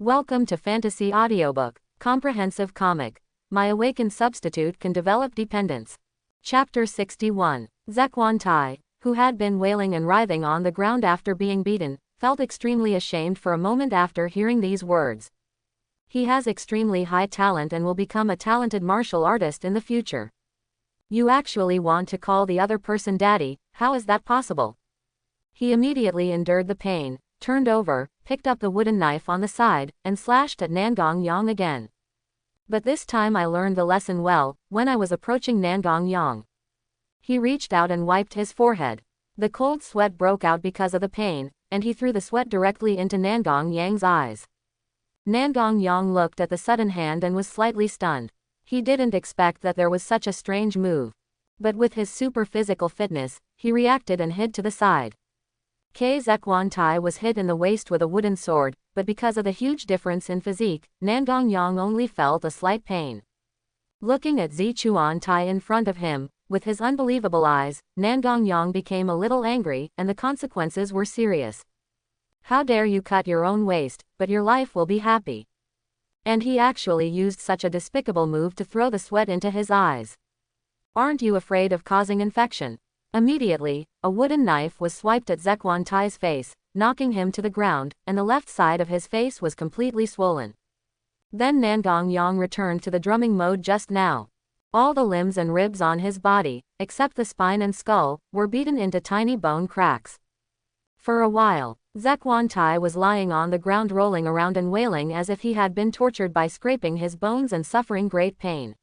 Welcome to Fantasy Audiobook, Comprehensive Comic. My Awakened Substitute Can Develop Dependence. Chapter 61. Zekwon Tai, who had been wailing and writhing on the ground after being beaten, felt extremely ashamed for a moment after hearing these words. He has extremely high talent and will become a talented martial artist in the future. You actually want to call the other person daddy, how is that possible? He immediately endured the pain, turned over, picked up the wooden knife on the side, and slashed at Nangong Yang again. But this time I learned the lesson well, when I was approaching Nangong Yang. He reached out and wiped his forehead. The cold sweat broke out because of the pain, and he threw the sweat directly into Nangong Yang's eyes. Nangong Yang looked at the sudden hand and was slightly stunned. He didn't expect that there was such a strange move. But with his super physical fitness, he reacted and hid to the side. Zekwon Tai was hit in the waist with a wooden sword, but because of the huge difference in physique, Nangong Yang only felt a slight pain. Looking at Zechuan Tai in front of him, with his unbelievable eyes, Nangong Yang became a little angry, and the consequences were serious. How dare you cut your own waist, but your life will be happy. And he actually used such a despicable move to throw the sweat into his eyes. Aren't you afraid of causing infection? Immediately, a wooden knife was swiped at Zekwon Tai's face, knocking him to the ground, and the left side of his face was completely swollen. Then Nangong Yang returned to the drumming mode just now. All the limbs and ribs on his body, except the spine and skull, were beaten into tiny bone cracks. For a while, Zekwon Tai was lying on the ground rolling around and wailing as if he had been tortured by scraping his bones and suffering great pain.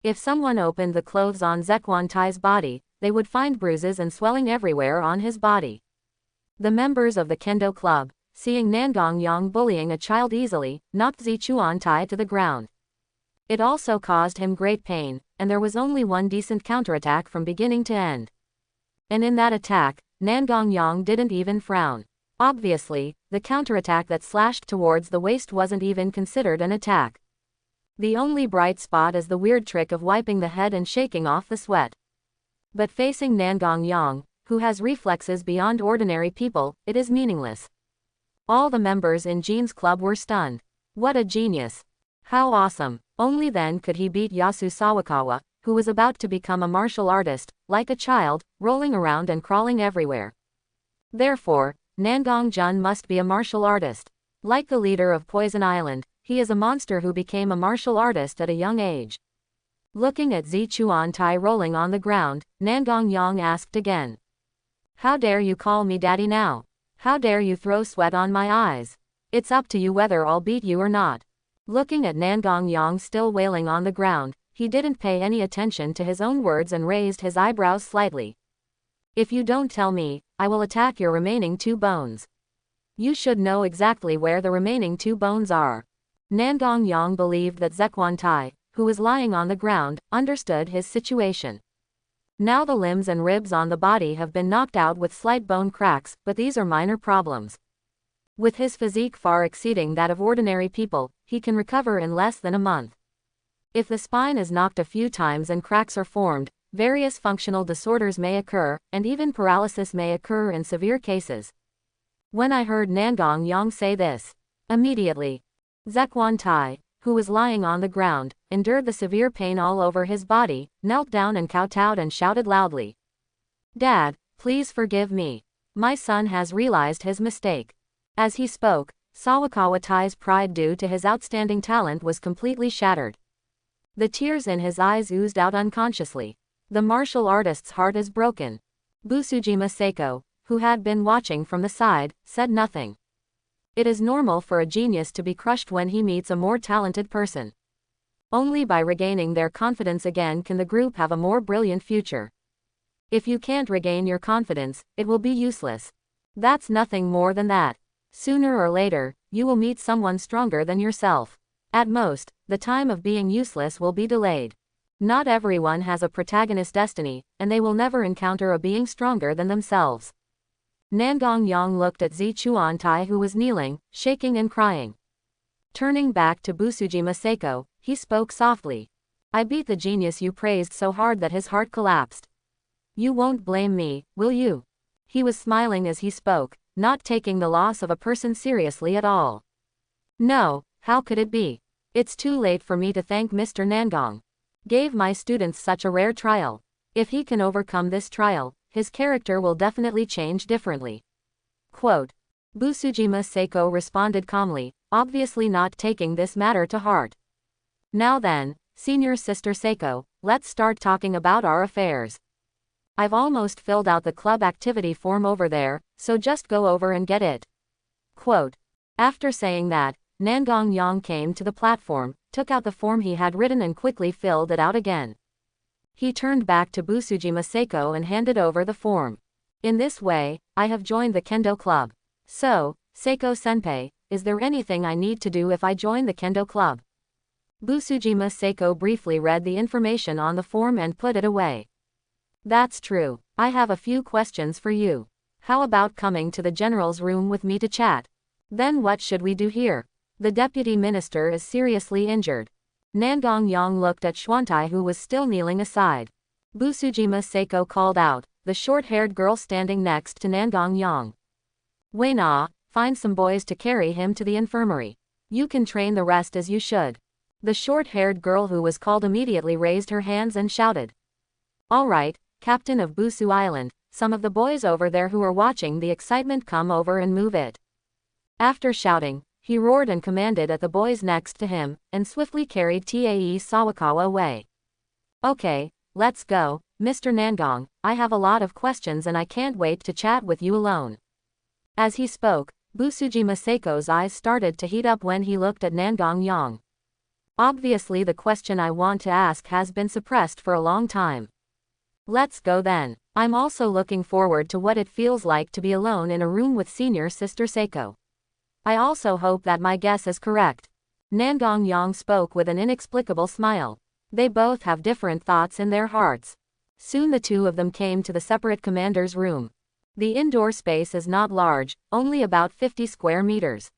If someone opened the clothes on Zekwon Tai's body, they would find bruises and swelling everywhere on his body. The members of the Kendo Club, seeing Nangong Yang bullying a child easily, knocked Zechuan Tai to the ground. It also caused him great pain, and there was only one decent counterattack from beginning to end. And in that attack, Nangong Yang didn't even frown. Obviously, the counterattack that slashed towards the waist wasn't even considered an attack. The only bright spot is the weird trick of wiping the head and shaking off the sweat. But facing Nangong Yang, who has reflexes beyond ordinary people, it is meaningless. All the members in Jean's club were stunned. What a genius! How awesome! Only then could he beat Yasu Sawakawa, who was about to become a martial artist, like a child, rolling around and crawling everywhere. Therefore, Nangong Jun must be a martial artist. Like the leader of Poison Island, he is a monster who became a martial artist at a young age. Looking at Zechuan Tai rolling on the ground, Nangong Yang asked again. How dare you call me daddy now? How dare you throw sweat on my eyes? It's up to you whether I'll beat you or not. Looking at Nangong Yang still wailing on the ground, he didn't pay any attention to his own words and raised his eyebrows slightly. If you don't tell me, I will attack your remaining 2 bones. You should know exactly where the remaining 2 bones are. Nangong Yang believed that Zekwon Tai, who was lying on the ground, understood his situation. Now the limbs and ribs on the body have been knocked out with slight bone cracks, but these are minor problems. With his physique far exceeding that of ordinary people, he can recover in less than a month. If the spine is knocked a few times and cracks are formed, various functional disorders may occur, and even paralysis may occur in severe cases. When I heard Nangong Yang say this, immediately, Zekwon Tai, who was lying on the ground, endured the severe pain all over his body, knelt down and kowtowed and shouted loudly. Dad, please forgive me. My son has realized his mistake. As he spoke, Sawakawa Tai's pride due to his outstanding talent was completely shattered. The tears in his eyes oozed out unconsciously. The martial artist's heart is broken. Busujima Seiko, who had been watching from the side, said nothing. It is normal for a genius to be crushed when he meets a more talented person. Only by regaining their confidence again can the group have a more brilliant future. If you can't regain your confidence, it will be useless. That's nothing more than that. Sooner or later, you will meet someone stronger than yourself. At most, the time of being useless will be delayed. Not everyone has a protagonist destiny, and they will never encounter a being stronger than themselves. Nangong Yang looked at Zechuan Tai, who was kneeling, shaking and crying. Turning back to Busujima Seiko, he spoke softly. I beat the genius you praised so hard that his heart collapsed. You won't blame me, will you? He was smiling as he spoke, not taking the loss of a person seriously at all. No, how could it be? It's too late for me to thank Mr. Nangong. Gave my students such a rare trial. If he can overcome this trial, his character will definitely change differently. Quote. Busujima Seiko responded calmly, obviously not taking this matter to heart. Now then, senior sister Seiko, let's start talking about our affairs. I've almost filled out the club activity form over there, so just go over and get it. Quote. After saying that, Nangong Yang came to the platform, took out the form he had written and quickly filled it out again. He turned back to Busujima Seiko and handed over the form. In this way, I have joined the Kendo Club. So, Seiko-senpai, is there anything I need to do if I join the Kendo Club? Busujima Seiko briefly read the information on the form and put it away. That's true. I have a few questions for you. How about coming to the general's room with me to chat? Then what should we do here? The deputy minister is seriously injured. Nangong Yang looked at Xuantai, who was still kneeling aside. Busujima Seiko called out, the short-haired girl standing next to Nangong Yang. Wei Na, find some boys to carry him to the infirmary. You can train the rest as you should. The short-haired girl who was called immediately raised her hands and shouted. All right, Captain of Busu Island, some of the boys over there who are watching the excitement come over and move it. After shouting, he roared and commanded at the boys next to him, and swiftly carried Tae Sawakawa away. Okay, let's go, Mr. Nangong, I have a lot of questions and I can't wait to chat with you alone. As he spoke, Busujima Seiko's eyes started to heat up when he looked at Nangong Yang. Obviously the question I want to ask has been suppressed for a long time. Let's go then. I'm also looking forward to what it feels like to be alone in a room with senior sister Seiko. I also hope that my guess is correct. Nangong Yang spoke with an inexplicable smile. They both have different thoughts in their hearts. Soon the two of them came to the separate commander's room. The indoor space is not large, only about 50 square meters.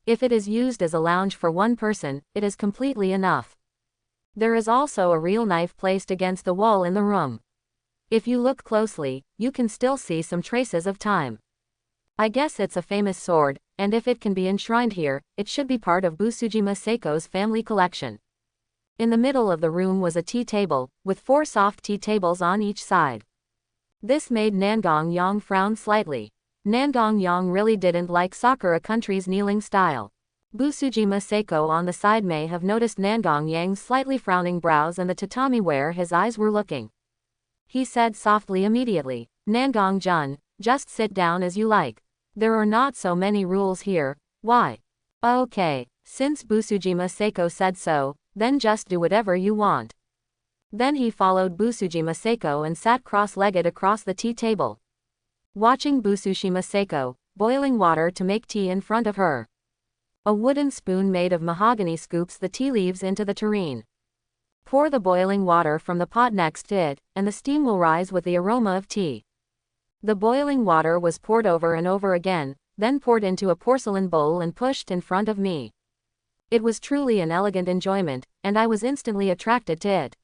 If it is used as a lounge for one person, it is completely enough. There is also a real knife placed against the wall in the room. If you look closely, you can still see some traces of time. I guess it's a famous sword, and if it can be enshrined here, it should be part of Busujima Seiko's family collection. In the middle of the room was a tea table, with 4 soft tea tables on each side. This made Nangong Yang frown slightly. Nangong Yang really didn't like Sakura Country's kneeling style. Busujima Seiko on the side may have noticed Nangong Yang's slightly frowning brows and the tatami where his eyes were looking. He said softly immediately, Nangong-jun, just sit down as you like. There are not so many rules here, why? Okay, since Busujima Seiko said so, then just do whatever you want. Then he followed Busujima Seiko and sat cross-legged across the tea table. Watching Busujima Seiko, boiling water to make tea in front of her. A wooden spoon made of mahogany scoops the tea leaves into the tureen. Pour the boiling water from the pot next to it, and the steam will rise with the aroma of tea. The boiling water was poured over and over again, then poured into a porcelain bowl and pushed in front of me. It was truly an elegant enjoyment, and I was instantly attracted to it.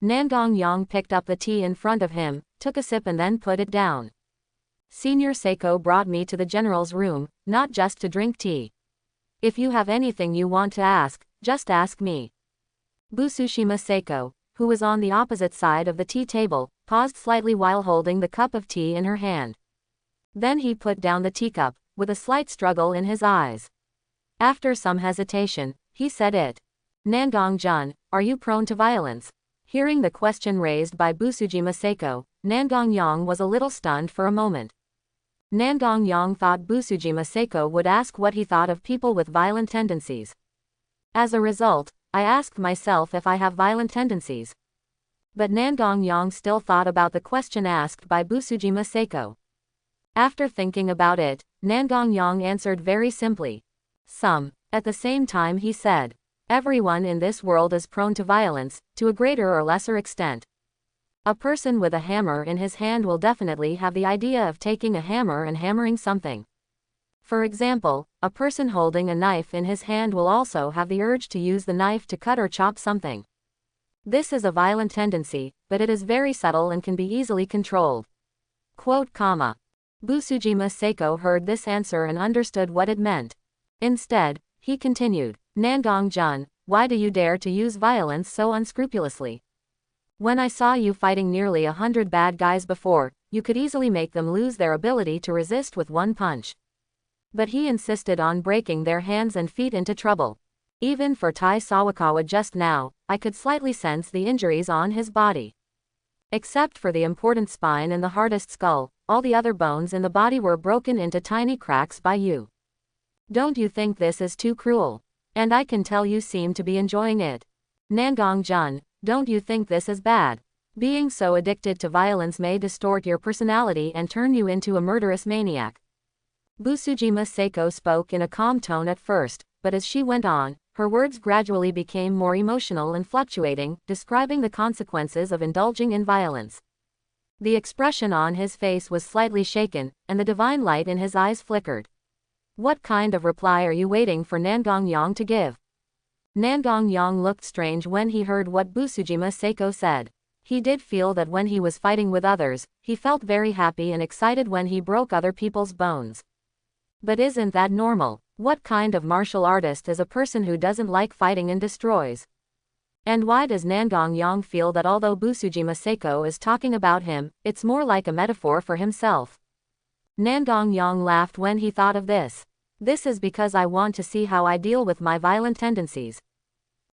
Nangong Yang picked up the tea in front of him, took a sip and then put it down. Senior Seiko brought me to the general's room, not just to drink tea. If you have anything you want to ask, just ask me. Busujima Seiko, who was on the opposite side of the tea table, paused slightly while holding the cup of tea in her hand. Then he put down the teacup, with a slight struggle in his eyes. After some hesitation, he said it. Nangong-jun, are you prone to violence? Hearing the question raised by Busujima Seiko, Nangong Yang was a little stunned for a moment. Nangong Yang thought Busujima Seiko would ask what he thought of people with violent tendencies. As a result, I asked myself if I have violent tendencies. But Nangong Yang still thought about the question asked by Busujima Seiko. After thinking about it, Nangong Yang answered very simply. Some. At the same time he said, everyone in this world is prone to violence, to a greater or lesser extent. A person with a hammer in his hand will definitely have the idea of taking a hammer and hammering something. For example, a person holding a knife in his hand will also have the urge to use the knife to cut or chop something. This is a violent tendency, but it is very subtle and can be easily controlled. Quote, Busujima Seiko heard this answer and understood what it meant. Instead, he continued. Nangong-jun, why do you dare to use violence so unscrupulously? When I saw you fighting nearly 100 bad guys before, you could easily make them lose their ability to resist with one punch. But he insisted on breaking their hands and feet into trouble. Even for Tai Sawakawa just now, I could slightly sense the injuries on his body. Except for the important spine and the hardest skull, all the other bones in the body were broken into tiny cracks by you. Don't you think this is too cruel? And I can tell you seem to be enjoying it. Nangong-jun, don't you think this is bad? Being so addicted to violence may distort your personality and turn you into a murderous maniac. Busujima Seiko spoke in a calm tone at first, but as she went on, her words gradually became more emotional and fluctuating, describing the consequences of indulging in violence. The expression on his face was slightly shaken, and the divine light in his eyes flickered. What kind of reply are you waiting for Nangong-yang to give? Nangong-yang looked strange when he heard what Busujima Seiko said. He did feel that when he was fighting with others, he felt very happy and excited when he broke other people's bones. But isn't that normal? What kind of martial artist is a person who doesn't like fighting and destroys? And why does Nangong-yang feel that although Busujima Seiko is talking about him, it's more like a metaphor for himself? Nangong-yang laughed when he thought of this. This is because I want to see how I deal with my violent tendencies.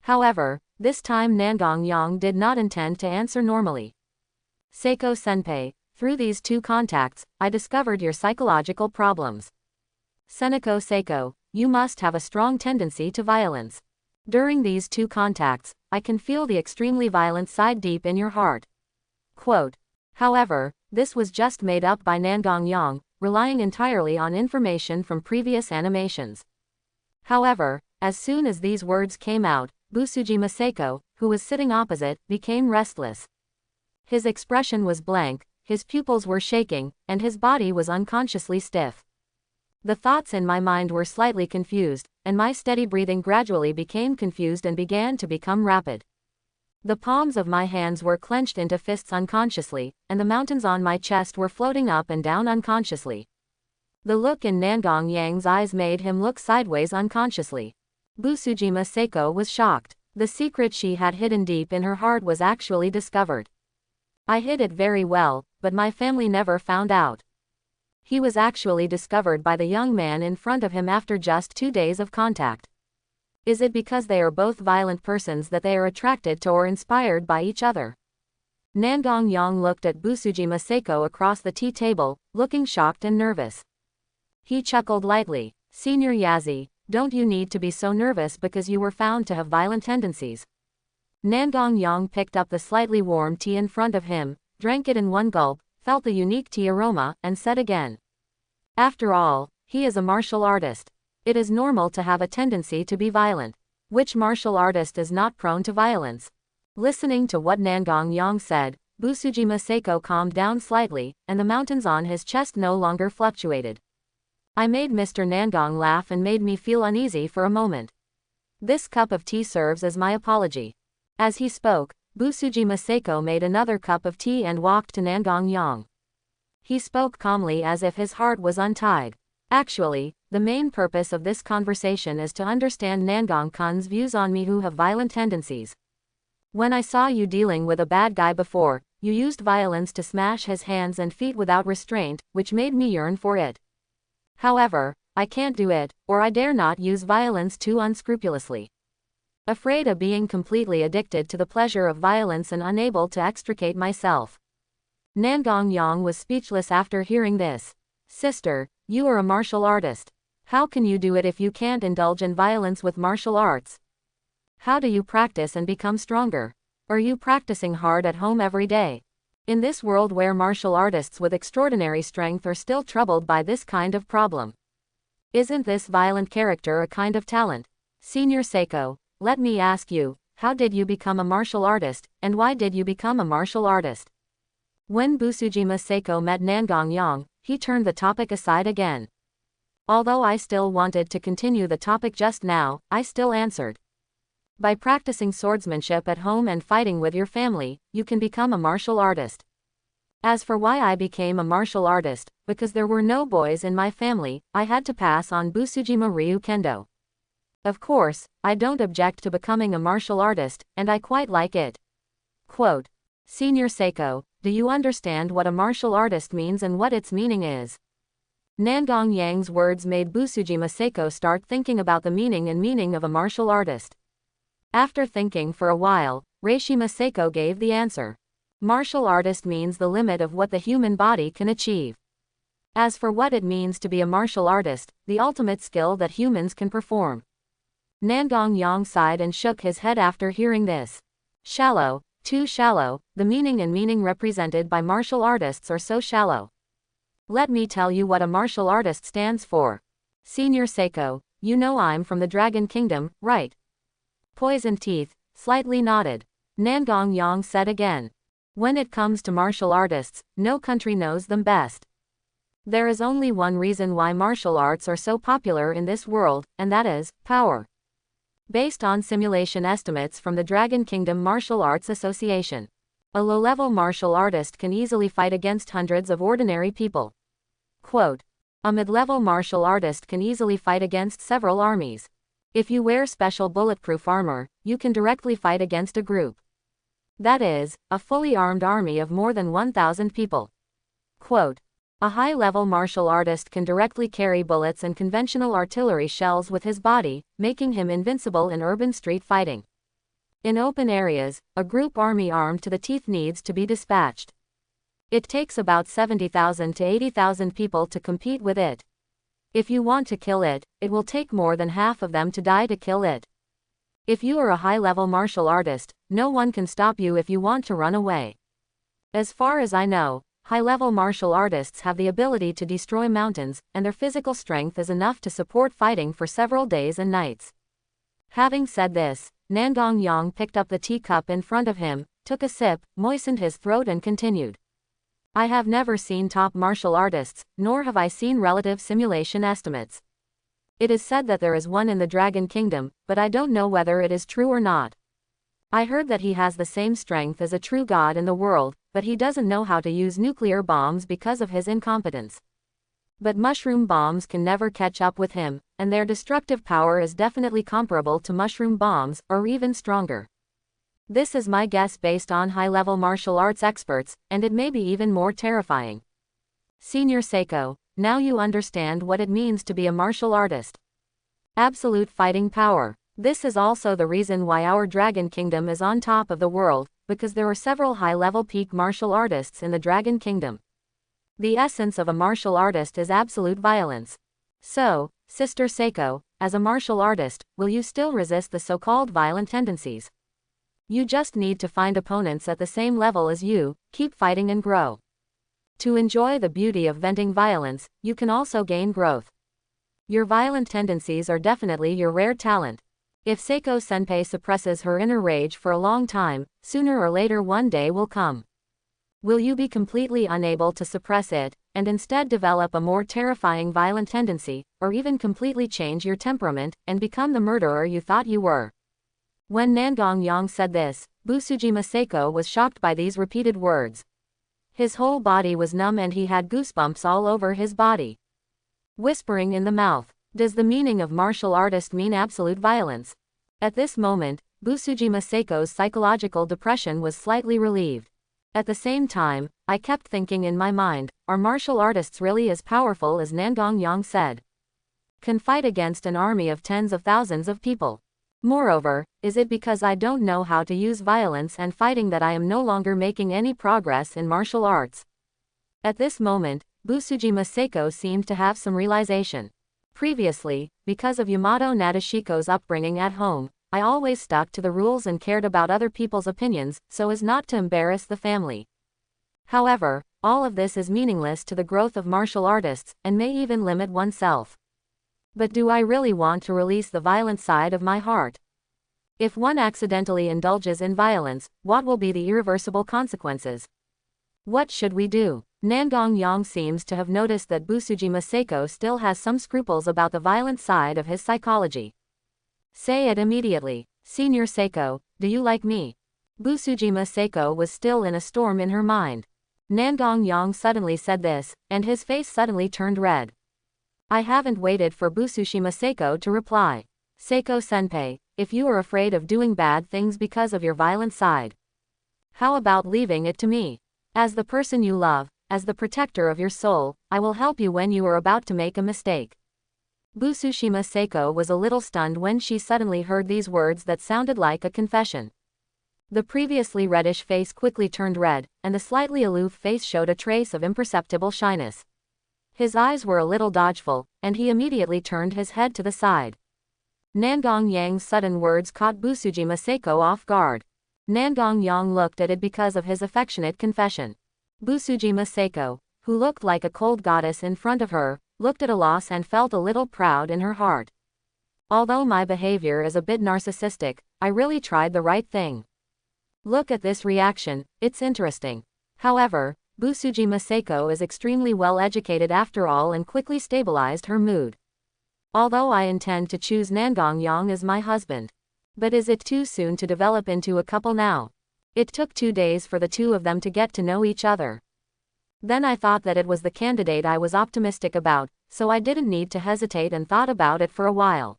However, this time Nangong-yang did not intend to answer normally. Seiko-senpai, through these two contacts, I discovered your psychological problems. Seneko Seiko, you must have a strong tendency to violence. During these two contacts, I can feel the extremely violent side deep in your heart. Quote. However, this was just made up by Nangong-yang, relying entirely on information from previous animations. However, as soon as these words came out, Busujima Seiko, who was sitting opposite, became restless. His expression was blank, his pupils were shaking, and his body was unconsciously stiff. The thoughts in my mind were slightly confused, and my steady breathing gradually became confused and began to become rapid. The palms of my hands were clenched into fists unconsciously, and the mountains on my chest were floating up and down unconsciously. The look in Nangong-yang's eyes made him look sideways unconsciously. Busujima Seiko was shocked. The secret she had hidden deep in her heart was actually discovered. I hid it very well, but my family never found out. He was actually discovered by the young man in front of him after just 2 days of contact. Is it because they are both violent persons that they are attracted to or inspired by each other? Nangong-yang looked at Busujima Seiko across the tea table, looking shocked and nervous. He chuckled lightly. Senior Yazi, don't you need to be so nervous because you were found to have violent tendencies? Nangong-yang picked up the slightly warm tea in front of him, drank it in one gulp, felt the unique tea aroma, and said again. After all, he is a martial artist. It is normal to have a tendency to be violent. Which martial artist is not prone to violence? Listening to what Nangong-yang said, Busujima Seiko calmed down slightly, and the mountains on his chest no longer fluctuated. I made Mr. Nangong laugh and made me feel uneasy for a moment. This cup of tea serves as my apology. As he spoke, Busujima Seiko made another cup of tea and walked to Nangong-yang. He spoke calmly as if his heart was untied. Actually, the main purpose of this conversation is to understand Nangong-kun's views on me who have violent tendencies. When I saw you dealing with a bad guy before, you used violence to smash his hands and feet without restraint, which made me yearn for it. However, I can't do it, or I dare not use violence too unscrupulously. Afraid of being completely addicted to the pleasure of violence and unable to extricate myself. Nangong-yang was speechless after hearing this. Sister, you are a martial artist. How can you do it if you can't indulge in violence with martial arts? How do you practice and become stronger? Are you practicing hard at home every day? In this world where martial artists with extraordinary strength are still troubled by this kind of problem. Isn't this violent character a kind of talent? Senior Seiko, let me ask you, how did you become a martial artist, and why did you become a martial artist? When Busujima Seiko met Nangong-yang, he turned the topic aside again. Although I still wanted to continue the topic just now, I still answered. By practicing swordsmanship at home and fighting with your family, you can become a martial artist. As for why I became a martial artist, because there were no boys in my family, I had to pass on Busujima Ryu Kendo. Of course, I don't object to becoming a martial artist, and I quite like it. Quote, Senior Seiko, do you understand what a martial artist means and what its meaning is? Nangong Yang's words made Busujima Seiko start thinking about the meaning of a martial artist. After thinking for a while, Reishima Seiko gave the answer. Martial artist means the limit of what the human body can achieve. As for what it means to be a martial artist, the ultimate skill that humans can perform. Nangong Yang sighed and shook his head after hearing this. Shallow, too shallow, the meaning represented by martial artists are so shallow. Let me tell you what a martial artist stands for. Senior Seiko, you know I'm from the Dragon Kingdom, right? Poison Teeth slightly nodded. Nangong Yang said again. When it comes to martial artists, no country knows them best. There is only one reason why martial arts are so popular in this world, and that is power. Based on simulation estimates from the Dragon Kingdom Martial Arts Association, a low-level martial artist can easily fight against hundreds of ordinary people. Quote, a mid-level martial artist can easily fight against several armies. If you wear special bulletproof armor, you can directly fight against a group. That is, a fully armed army of more than 1,000 people. Quote, a high-level martial artist can directly carry bullets and conventional artillery shells with his body, making him invincible in urban street fighting. In open areas, a group army armed to the teeth needs to be dispatched. It takes about 70,000 to 80,000 people to compete with it. If you want to kill it, it will take more than half of them to die to kill it. If you are a high-level martial artist, no one can stop you if you want to run away. As far as I know, high-level martial artists have the ability to destroy mountains, and their physical strength is enough to support fighting for several days and nights. Having said this, Nangong Yang picked up the teacup in front of him, took a sip, moistened his throat and continued. I have never seen top martial artists, nor have I seen relative simulation estimates. It is said that there is one in the Dragon Kingdom, but I don't know whether it is true or not. I heard that he has the same strength as a true god in the world, but he doesn't know how to use nuclear bombs because of his incompetence. But mushroom bombs can never catch up with him, and their destructive power is definitely comparable to mushroom bombs, or even stronger. This is my guess based on high-level martial arts experts, and it may be even more terrifying. Senior Seiko, now you understand what it means to be a martial artist. Absolute fighting power. This is also the reason why our Dragon Kingdom is on top of the world, because there are several high-level peak martial artists in the Dragon Kingdom. The essence of a martial artist is absolute violence. So, Sister Seiko, as a martial artist, will you still resist the so-called violent tendencies? You just need to find opponents at the same level as you, keep fighting and grow. To enjoy the beauty of venting violence, you can also gain growth. Your violent tendencies are definitely your rare talent. If Seiko Senpai suppresses her inner rage for a long time, sooner or later one day will come. Will you be completely unable to suppress it, and instead develop a more terrifying violent tendency, or even completely change your temperament, and become the murderer you thought you were? When Nangong Yang said this, Busujima Seiko was shocked by these repeated words. His whole body was numb and he had goosebumps all over his body. Whispering in the mouth. Does the meaning of martial artist mean absolute violence? At this moment, Busujima Seiko's psychological depression was slightly relieved. At the same time, I kept thinking in my mind, are martial artists really as powerful as Nangong Yang said? Can fight against an army of tens of thousands of people. Moreover, is it because I don't know how to use violence and fighting that I am no longer making any progress in martial arts? At this moment, Busujima Seiko seemed to have some realization. Previously, because of Yamato Nadeshiko's upbringing at home, I always stuck to the rules and cared about other people's opinions, so as not to embarrass the family. However, all of this is meaningless to the growth of martial artists, and may even limit oneself. But do I really want to release the violent side of my heart? If one accidentally indulges in violence, what will be the irreversible consequences? What should we do? Nangong Yang seems to have noticed that Busujima Seiko still has some scruples about the violent side of his psychology. Say it immediately. Senior Seiko, do you like me? Busujima Seiko was still in a storm in her mind. Nangong Yang suddenly said this, and his face suddenly turned red. I haven't waited for Busujima Seiko to reply. Seiko-senpai, if you are afraid of doing bad things because of your violent side, how about leaving it to me? As the person you love, as the protector of your soul, I will help you when you are about to make a mistake. Busushima Seiko was a little stunned when she suddenly heard these words that sounded like a confession. The previously reddish face quickly turned red, and the slightly aloof face showed a trace of imperceptible shyness. His eyes were a little dodgeful, and he immediately turned his head to the side. Nangong Yang's sudden words caught Busujima Seiko off guard. Nangong Yang looked at it because of his affectionate confession. Busujima Seiko, who looked like a cold goddess in front of her, looked at a loss and felt a little proud in her heart. Although my behavior is a bit narcissistic, I really tried the right thing. Look at this reaction, it's interesting. However, Busujima Seiko is extremely well educated after all and quickly stabilized her mood. Although I intend to choose Nangong Yang as my husband. But is it too soon to develop into a couple now? It took 2 days for the two of them to get to know each other. Then I thought that it was the candidate I was optimistic about, so I didn't need to hesitate and thought about it for a while.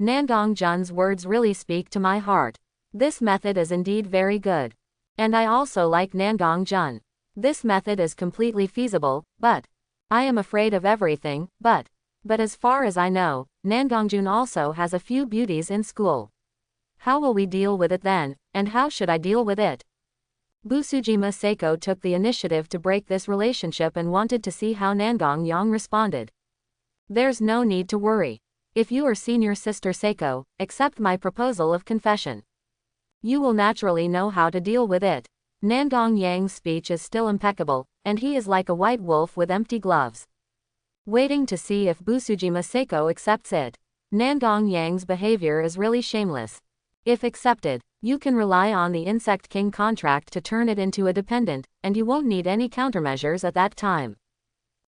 Nangong Jun's words really speak to my heart. This method is indeed very good. And I also like Nangong Jun. This method is completely feasible, but I am afraid of everything, but as far as I know, Nangong Jun also has a few beauties in school. How will we deal with it then, and how should I deal with it? Busujima Seiko took the initiative to break this relationship and wanted to see how Nangong Yang responded. There's no need to worry. If you are senior sister Seiko, accept my proposal of confession. You will naturally know how to deal with it. Nangong Yang's speech is still impeccable, and he is like a white wolf with empty gloves. Waiting to see if Busujima Seiko accepts it. Nangong Yang's behavior is really shameless. If accepted, you can rely on the Insect King contract to turn it into a dependent, and you won't need any countermeasures at that time.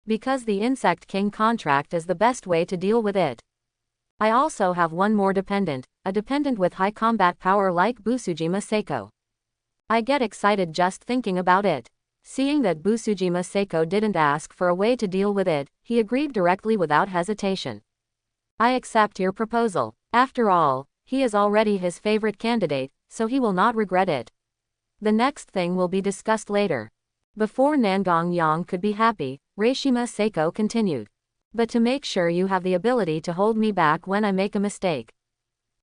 Because the Insect King contract is the best way to deal with it. I also have one more dependent, a dependent with high combat power like Busujima Seiko. I get excited just thinking about it. Seeing that Busujima Seiko didn't ask for a way to deal with it, he agreed directly without hesitation. I accept your proposal. After all, he is already his favorite candidate, so he will not regret it. The next thing will be discussed later. Before Nangong Yang could be happy, Reishima Seiko continued. But to make sure you have the ability to hold me back when I make a mistake.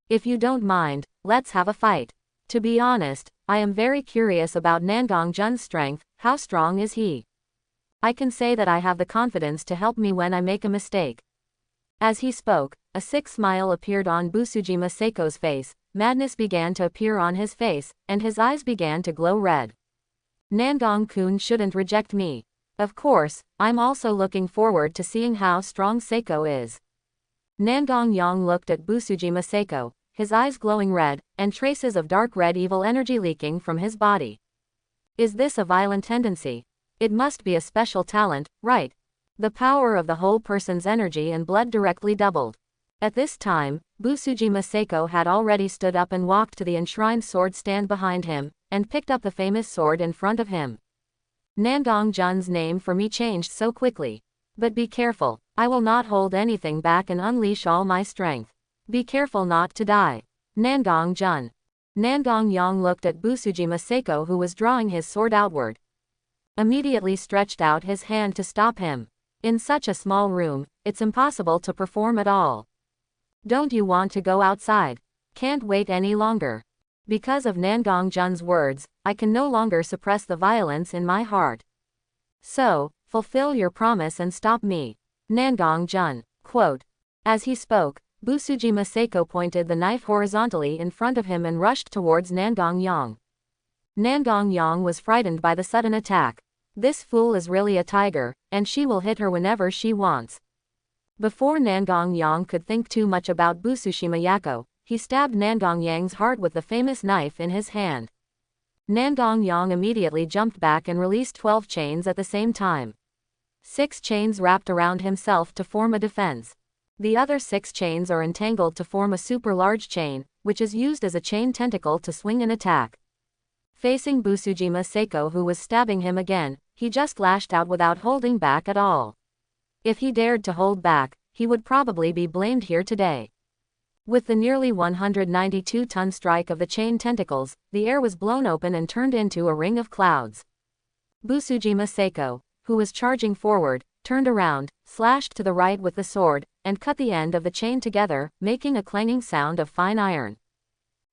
If you don't mind, let's have a fight. To be honest, I am very curious about Nangong Jun's strength. How strong is he? I can say that I have the confidence to help me when I make a mistake. As he spoke, a sick smile appeared on Busujima Seiko's face, madness began to appear on his face, and his eyes began to glow red. Nangong-kun shouldn't reject me. Of course, I'm also looking forward to seeing how strong Seiko is. Nangong Yang looked at Busujima Seiko, his eyes glowing red, and traces of dark red evil energy leaking from his body. Is this a violent tendency? It must be a special talent, right? The power of the whole person's energy and blood directly doubled. At this time, Busujima Seiko had already stood up and walked to the enshrined sword stand behind him, and picked up the famous sword in front of him. Nangong Jun's name for me changed so quickly. But be careful, I will not hold anything back and unleash all my strength. Be careful not to die. Nangong Jun. Nangong Yang looked at Busujima Seiko who was drawing his sword outward. Immediately stretched out his hand to stop him. In such a small room, it's impossible to perform at all. Don't you want to go outside? Can't wait any longer. Because of Nangong Jun's words, I can no longer suppress the violence in my heart. So, fulfill your promise and stop me. Nangong Jun. Quote. As he spoke, Busujima Seiko pointed the knife horizontally in front of him and rushed towards Nangong Yang. Nangong Yang was frightened by the sudden attack. This fool is really a tiger, and she will hit her whenever she wants. Before Nangong Yang could think too much about Busushima Yako, he stabbed Nangong Yang's heart with the famous knife in his hand. Nangong Yang immediately jumped back and released 12 chains at the same time. 6 chains wrapped around himself to form a defense. The other 6 chains are entangled to form a super large chain, which is used as a chain tentacle to swing an attack. Facing Busujima Seiko who was stabbing him again, he just lashed out without holding back at all. If he dared to hold back, he would probably be blamed here today. With the nearly 192-ton strike of the chain tentacles, the air was blown open and turned into a ring of clouds. Busujima Seiko, who was charging forward, turned around, slashed to the right with the sword, and cut the end of the chain together, making a clanging sound of fine iron.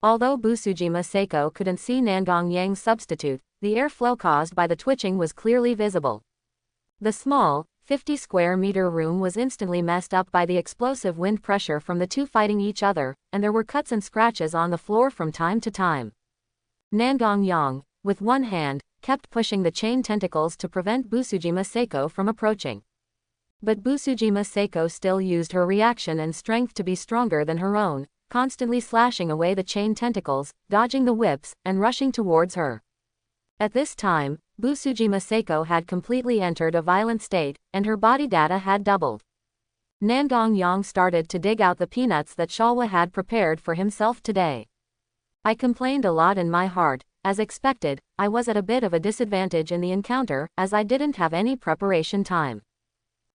Although Busujima Seiko couldn't see Nangong Yang's substitute, the airflow caused by the twitching was clearly visible. The small, 50-square-meter room was instantly messed up by the explosive wind pressure from the two fighting each other, and there were cuts and scratches on the floor from time to time. Nangong Yang, with one hand, kept pushing the chain tentacles to prevent Busujima Seiko from approaching. But Busujima Seiko still used her reaction and strength to be stronger than her own, constantly slashing away the chain tentacles, dodging the whips, and rushing towards her. At this time, Busujima Seiko had completely entered a violent state, and her body data had doubled. Nangong Yang started to dig out the peanuts that Shalwa had prepared for himself today. I complained a lot in my heart. As expected, I was at a bit of a disadvantage in the encounter, as I didn't have any preparation time.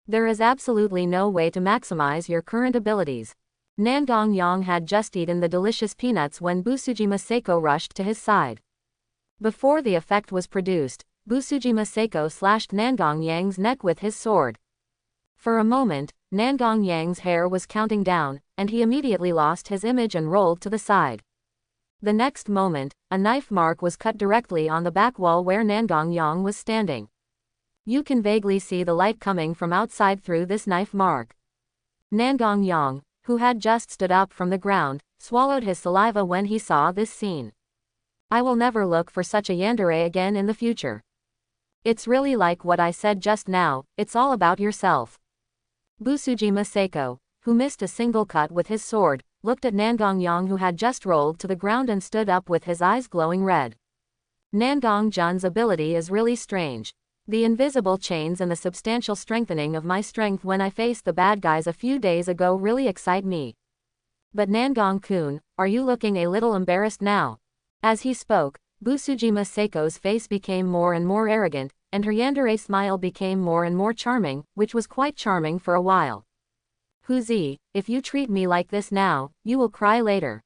There is absolutely no way to maximize your current abilities. Nangong Yang had just eaten the delicious peanuts when Busujima Seiko rushed to his side. Before the effect was produced, Busujima Seiko slashed Nangong Yang's neck with his sword. For a moment, Nangong Yang's hair was counting down, and he immediately lost his image and rolled to the side. The next moment, a knife mark was cut directly on the back wall where Nangong Yang was standing. You can vaguely see the light coming from outside through this knife mark. Nangong Yang, who had just stood up from the ground, swallowed his saliva when he saw this scene. I will never look for such a yandere again in the future. It's really like what I said just now, it's all about yourself. Busujima Seiko, who missed a single cut with his sword, looked at Nangong Yang who had just rolled to the ground and stood up with his eyes glowing red. Nangong Jun's ability is really strange. The invisible chains and the substantial strengthening of my strength when I faced the bad guys a few days ago really excite me. But Nangong-kun, are you looking a little embarrassed now? As he spoke, Busujima Seiko's face became more and more arrogant, and her yandere smile became more and more charming, which was quite charming for a while. Huzi, if you treat me like this now, you will cry later.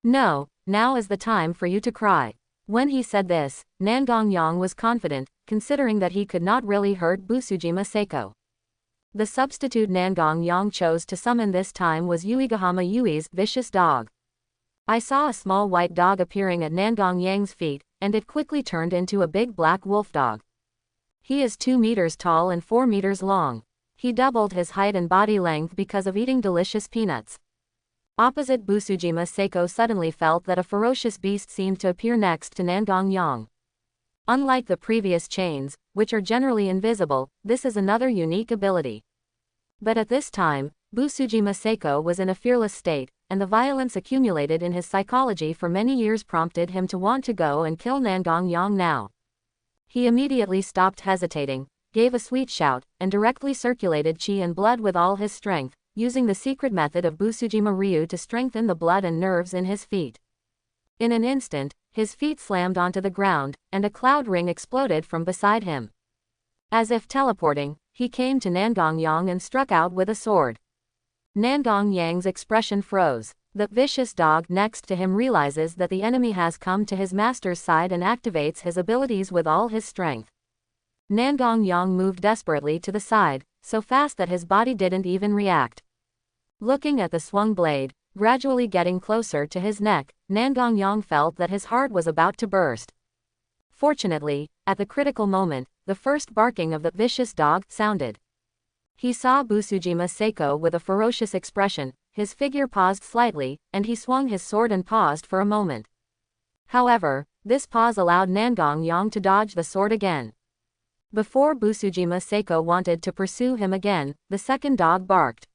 No, now is the time for you to cry. When he said this, Nangong Yang was confident, considering that he could not really hurt Busujima Seiko. The substitute Nangong Yang chose to summon this time was Uegahama Yui's vicious dog. I saw a small white dog appearing at Nangong Yang's feet, and it quickly turned into a big black wolf dog. He is 2 meters tall and 4 meters long. He doubled his height and body length because of eating delicious peanuts. Opposite Busujima Seiko suddenly felt that a ferocious beast seemed to appear next to Nangong Yang. Unlike the previous chains, which are generally invisible, this is another unique ability. But at this time, Busujima Seiko was in a fearless state, and the violence accumulated in his psychology for many years prompted him to want to go and kill Nangong Yang now. He immediately stopped hesitating, gave a sweet shout, and directly circulated chi and blood with all his strength, using the secret method of Busujima Ryu to strengthen the blood and nerves in his feet. In an instant, his feet slammed onto the ground, and a cloud ring exploded from beside him. As if teleporting, he came to Nangong Yang and struck out with a sword. Nangong Yang's expression froze. The vicious dog next to him realizes that the enemy has come to his master's side and activates his abilities with all his strength. Nangong Yang moved desperately to the side, so fast that his body didn't even react. Looking at the swung blade, gradually getting closer to his neck, Nangong Yang felt that his heart was about to burst. Fortunately, at the critical moment, the first barking of the vicious dog sounded. He saw Busujima Seiko with a ferocious expression, his figure paused slightly, and he swung his sword and paused for a moment. However, this pause allowed Nangong Yang to dodge the sword again. Before Busujima Seiko wanted to pursue him again, the second dog barked.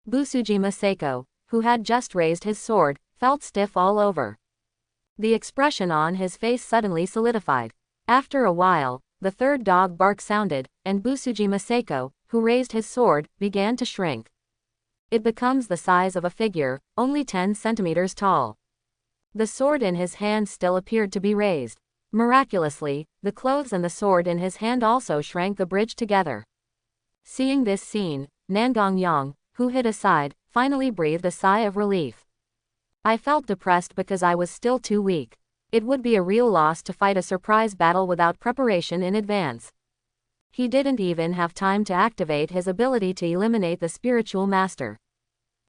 Busujima Seiko, who had just raised his sword, felt stiff all over. The expression on his face suddenly solidified. After a while, the third dog bark sounded, and Busujima Seiko, who raised his sword, began to shrink. It becomes the size of a figure, only 10 centimeters tall. The sword in his hand still appeared to be raised. Miraculously, the clothes and the sword in his hand also shrank the bridge together. Seeing this scene, Nangong Yang, who hid aside, finally breathed a sigh of relief. I felt depressed because I was still too weak. It would be a real loss to fight a surprise battle without preparation in advance. He didn't even have time to activate his ability to eliminate the spiritual master.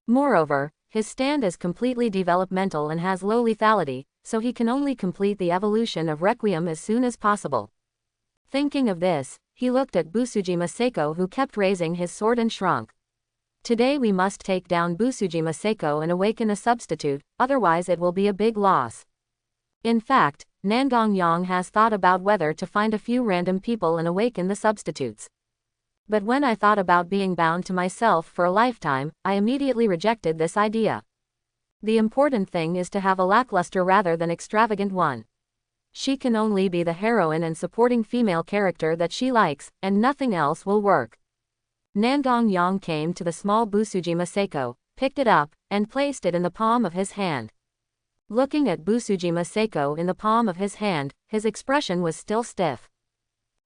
Moreover, his stand is completely developmental and has low lethality, so he can only complete the evolution of Requiem as soon as possible. Thinking of this, he looked at Busujima Seiko, who kept raising his sword, and shrunk. Today we must take down Busujima Seiko and awaken a substitute, otherwise it will be a big loss. In fact, Nangong Yang has thought about whether to find a few random people and awaken the substitutes. But when I thought about being bound to myself for a lifetime, I immediately rejected this idea. The important thing is to have a lackluster rather than extravagant one. She can only be the heroine and supporting female character that she likes, and nothing else will work. Nangong Yang came to the small Busujima Seiko, picked it up, and placed it in the palm of his hand. Looking at Busujima Seiko in the palm of his hand, his expression was still stiff.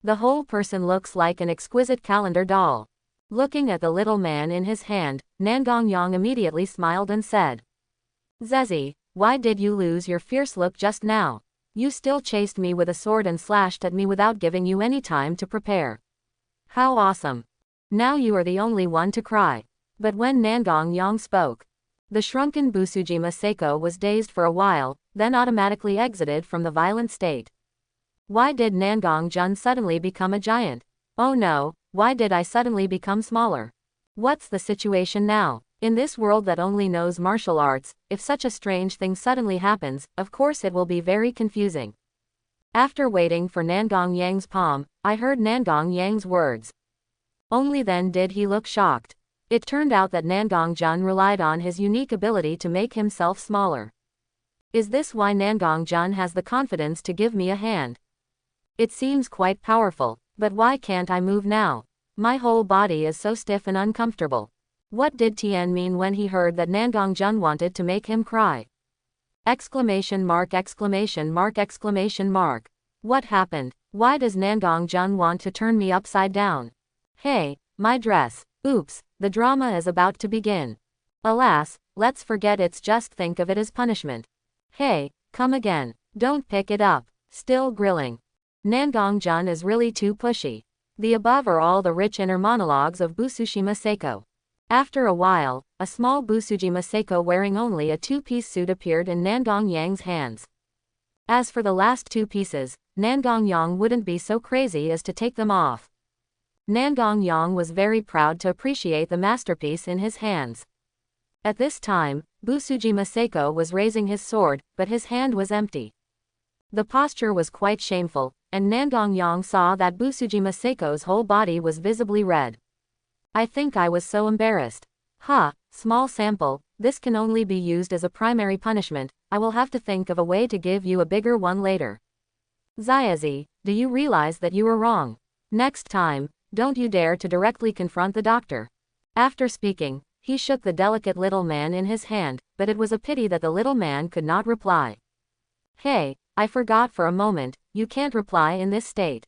The whole person looks like an exquisite calendar doll. Looking at the little man in his hand, Nangong Yang immediately smiled and said, "Zezi, why did you lose your fierce look just now? You still chased me with a sword and slashed at me without giving you any time to prepare. How awesome. Now you are the only one to cry." But when Nangong Yang spoke, the shrunken Busujima Seiko was dazed for a while, then automatically exited from the violent state. Why did Nangong Jun suddenly become a giant? Oh no, why did I suddenly become smaller? What's the situation now? In this world that only knows martial arts, if such a strange thing suddenly happens, of course it will be very confusing. After waiting for Nangong Yang's palm, I heard Nangong Yang's words. Only then did he look shocked. It turned out that Nangong Jun relied on his unique ability to make himself smaller. Is this why Nangong Jun has the confidence to give me a hand? It seems quite powerful, but why can't I move now? My whole body is so stiff and uncomfortable. What did Tian mean when he heard that Nangong Jun wanted to make him cry? Exclamation mark, exclamation mark, exclamation mark. What happened? Why does Nangong Jun want to turn me upside down? Hey, my dress. Oops, the drama is about to begin. Alas, let's forget it's just think of it as punishment. Hey, come again. Don't pick it up. Still grilling. Nangong Jun is really too pushy. The above are all the rich inner monologues of Busujima Seiko. After a while, a small Busujima Seiko wearing only a two-piece suit appeared in Nangong Yang's hands. As for the last two pieces, Nangong Yang wouldn't be so crazy as to take them off. Nangong Yang was very proud to appreciate the masterpiece in his hands. At this time, Busujima Seiko was raising his sword, but his hand was empty. The posture was quite shameful, and Nangong Yang saw that Busujima Seiko's whole body was visibly red. I think I was so embarrassed. Small sample, this can only be used as a primary punishment. I will have to think of a way to give you a bigger one later. Xiaozi, do you realize that you were wrong? Next time, don't you dare to directly confront the doctor. After speaking, he shook the delicate little man in his hand, but it was a pity that the little man could not reply. Hey, I forgot for a moment, you can't reply in this state.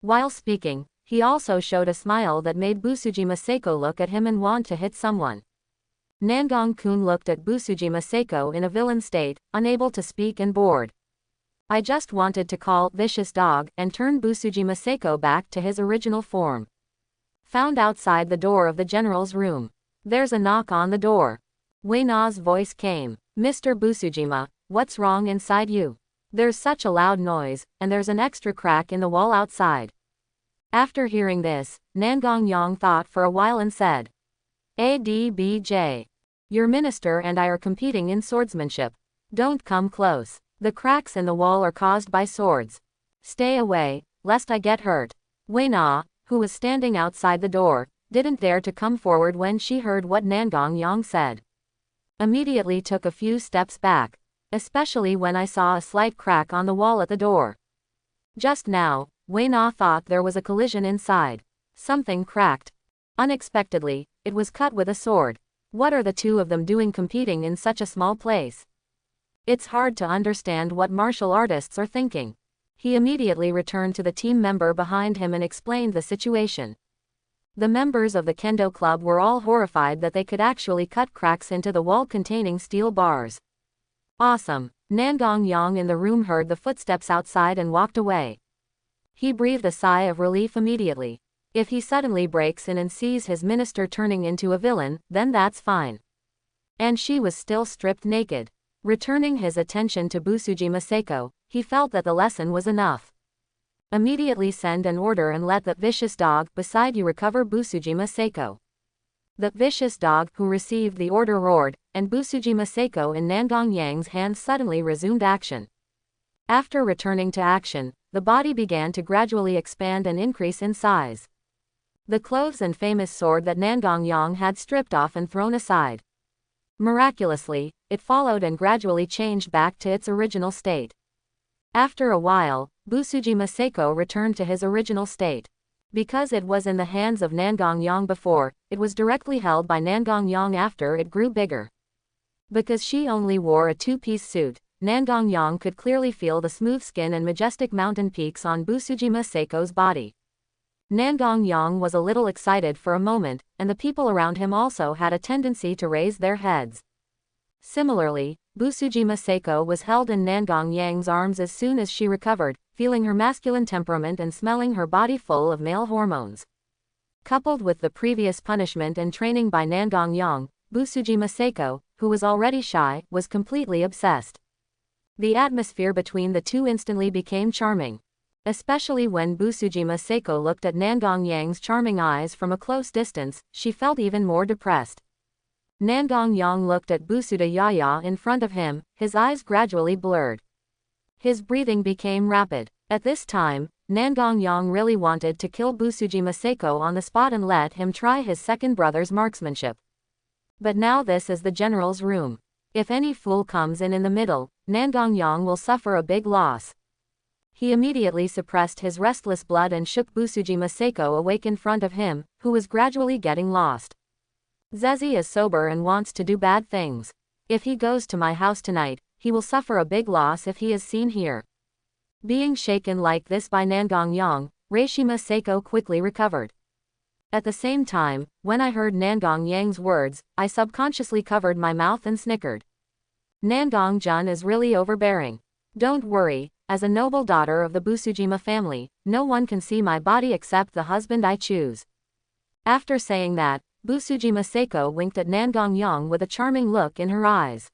While speaking, he also showed a smile that made Busujima Seiko look at him and want to hit someone. Nangong-kun looked at Busujima Seiko in a villain state, unable to speak and bored. I just wanted to call vicious dog and turn Busujima Seiko back to his original form. Found outside the door of the general's room. There's a knock on the door. Wei Na's voice came. Mr. Busujima, what's wrong inside you? There's such a loud noise, and there's an extra crack in the wall outside. After hearing this, Nangong Yang thought for a while and said, "Adbj. Your minister and I are competing in swordsmanship. Don't come close. The cracks in the wall are caused by swords. Stay away, lest I get hurt." Wei Na, who was standing outside the door, didn't dare to come forward when she heard what Nangong Yang said. Immediately took a few steps back, especially when I saw a slight crack on the wall at the door. Just now, Wei Na thought there was a collision inside. Something cracked. Unexpectedly, it was cut with a sword. What are the two of them doing competing in such a small place? It's hard to understand what martial artists are thinking. He immediately returned to the team member behind him and explained the situation. The members of the kendo club were all horrified that they could actually cut cracks into the wall containing steel bars. Awesome. Nangong Yang in the room heard the footsteps outside and walked away. He breathed a sigh of relief immediately. If he suddenly breaks in and sees his minister turning into a villain, then that's fine. And she was still stripped naked. Returning his attention to Busuji Maseko, he felt that the lesson was enough. Immediately send an order and let the vicious dog beside you recover Busuji Maseko. The vicious dog who received the order roared, and Busuji Maseko in Nangong Yang's hands suddenly resumed action. After returning to action, the body began to gradually expand and increase in size. The clothes and famous sword that Nangong Yang had stripped off and thrown aside. Miraculously, it followed and gradually changed back to its original state. After a while, Busuji Maseko returned to his original state. Because it was in the hands of Nangong Yang before, it was directly held by Nangong Yang after it grew bigger. Because she only wore a two-piece suit, Nangong Yang could clearly feel the smooth skin and majestic mountain peaks on Busuji Maseko's body. Nangong Yang was a little excited for a moment, and the people around him also had a tendency to raise their heads. Similarly, Busuji Maseko was held in Nangong Yang's arms as soon as she recovered, feeling her masculine temperament and smelling her body full of male hormones. Coupled with the previous punishment and training by Nangong Yang, Busuji Maseko, who was already shy, was completely obsessed. The atmosphere between the two instantly became charming. Especially when Busuji Maseko looked at Nangong Yang's charming eyes from a close distance, she felt even more depressed. Nangong Yang looked at Busuda Yaya in front of him, his eyes gradually blurred. His breathing became rapid. At this time, Nangong Yang really wanted to kill Busuji Maseko on the spot and let him try his second brother's marksmanship. But now this is the general's room. If any fool comes in the middle, Nangong Yang will suffer a big loss. He immediately suppressed his restless blood and shook Busuji Maseko awake in front of him, who was gradually getting lost. Zezi is sober and wants to do bad things. If he goes to my house tonight, he will suffer a big loss if he is seen here. Being shaken like this by Nangong Yang, Reishi Maseko quickly recovered. At the same time, when I heard Nangong Yang's words, I subconsciously covered my mouth and snickered. Nangong Jun is really overbearing. Don't worry, as a noble daughter of the Busujima family, no one can see my body except the husband I choose. After saying that, Busuji Maseko winked at Nangong Yang with a charming look in her eyes.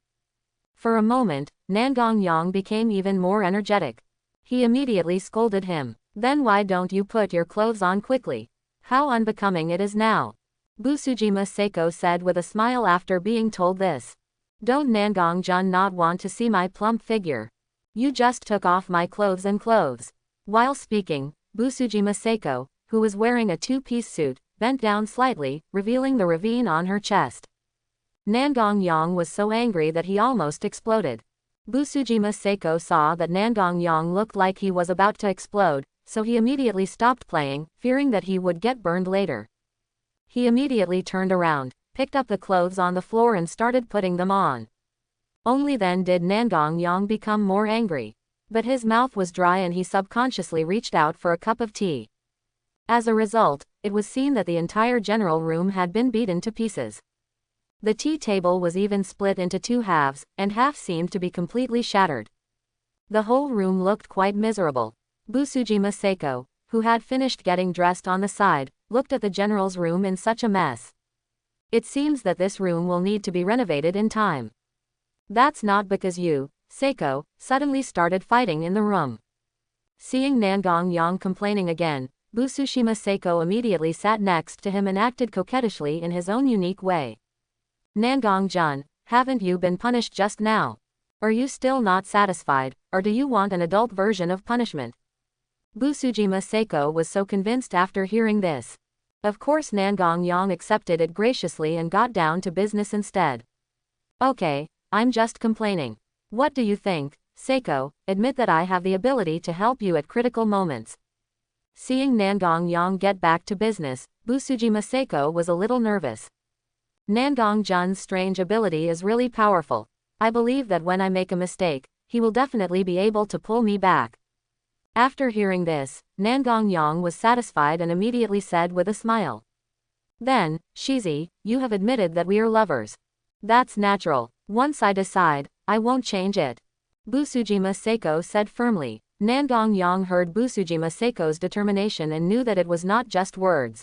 For a moment, Nangong Yang became even more energetic. He immediately scolded him. Then why don't you put your clothes on quickly? How unbecoming it is now. Busuji Maseko said with a smile after being told this. Don't Nangong Jun not want to see my plump figure? You just took off my clothes and clothes. While speaking, Busuji Maseko, who was wearing a two-piece suit, bent down slightly, revealing the ravine on her chest. Nangong Yang was so angry that he almost exploded. Busuji Maseko saw that Nangong Yang looked like he was about to explode, so he immediately stopped playing, fearing that he would get burned later. He immediately turned around, picked up the clothes on the floor and started putting them on. Only then did Nangong Yang become more angry. But his mouth was dry and he subconsciously reached out for a cup of tea. As a result, it was seen that the entire general room had been beaten to pieces. The tea table was even split into two halves, and half seemed to be completely shattered. The whole room looked quite miserable. Busuji Maseko, who had finished getting dressed on the side, looked at the general's room in such a mess. It seems that this room will need to be renovated in time. That's not because you, Seiko, suddenly started fighting in the room. Seeing Nangong Yang complaining again, Busushi Maseko immediately sat next to him and acted coquettishly in his own unique way. Nangong Jun, haven't you been punished just now? Are you still not satisfied, or do you want an adult version of punishment? Busuji Maseko was so convinced after hearing this. Of course Nangong Yang accepted it graciously and got down to business instead. Okay, I'm just complaining. What do you think, Seiko? Admit that I have the ability to help you at critical moments. Seeing Nangong Yang get back to business, Busuji Maseko was a little nervous. Nangong Jun's strange ability is really powerful. I believe that when I make a mistake, he will definitely be able to pull me back. After hearing this, Nangong Yang was satisfied and immediately said with a smile. Then, Shizi, you have admitted that we are lovers. That's natural. Once I decide, I won't change it. Busujima Seiko said firmly. Nangong Yang heard Busujima Seiko's determination and knew that it was not just words.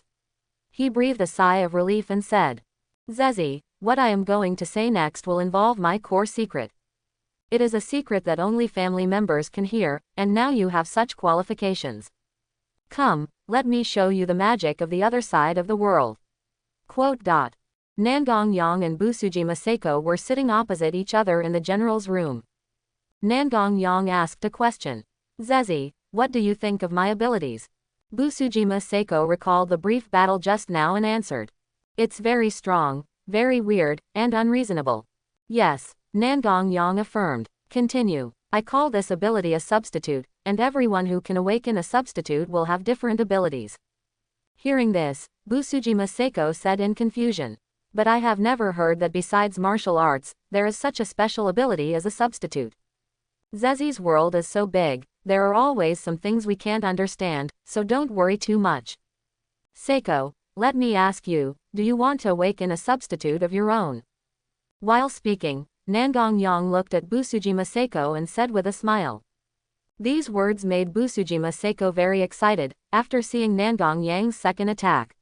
He breathed a sigh of relief and said, Zezi, what I am going to say next will involve my core secret. It is a secret that only family members can hear, and now you have such qualifications. Come, let me show you the magic of the other side of the world. Nangong Yang and Busujima Seiko were sitting opposite each other in the general's room. Nangong Yang asked a question. Zezi, what do you think of my abilities? Busujima Seiko recalled the brief battle just now and answered. It's very strong, very weird, and unreasonable. Yes, Nangong Yang affirmed. Continue. I call this ability a substitute, and everyone who can awaken a substitute will have different abilities. Hearing this, Busujima Seiko said in confusion. But I have never heard that besides martial arts, there is such a special ability as a substitute. Zezi's world is so big, there are always some things we can't understand, so don't worry too much. Seiko, let me ask you, do you want to awaken a substitute of your own? While speaking, Nangong Yang looked at Busujima Seiko and said with a smile. These words made Busujima Seiko very excited, after seeing Nangong Yang's second attack.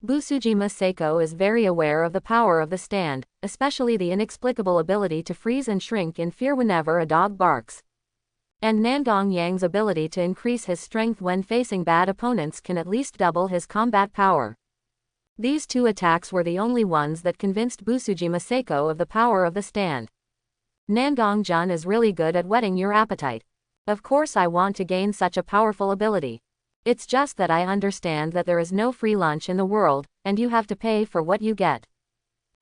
Busujima Seiko is very aware of the power of the stand, especially the inexplicable ability to freeze and shrink in fear whenever a dog barks. And Nangong Yang's ability to increase his strength when facing bad opponents can at least double his combat power. These two attacks were the only ones that convinced Busujima Seiko of the power of the stand. Nangong Jun is really good at whetting your appetite. Of course I want to gain such a powerful ability. It's just that I understand that there is no free lunch in the world, and you have to pay for what you get.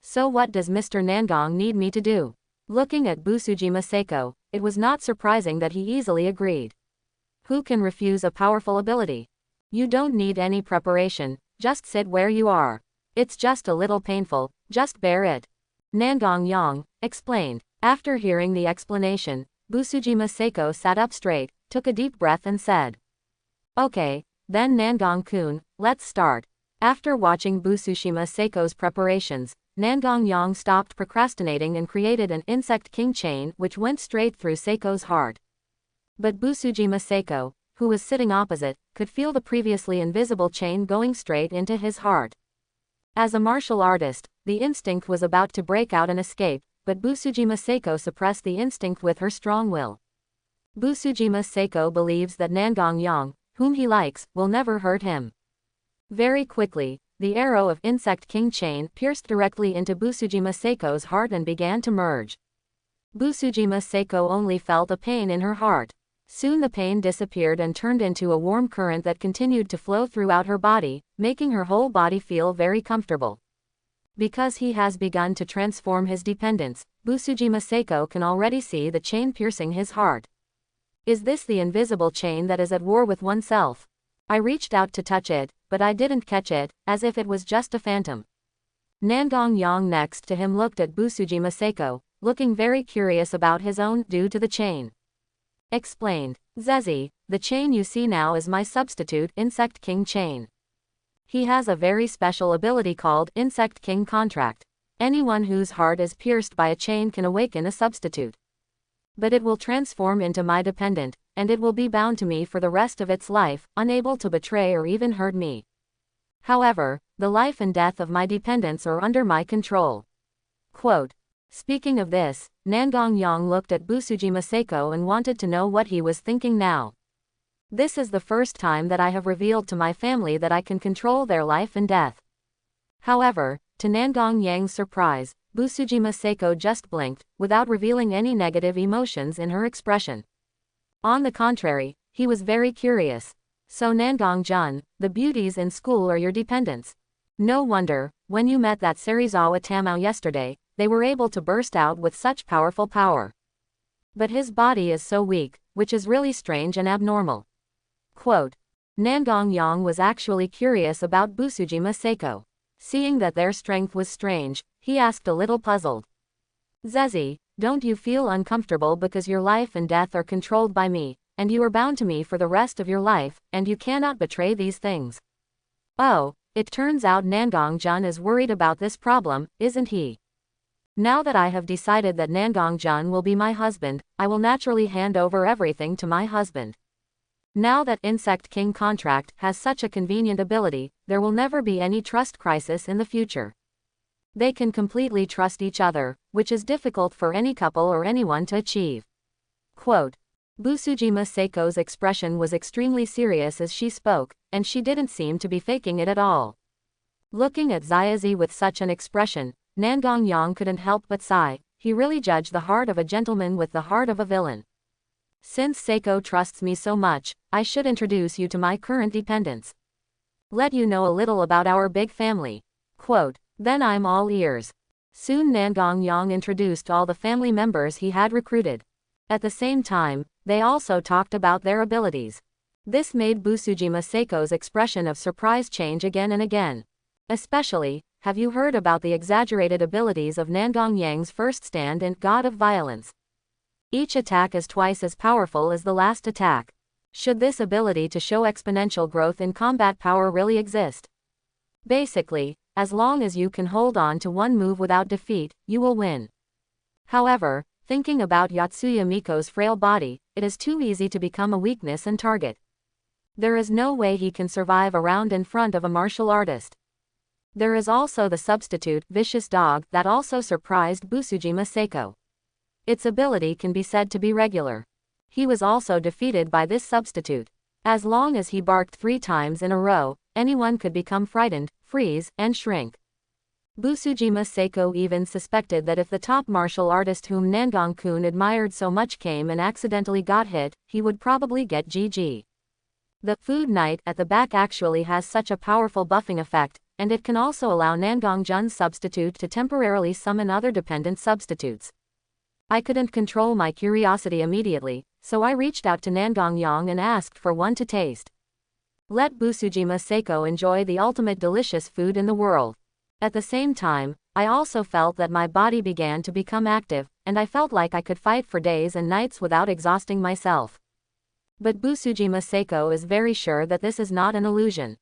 So what does Mr. Nangong need me to do? Looking at Busujima Seiko, it was not surprising that he easily agreed. Who can refuse a powerful ability? You don't need any preparation, just sit where you are. It's just a little painful, just bear it. Nangong Yang explained. After hearing the explanation, Busujima Seiko sat up straight, took a deep breath and said, Okay, then Nangong-kun, let's start. After watching Busujima Seiko's preparations, Nangong Yang stopped procrastinating and created an insect king chain which went straight through Seiko's heart. But Busujima Seiko, who was sitting opposite, could feel the previously invisible chain going straight into his heart. As a martial artist, the instinct was about to break out and escape, but Busujima Seiko suppressed the instinct with her strong will. Busujima Seiko believes that Nangong Yang, whom he likes, will never hurt him. Very quickly, the arrow of Insect King Chain pierced directly into Busujima Seiko's heart and began to merge. Busujima Seiko only felt a pain in her heart. Soon the pain disappeared and turned into a warm current that continued to flow throughout her body, making her whole body feel very comfortable. Because he has begun to transform his dependence, Busujima Seiko can already see the chain piercing his heart. Is this the invisible chain that is at war with oneself? I reached out to touch it, but I didn't catch it, as if it was just a phantom. Nangong Yang next to him looked at Busujima Seiko, looking very curious about his own due to the chain. Explained. Zezi, the chain you see now is my substitute Insect King chain. He has a very special ability called Insect King Contract. Anyone whose heart is pierced by a chain can awaken a substitute. But it will transform into my dependent, and it will be bound to me for the rest of its life, unable to betray or even hurt me. However, the life and death of my dependents are under my control. Quote. Speaking of this, Nangong Yang looked at Busujima Seiko and wanted to know what he was thinking now. This is the first time that I have revealed to my family that I can control their life and death. However, to Nangong Yang's surprise, Busujima Seiko just blinked, without revealing any negative emotions in her expression. On the contrary, he was very curious. So Nangong Jun, the beauties in school are your dependents. No wonder, when you met that Serizawa Tamao yesterday, they were able to burst out with such powerful power. But his body is so weak, which is really strange and abnormal. Quote. Nangong Yang was actually curious about Busujima Seiko. Seeing that their strength was strange, he asked a little puzzled. Zezi, don't you feel uncomfortable because your life and death are controlled by me, and you are bound to me for the rest of your life, and you cannot betray these things? Oh, It turns out Nangong-jun is worried about this problem, isn't he? Now that I have decided that Nangong-jun will be my husband, I will naturally hand over everything to my husband. Now that Insect King contract has such a convenient ability, there will never be any trust crisis in the future. They can completely trust each other, which is difficult for any couple or anyone to achieve. Quote. Busujima Seiko's expression was extremely serious as she spoke, and she didn't seem to be faking it at all. Looking at Xiaozi with such an expression, Nangong Yang couldn't help but sigh. He really judged the heart of a gentleman with the heart of a villain. Since Seiko trusts me so much, I should introduce you to my current dependents. Let you know a little about our big family. Quote. Then I'm all ears. Soon Nangong Yang introduced all the family members he had recruited. At the same time, they also talked about their abilities. This made Busujima Seiko's expression of surprise change again and again. Especially, have you heard about the exaggerated abilities of Nangong Yang's first stand-in, God of Violence? Each attack is twice as powerful as the last attack. Should this ability to show exponential growth in combat power really exist? Basically, as long as you can hold on to one move without defeat, you will win. However, thinking about Yotsuya Miko's frail body, it is too easy to become a weakness and target. There is no way he can survive a round in front of a martial artist. There is also the substitute, Vicious Dog, that also surprised Busujima Seiko. Its ability can be said to be regular. He was also defeated by this substitute. As long as he barked 3 times in a row, anyone could become frightened, freeze, and shrink. Busujima Seiko even suspected that if the top martial artist whom Nangong-kun admired so much came and accidentally got hit, he would probably get GG. The Food Knight at the back actually has such a powerful buffing effect, and it can also allow Nangong-jun's substitute to temporarily summon other dependent substitutes. I couldn't control my curiosity immediately, so I reached out to Nangong Yang and asked for one to taste. Let Busujima Seiko enjoy the ultimate delicious food in the world. At the same time, I also felt that my body began to become active, and I felt like I could fight for days and nights without exhausting myself. But Busujima Seiko is very sure that this is not an illusion.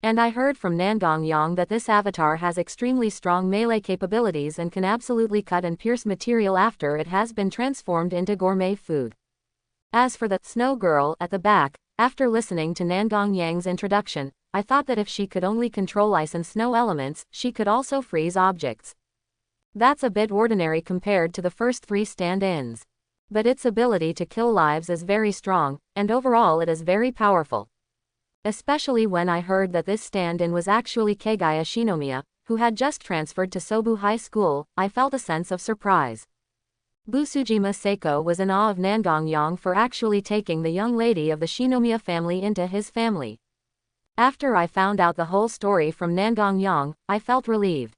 And I heard from Nangong Yang that this avatar has extremely strong melee capabilities and can absolutely cut and pierce material after it has been transformed into gourmet food. As for the Snow Girl at the back, after listening to Nangong Yang's introduction, I thought that if she could only control ice and snow elements, she could also freeze objects. That's a bit ordinary compared to the first 3 stand-ins. But its ability to kill lives is very strong, and overall it is very powerful. Especially when I heard that this stand-in was actually Kagaya Shinomiya, who had just transferred to Sobu High School, I felt a sense of surprise. Busujima Seiko was in awe of Nangong Yang for actually taking the young lady of the Shinomiya family into his family. After I found out the whole story from Nangong Yang, I felt relieved.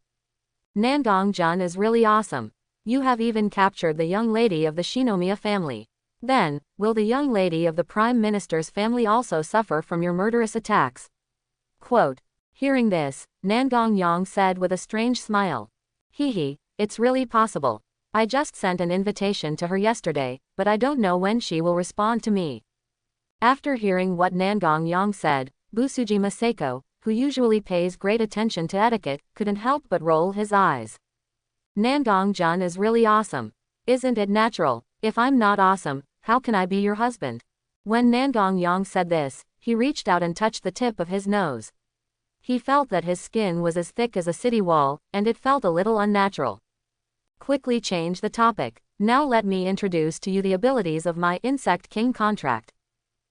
Nangong-jun is really awesome. You have even captured the young lady of the Shinomiya family. Then, will the young lady of the Prime Minister's family also suffer from your murderous attacks? Quote. Hearing this, Nangong Yang said with a strange smile. Hehe, it's really possible. I just sent an invitation to her yesterday, but I don't know when she will respond to me. After hearing what Nangong Yang said, Busujima Seiko, who usually pays great attention to etiquette, couldn't help but roll his eyes. Nangong-jun is really awesome. Isn't it natural? If I'm not awesome, how can I be your husband? When Nangong Yang said this, he reached out and touched the tip of his nose. He felt that his skin was as thick as a city wall, and it felt a little unnatural. Quickly change the topic. Now let me introduce to you the abilities of my Insect King contract.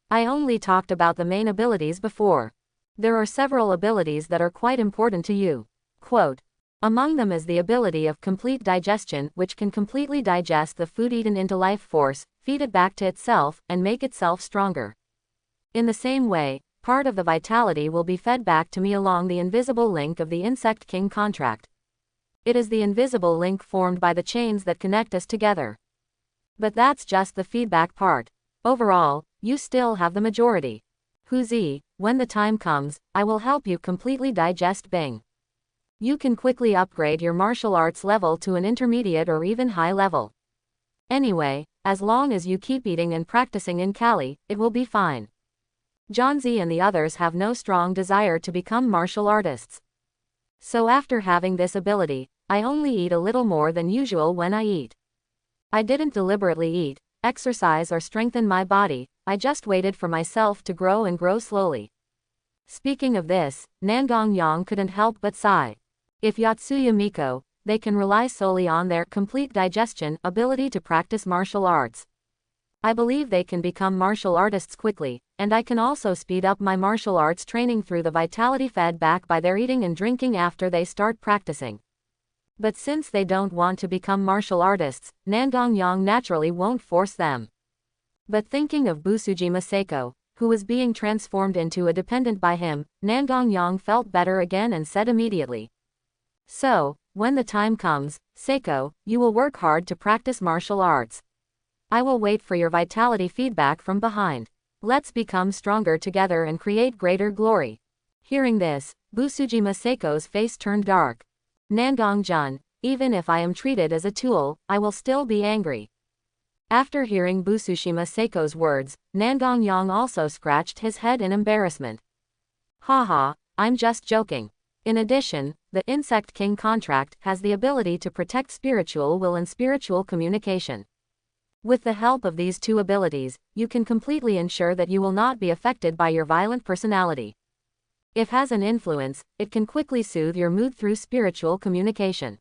I only talked about the main abilities before. There are several abilities that are quite important to you. Quote. Among them is the ability of complete digestion, which can completely digest the food eaten into life force, feed it back to itself, and make itself stronger. In the same way, part of the vitality will be fed back to me along the invisible link of the Insect King contract. It is the invisible link formed by the chains that connect us together. But that's just the feedback part. Overall, you still have the majority. Huzi, when the time comes, I will help you completely digest Bing. You can quickly upgrade your martial arts level to an intermediate or even high level. Anyway, as long as you keep eating and practicing in Cali, it will be fine. Johnzi and the others have no strong desire to become martial artists. So after having this ability, I only eat a little more than usual when I eat. I didn't deliberately eat, exercise or strengthen my body, I just waited for myself to grow and grow slowly. Speaking of this, Nangong Yang couldn't help but sigh. If Yotsuya Miko, they can rely solely on their complete digestion ability to practice martial arts. I believe they can become martial artists quickly, and I can also speed up my martial arts training through the vitality fed back by their eating and drinking after they start practicing. But since they don't want to become martial artists, Nangong Yang naturally won't force them. But thinking of Busujima Seiko, who was being transformed into a dependent by him, Nangong Yang felt better again and said immediately. So, when the time comes, Seiko, you will work hard to practice martial arts. I will wait for your vitality feedback from behind. Let's become stronger together and create greater glory. Hearing this, Busujima Seiko's face turned dark. Nangong Jun, even if I am treated as a tool, I will still be angry. After hearing Busujima Seiko's words, Nangong Yang also scratched his head in embarrassment. Haha, I'm just joking. In addition, the Insect King contract has the ability to protect spiritual will and spiritual communication. With the help of these two abilities, you can completely ensure that you will not be affected by your violent personality. If has an influence, it can quickly soothe your mood through spiritual communication.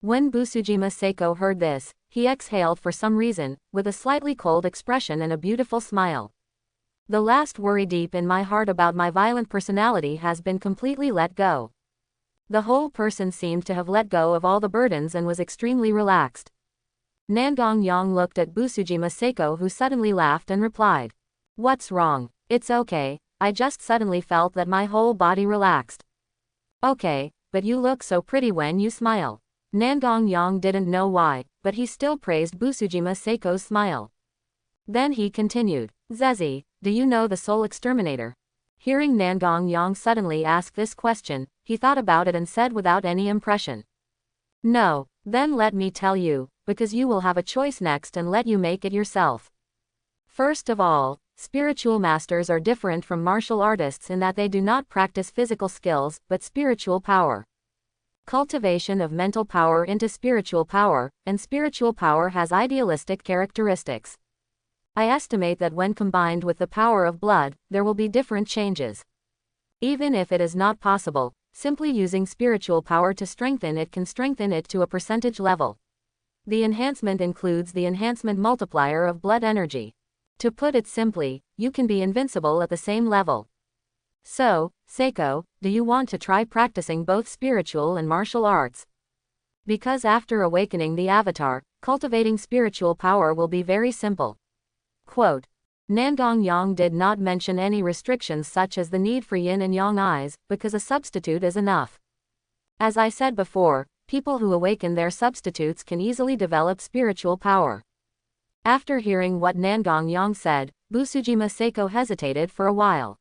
When Busujima Seiko heard this, he exhaled for some reason, with a slightly cold expression and a beautiful smile. The last worry deep in my heart about my violent personality has been completely let go. The whole person seemed to have let go of all the burdens and was extremely relaxed. Nangong Yang looked at Busujima Seiko, who suddenly laughed and replied. What's wrong? It's okay, I just suddenly felt that my whole body relaxed. Okay, but you look so pretty when you smile. Nangong Yang didn't know why, but he still praised Busujima Seiko's smile. Then he continued, Zezi, do you know the Soul Exterminator? Hearing Nangong Yang suddenly ask this question, he thought about it and said without any impression. No, then let me tell you, because you will have a choice next and let you make it yourself. First of all, spiritual masters are different from martial artists in that they do not practice physical skills, but spiritual power. Cultivation of mental power into spiritual power, and spiritual power has idealistic characteristics. I estimate that when combined with the power of blood, there will be different changes. Even if it is not possible, simply using spiritual power to strengthen it can strengthen it to a percentage level. The enhancement includes the enhancement multiplier of blood energy. To put it simply, you can be invincible at the same level. So, Seiko, do you want to try practicing both spiritual and martial arts? Because after awakening the avatar, cultivating spiritual power will be very simple. Quote, Nangong Yang did not mention any restrictions such as the need for yin and yang eyes, because a substitute is enough. As I said before, people who awaken their substitutes can easily develop spiritual power. After hearing what Nangong Yang said, Busujima Seiko hesitated for a while.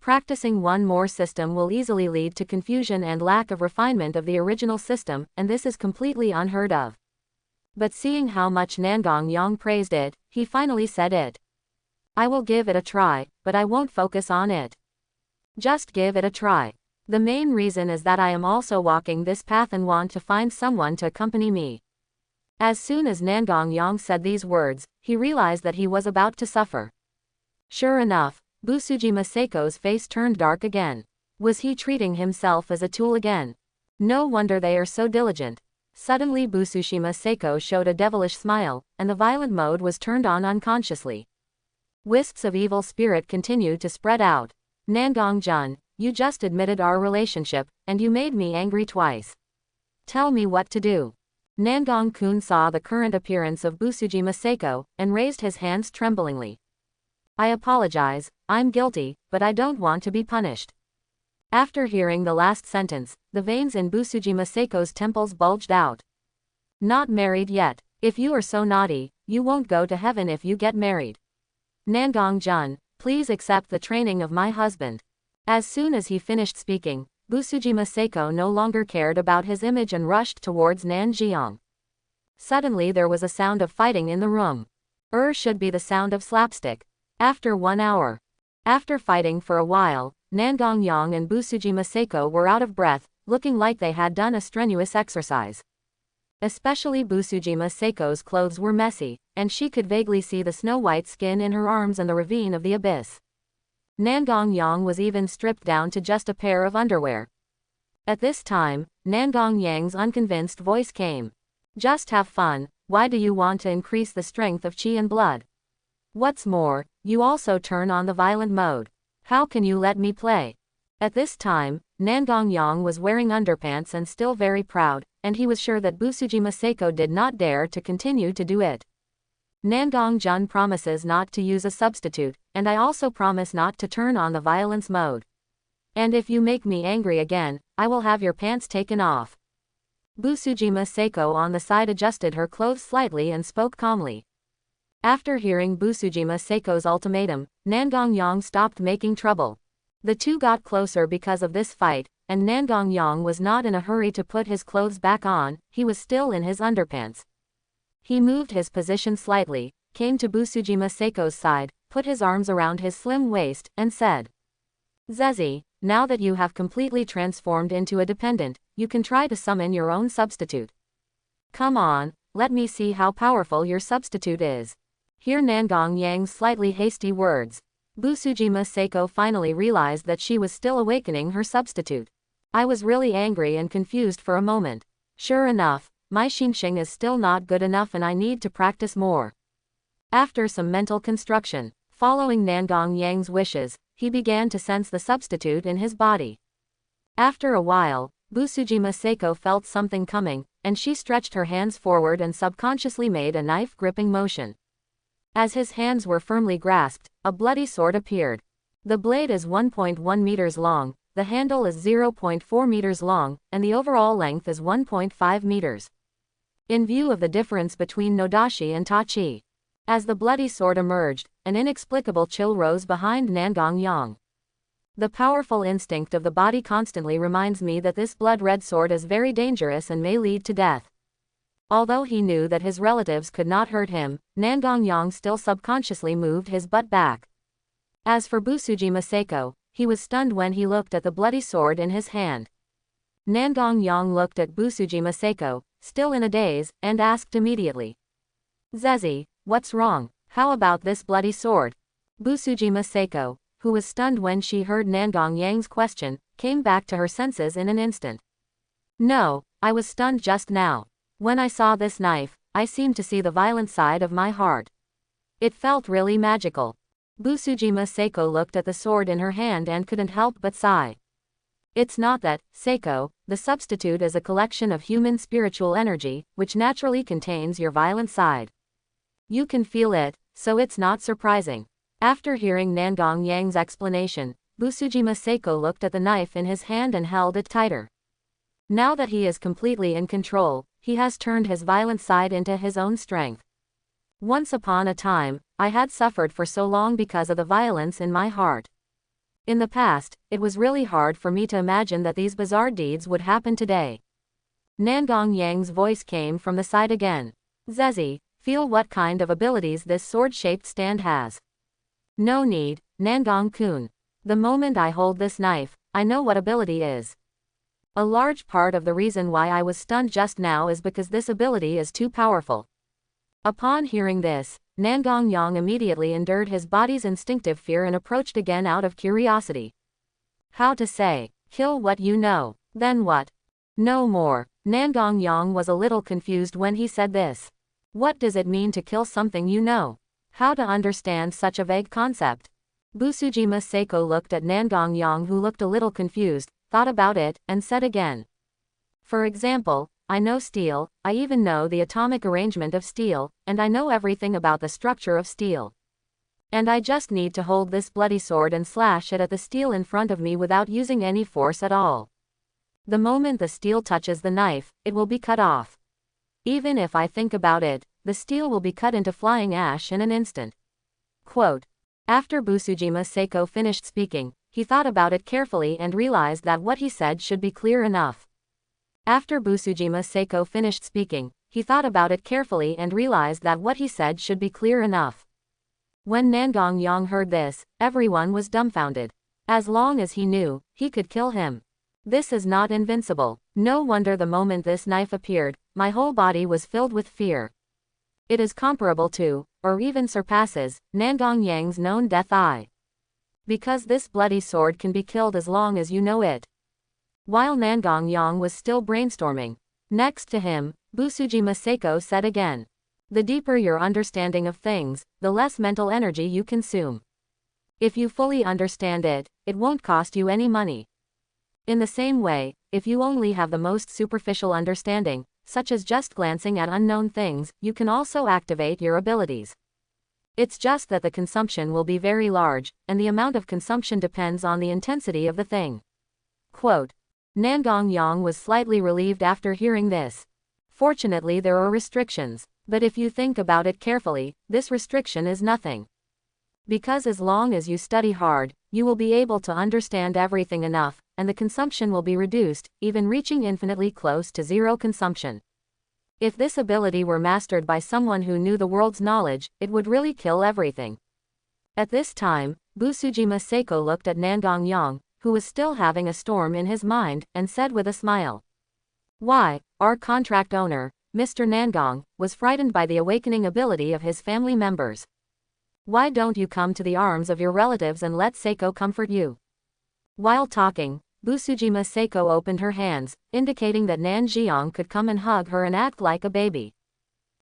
Practicing one more system will easily lead to confusion and lack of refinement of the original system, and this is completely unheard of. But seeing how much Nangong Yang praised it, he finally said it. I will give it a try, but I won't focus on it. Just give it a try. The main reason is that I am also walking this path and want to find someone to accompany me. As soon as Nangong Yang said these words, he realized that he was about to suffer. Sure enough, Busujima Seiko's face turned dark again. Was he treating himself as a tool again? No wonder they are so diligent. Suddenly Busujima Seiko showed a devilish smile, and the violent mode was turned on unconsciously. Wisps of evil spirit continued to spread out. Nangong Jun, you just admitted our relationship, and you made me angry twice. Tell me what to do. Nangong Kun saw the current appearance of Busujima Seiko, and raised his hands tremblingly. I apologize, I'm guilty, but I don't want to be punished. After hearing the last sentence, the veins in Busujima Seiko's temples bulged out. Not married yet. If you are so naughty, you won't go to heaven if you get married. Nangong Jun, please accept the training of my husband. As soon as he finished speaking, Busujima Seiko no longer cared about his image and rushed towards Nanjiang. Suddenly there was a sound of fighting in the room. Should be the sound of slapstick. After 1 hour. After fighting for a while, Nangong Yang and Busujima Seiko were out of breath, looking like they had done a strenuous exercise. Especially Busujima Seiko's clothes were messy, and she could vaguely see the snow-white skin in her arms and the ravine of the abyss. Nangong Yang was even stripped down to just a pair of underwear. At this time, Nangong Yang's unconvinced voice came. Just have fun, why do you want to increase the strength of qi and blood? What's more, you also turn on the violent mode. How can you let me play? At this time, Nangong Yang was wearing underpants and still very proud, and he was sure that Busujima Seiko did not dare to continue to do it. Nangong Jun promises not to use a substitute, and I also promise not to turn on the violence mode. And if you make me angry again, I will have your pants taken off. Busujima Seiko on the side adjusted her clothes slightly and spoke calmly. After hearing Busujima Seiko's ultimatum, Nangong Yang stopped making trouble. The two got closer because of this fight, and Nangong Yang was not in a hurry to put his clothes back on, he was still in his underpants. He moved his position slightly, came to Busujima Seiko's side, put his arms around his slim waist, and said, Zezi, now that you have completely transformed into a dependent, you can try to summon your own substitute. Come on, let me see how powerful your substitute is. Hear Nangong Yang's slightly hasty words. Busujima Seiko finally realized that she was still awakening her substitute. I was really angry and confused for a moment. Sure enough, my Xingxing is still not good enough and I need to practice more. After some mental construction, following Nangong Yang's wishes, he began to sense the substitute in his body. After a while, Busujima Seiko felt something coming, and she stretched her hands forward and subconsciously made a knife-gripping motion. As his hands were firmly grasped, a bloody sword appeared. The blade is 1.1 meters long, the handle is 0.4 meters long, and the overall length is 1.5 meters. In view of the difference between Nodashi and Tachi, as the bloody sword emerged, an inexplicable chill rose behind Nangong Yang. The powerful instinct of the body constantly reminds me that this blood-red sword is very dangerous and may lead to death. Although he knew that his relatives could not hurt him, Nangong Yang still subconsciously moved his butt back. As for Busujima Seiko, he was stunned when he looked at the bloody sword in his hand. Nangong Yang looked at Busujima Seiko, still in a daze, and asked immediately, Zezi, what's wrong? How about this bloody sword? Busujima Seiko, who was stunned when she heard Nangong Yang's question, came back to her senses in an instant. No, I was stunned just now. When I saw this knife, I seemed to see the violent side of my heart. It felt really magical. Busujima Seiko looked at the sword in her hand and couldn't help but sigh. It's not that, Seiko, the substitute is a collection of human spiritual energy, which naturally contains your violent side. You can feel it, so it's not surprising. After hearing Nangong Yang's explanation, Busujima Seiko looked at the knife in his hand and held it tighter. Now that he is completely in control, he has turned his violent side into his own strength. Once upon a time, I had suffered for so long because of the violence in my heart. In the past, it was really hard for me to imagine that these bizarre deeds would happen today. Nangong Yang's voice came from the side again. Zezi, feel what kind of abilities this sword-shaped stand has. No need, Nangong-kun. The moment I hold this knife, I know what ability is. A large part of the reason why I was stunned just now is because this ability is too powerful. Upon hearing this, Nangong Yang immediately endured his body's instinctive fear and approached again out of curiosity. How to say, kill what you know, then what? No more. Nangong Yang was a little confused when he said this. What does it mean to kill something you know? How to understand such a vague concept? Busujima Seiko looked at Nangong Yang, who looked a little confused, thought about it, and said again. For example, I know steel, I even know the atomic arrangement of steel, and I know everything about the structure of steel. And I just need to hold this bloody sword and slash it at the steel in front of me without using any force at all. The moment the steel touches the knife, it will be cut off. Even if I think about it, the steel will be cut into flying ash in an instant. Quote. After Busujima Seiko finished speaking, he thought about it carefully and realized that what he said should be clear enough. After Busujima Seiko finished speaking, he thought about it carefully and realized that what he said should be clear enough. When Nangong Yang heard this, everyone was dumbfounded. As long as he knew, he could kill him. This is not invincible. No wonder the moment this knife appeared, my whole body was filled with fear. It is comparable to, or even surpasses, Nangong Yang's known death eye. Because this bloody sword can be killed as long as you know it. While Nangong Yang was still brainstorming, next to him, Busujima Seiko said again. The deeper your understanding of things, the less mental energy you consume. If you fully understand it, it won't cost you any money. In the same way, if you only have the most superficial understanding, such as just glancing at unknown things, you can also activate your abilities. It's just that the consumption will be very large, and the amount of consumption depends on the intensity of the thing. Quote. Nangong Yang was slightly relieved after hearing this. Fortunately, there are restrictions, but if you think about it carefully, this restriction is nothing. Because as long as you study hard, you will be able to understand everything enough, and the consumption will be reduced, even reaching infinitely close to zero consumption. If this ability were mastered by someone who knew the world's knowledge, it would really kill everything. At this time, Busujima Seiko looked at Nangong Yang, who was still having a storm in his mind, and said with a smile. Why, our contract owner, Mr. Nangong, was frightened by the awakening ability of his family members. Why don't you come to the arms of your relatives and let Seiko comfort you? While talking, Busujima Seiko opened her hands, indicating that Nan Jiang could come and hug her and act like a baby.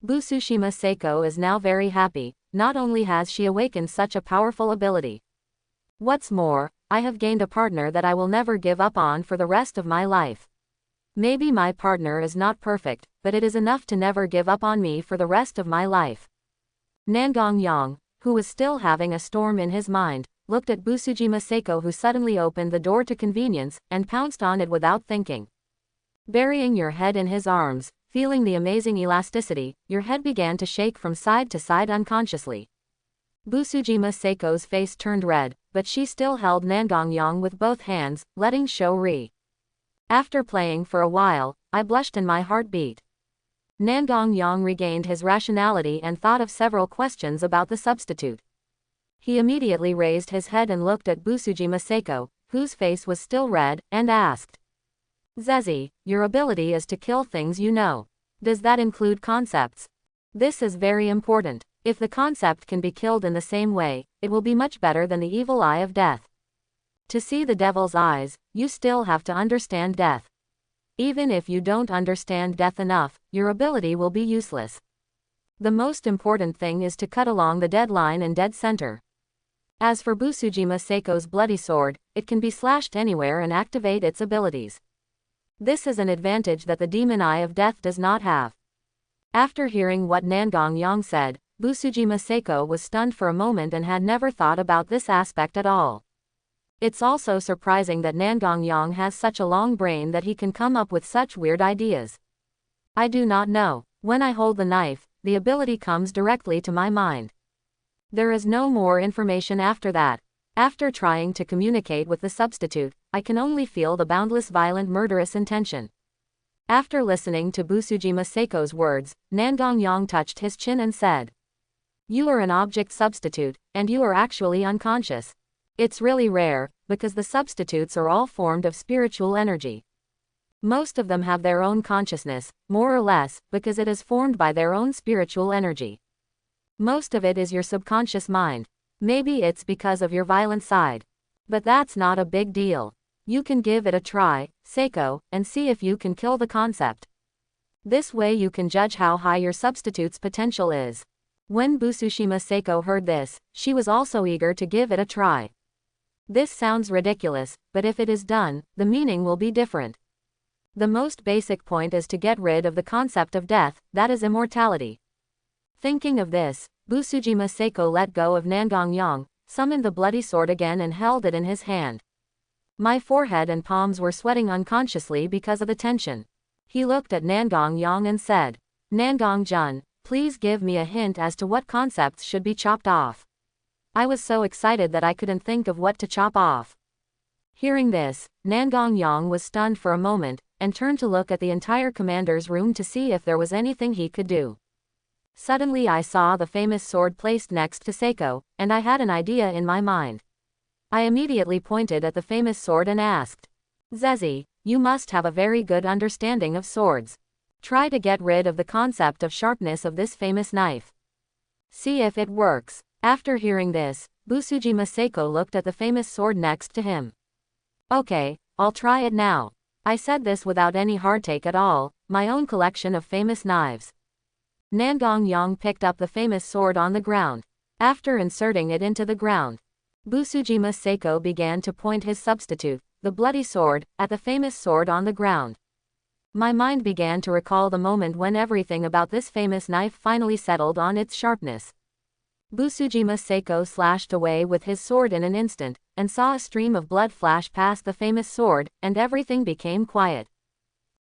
Busujima Seiko is now very happy, not only has she awakened such a powerful ability. What's more, I have gained a partner that I will never give up on for the rest of my life. Maybe my partner is not perfect, but it is enough to never give up on me for the rest of my life. Nangong Yang, who was still having a storm in his mind, looked at Busujima Seiko, who suddenly opened the door to convenience, and pounced on it without thinking. Burying your head in his arms, feeling the amazing elasticity, your head began to shake from side to side unconsciously. Busujima Seiko's face turned red, but she still held Nangong Yang with both hands, letting show re. After playing for a while, I blushed and my heart beat. Nangong Yang regained his rationality and thought of several questions about the substitute. He immediately raised his head and looked at Busujima Seiko, whose face was still red, and asked. Zezi, your ability is to kill things you know. Does that include concepts? This is very important. If the concept can be killed in the same way, it will be much better than the evil eye of death. To see the devil's eyes, you still have to understand death. Even if you don't understand death enough, your ability will be useless. The most important thing is to cut along the dead line and dead center. As for Busujima Seiko's bloody sword, it can be slashed anywhere and activate its abilities. This is an advantage that the demon eye of death does not have. After hearing what Nangong Yang said, Busujima Seiko was stunned for a moment and had never thought about this aspect at all. It's also surprising that Nangong Yang has such a long brain that he can come up with such weird ideas. I do not know. When I hold the knife, the ability comes directly to my mind. There is no more information after that. After trying to communicate with the substitute, I can only feel the boundless violent murderous intention. After listening to Busujima Seiko's words, Nangong Yang touched his chin and said. You are an object substitute, and you are actually unconscious. It's really rare, because the substitutes are all formed of spiritual energy. Most of them have their own consciousness, more or less, because it is formed by their own spiritual energy. Most of it is your subconscious mind. Maybe it's because of your violent side. But that's not a big deal. You can give it a try, Seiko, and see if you can kill the concept. This way you can judge how high your substitute's potential is. When Busujima Seiko heard this, she was also eager to give it a try. This sounds ridiculous, but if it is done, the meaning will be different. The most basic point is to get rid of the concept of death, that is immortality. Thinking of this, Busujima Seiko let go of Nangong Yang, summoned the bloody sword again and held it in his hand. My forehead and palms were sweating unconsciously because of the tension. He looked at Nangong Yang and said, Nangong Jun, please give me a hint as to what concepts should be chopped off. I was so excited that I couldn't think of what to chop off. Hearing this, Nangong Yang was stunned for a moment, and turned to look at the entire commander's room to see if there was anything he could do. Suddenly I saw the famous sword placed next to Seiko, and I had an idea in my mind. I immediately pointed at the famous sword and asked, Zezi, you must have a very good understanding of swords. Try to get rid of the concept of sharpness of this famous knife. See if it works. After hearing this, Busujima Seiko looked at the famous sword next to him. Okay, I'll try it now. I said this without any hardtake at all, my own collection of famous knives. Nangong Yang picked up the famous sword on the ground. After inserting it into the ground, Busujima Seiko began to point his substitute, the bloody sword, at the famous sword on the ground. My mind began to recall the moment when everything about this famous knife finally settled on its sharpness. Busujima Seiko slashed away with his sword in an instant, and saw a stream of blood flash past the famous sword, and everything became quiet.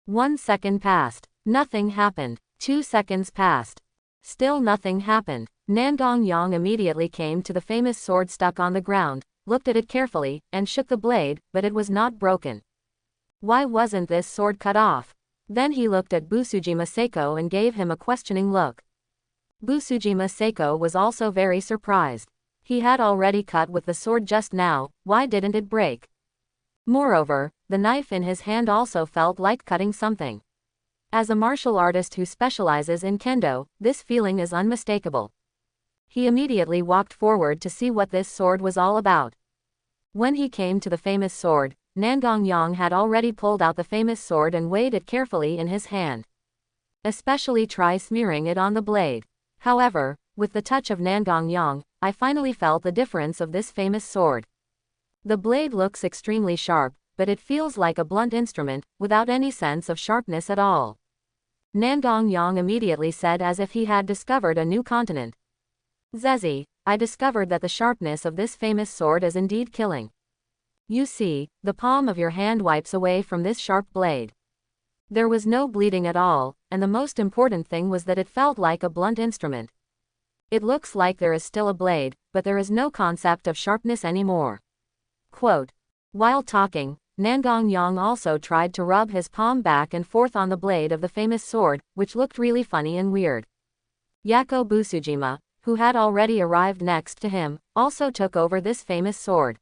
1 second passed. Nothing happened. 2 seconds passed. Still nothing happened. Nangong Yang immediately came to the famous sword stuck on the ground, looked at it carefully, and shook the blade, but it was not broken. Why wasn't this sword cut off? Then he looked at Busujima Seiko and gave him a questioning look. Busujima Seiko was also very surprised. He had already cut with the sword just now, why didn't it break? Moreover, the knife in his hand also felt like cutting something. As a martial artist who specializes in kendo, this feeling is unmistakable. He immediately walked forward to see what this sword was all about. When he came to the famous sword, Nangong Yang had already pulled out the famous sword and weighed it carefully in his hand. Especially try smearing it on the blade. However, with the touch of Nangong Yang, I finally felt the difference of this famous sword. The blade looks extremely sharp, but it feels like a blunt instrument, without any sense of sharpness at all. Nangong Yang immediately said as if he had discovered a new continent. Zezi, I discovered that the sharpness of this famous sword is indeed killing. You see, the palm of your hand wipes away from this sharp blade. There was no bleeding at all, and the most important thing was that it felt like a blunt instrument. It looks like there is still a blade, but there is no concept of sharpness anymore. Quote. While talking, Nangong Yang also tried to rub his palm back and forth on the blade of the famous sword, which looked really funny and weird. Yako Busujima, who had already arrived next to him, also took over this famous sword.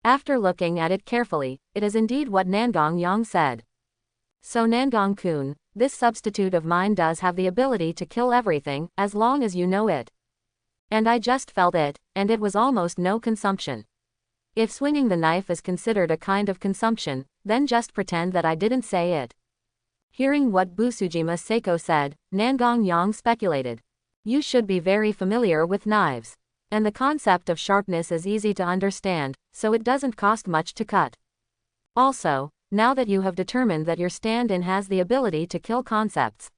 After looking at it carefully, it is indeed what Nangong Yang said. So Nangong-kun, this substitute of mine does have the ability to kill everything, as long as you know it. And I just felt it, and it was almost no consumption. If swinging the knife is considered a kind of consumption, then just pretend that I didn't say it. Hearing what Busujima Seiko said, Nangong Yang speculated. You should be very familiar with knives. And the concept of sharpness is easy to understand, so it doesn't cost much to cut. Also, now that you have determined that your stand-in has the ability to kill concepts,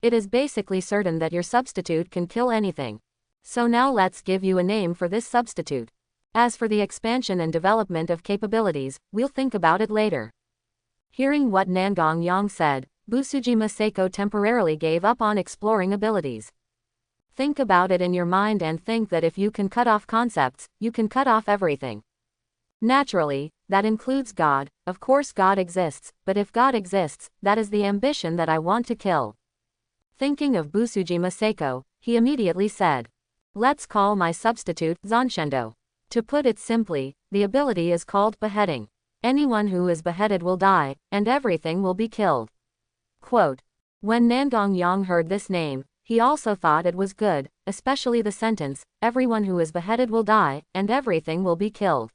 it is basically certain that your substitute can kill anything. So now let's give you a name for this substitute. As for the expansion and development of capabilities, we'll think about it later. Hearing what Nangong Yang said, Busujima Seiko temporarily gave up on exploring abilities. Think about it in your mind and think that if you can cut off concepts, you can cut off everything. Naturally, that includes God. Of course God exists, but if God exists, that is the ambition that I want to kill. Thinking of Busujima Seiko, he immediately said, let's call my substitute Zanshendo. To put it simply, the ability is called beheading. Anyone who is beheaded will die, and everything will be killed. Quote. When Nangong Yang heard this name, he also thought it was good, especially the sentence, everyone who is beheaded will die, and everything will be killed.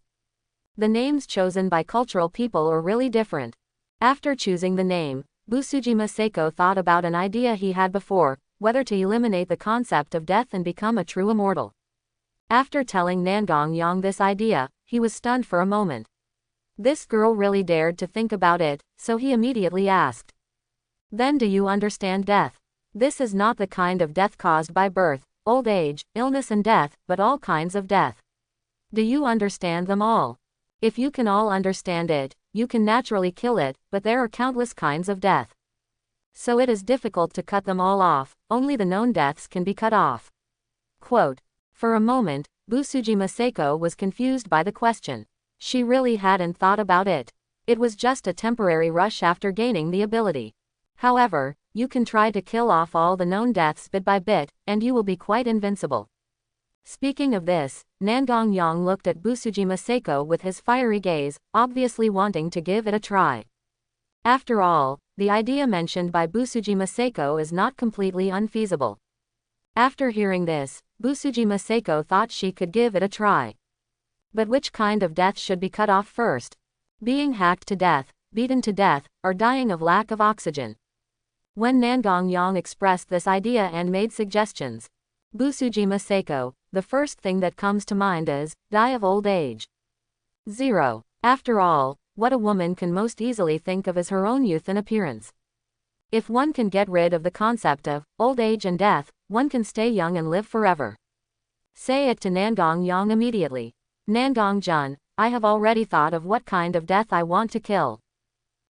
The names chosen by cultural people are really different. After choosing the name, Busujima Seiko thought about an idea he had before, whether to eliminate the concept of death and become a true immortal. After telling Nangong Yang this idea, he was stunned for a moment. This girl really dared to think about it, so he immediately asked. Then do you understand death? This is not the kind of death caused by birth, old age, illness and death, but all kinds of death. Do you understand them all? If you can all understand it, you can naturally kill it, but there are countless kinds of death. So it is difficult to cut them all off, only the known deaths can be cut off. Quote. For a moment, Busujima Seiko was confused by the question. She really hadn't thought about it. It was just a temporary rush after gaining the ability. However, you can try to kill off all the known deaths bit by bit, and you will be quite invincible. Speaking of this, Nangong Yang looked at Busujima Seiko with his fiery gaze, obviously wanting to give it a try. After all, the idea mentioned by Busujima Seiko is not completely unfeasible. After hearing this, Busujima Seiko thought she could give it a try. But which kind of death should be cut off first? Being hacked to death, beaten to death, or dying of lack of oxygen? When Nangong Yang expressed this idea and made suggestions, Busujima Seiko, the first thing that comes to mind is, die of old age. 0. After all, what a woman can most easily think of is her own youth and appearance. If one can get rid of the concept of old age and death, one can stay young and live forever. Say it to Nangong Yang immediately. Nangong Jun, I have already thought of what kind of death I want to kill.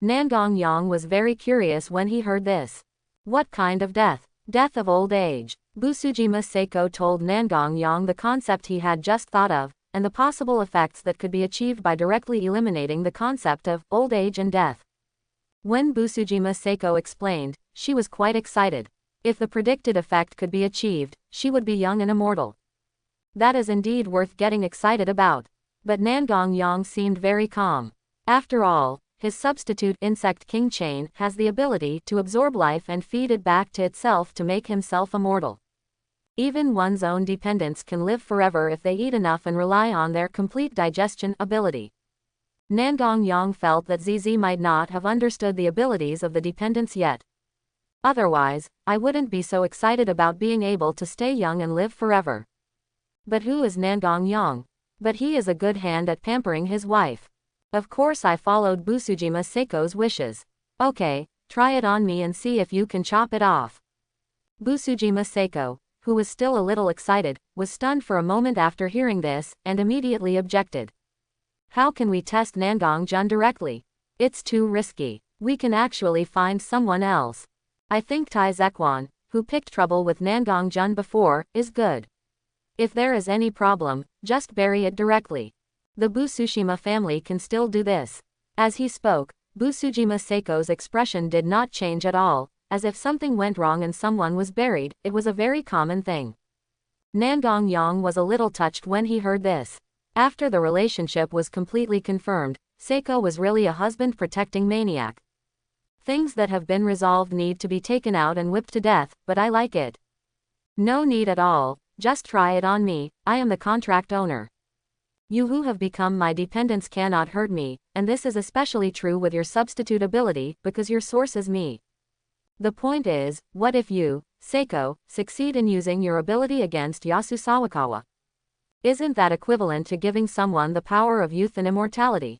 Nangong Yang was very curious when he heard this. What kind of death? Death of old age. Busujima Seiko told Nangong Yang the concept he had just thought of, and the possible effects that could be achieved by directly eliminating the concept of old age and death. When Busujima Seiko explained, she was quite excited. If the predicted effect could be achieved, she would be young and immortal. That is indeed worth getting excited about. But Nangong Yang seemed very calm. After all, his substitute insect king chain has the ability to absorb life and feed it back to itself to make himself immortal. Even one's own dependents can live forever if they eat enough and rely on their complete digestion ability. Nangong Yang felt that ZZ might not have understood the abilities of the dependents yet. Otherwise, I wouldn't be so excited about being able to stay young and live forever. But who is Nangong Yang? But he is a good hand at pampering his wife. Of course I followed Busujima Seiko's wishes. Okay, try it on me and see if you can chop it off. Busujima Seiko, who was still a little excited, was stunned for a moment after hearing this, and immediately objected. How can we test Nangong Jun directly? It's too risky. We can actually find someone else. I think Tai Zekwon, who picked trouble with Nangong Jun before, is good. If there is any problem, just bury it directly. The Busushima family can still do this. As he spoke, Busujima Seiko's expression did not change at all, as if something went wrong and someone was buried. It was a very common thing. Nangong Yang was a little touched when he heard this. After the relationship was completely confirmed, Seiko was really a husband-protecting maniac. Things that have been resolved need to be taken out and whipped to death, but I like it. No need at all. Just try it on me, I am the contract owner. You who have become my dependents cannot hurt me, and this is especially true with your substitute ability, because your source is me. The point is, what if you, Seiko, succeed in using your ability against Yasu Sawakawa? Isn't that equivalent to giving someone the power of youth and immortality?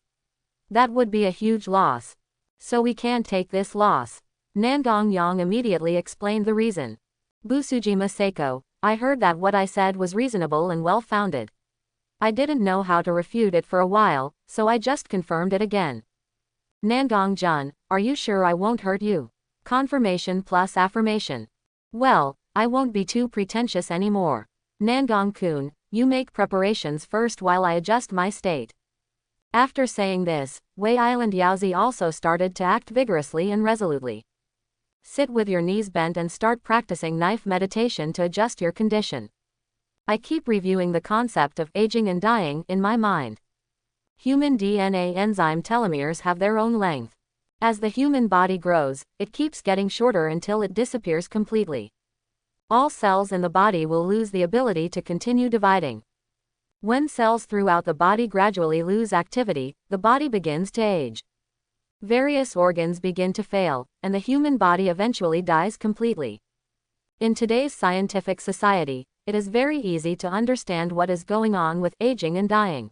That would be a huge loss. So we can't take this loss. Nangong Yang immediately explained the reason. Busujima Seiko, I heard that what I said was reasonable and well-founded. I didn't know how to refute it for a while, so I just confirmed it again. Nangong Jun, are you sure I won't hurt you? Confirmation plus affirmation. Well, I won't be too pretentious anymore. Nangong-kun, you make preparations first while I adjust my state. After saying this, Wei Island Yaozi also started to act vigorously and resolutely. Sit with your knees bent and start practicing knife meditation to adjust your condition. I keep reviewing the concept of aging and dying in my mind. Human DNA enzyme telomeres have their own length. As the human body grows, it keeps getting shorter until it disappears completely. All cells in the body will lose the ability to continue dividing. When cells throughout the body gradually lose activity, the body begins to age. Various organs begin to fail, and the human body eventually dies completely. In today's scientific society, it is very easy to understand what is going on with aging and dying.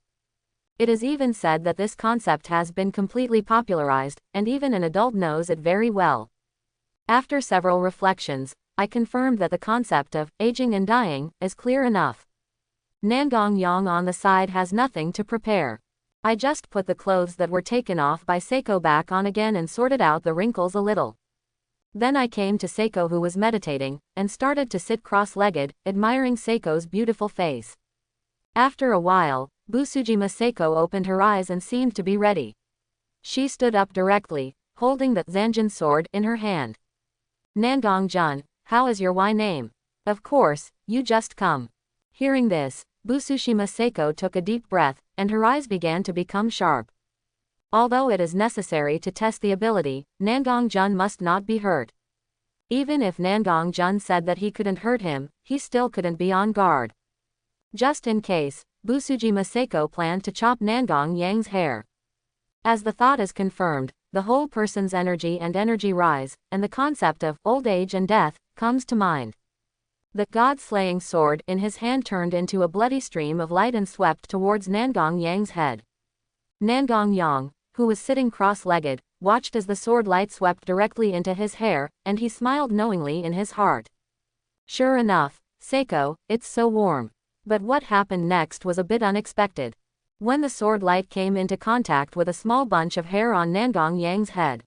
It is even said that this concept has been completely popularized, and even an adult knows it very well. After several reflections, I confirmed that the concept of aging and dying is clear enough. Nangong Yang on the side has nothing to prepare. I just put the clothes that were taken off by Seiko back on again and sorted out the wrinkles a little. Then I came to Seiko, who was meditating, and started to sit cross-legged, admiring Seiko's beautiful face. After a while, Busujima Seiko opened her eyes and seemed to be ready. She stood up directly, holding the Zanjin sword in her hand. Nangong Jun, how is your name? Of course, you just come. Hearing this, Busushima Seiko took a deep breath, and her eyes began to become sharp. Although it is necessary to test the ability, Nangong Jun must not be hurt. Even if Nangong Jun said that he couldn't hurt him, he still couldn't be on guard. Just in case, Busujima Seiko planned to chop Nangong Yang's hair. As the thought is confirmed, the whole person's energy rise, and the concept of old age and death comes to mind. The god-slaying sword in his hand turned into a bloody stream of light and swept towards Nangong Yang's head. Nangong Yang, who was sitting cross-legged, watched as the sword light swept directly into his hair, and he smiled knowingly in his heart. Sure enough, Seiko, it's so warm. But what happened next was a bit unexpected. When the sword light came into contact with a small bunch of hair on Nangong Yang's head,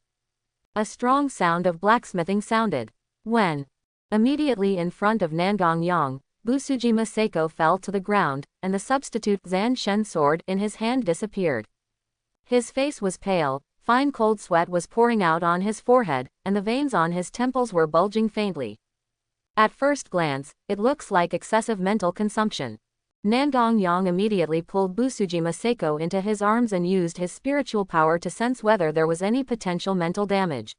a strong sound of blacksmithing sounded. When, immediately in front of Nangong Yang, Busujima Seiko fell to the ground, and the substitute Zan Shen sword in his hand disappeared. His face was pale, fine cold sweat was pouring out on his forehead, and the veins on his temples were bulging faintly. At first glance, it looks like excessive mental consumption. Nangong Yang immediately pulled Busujima Seiko into his arms and used his spiritual power to sense whether there was any potential mental damage.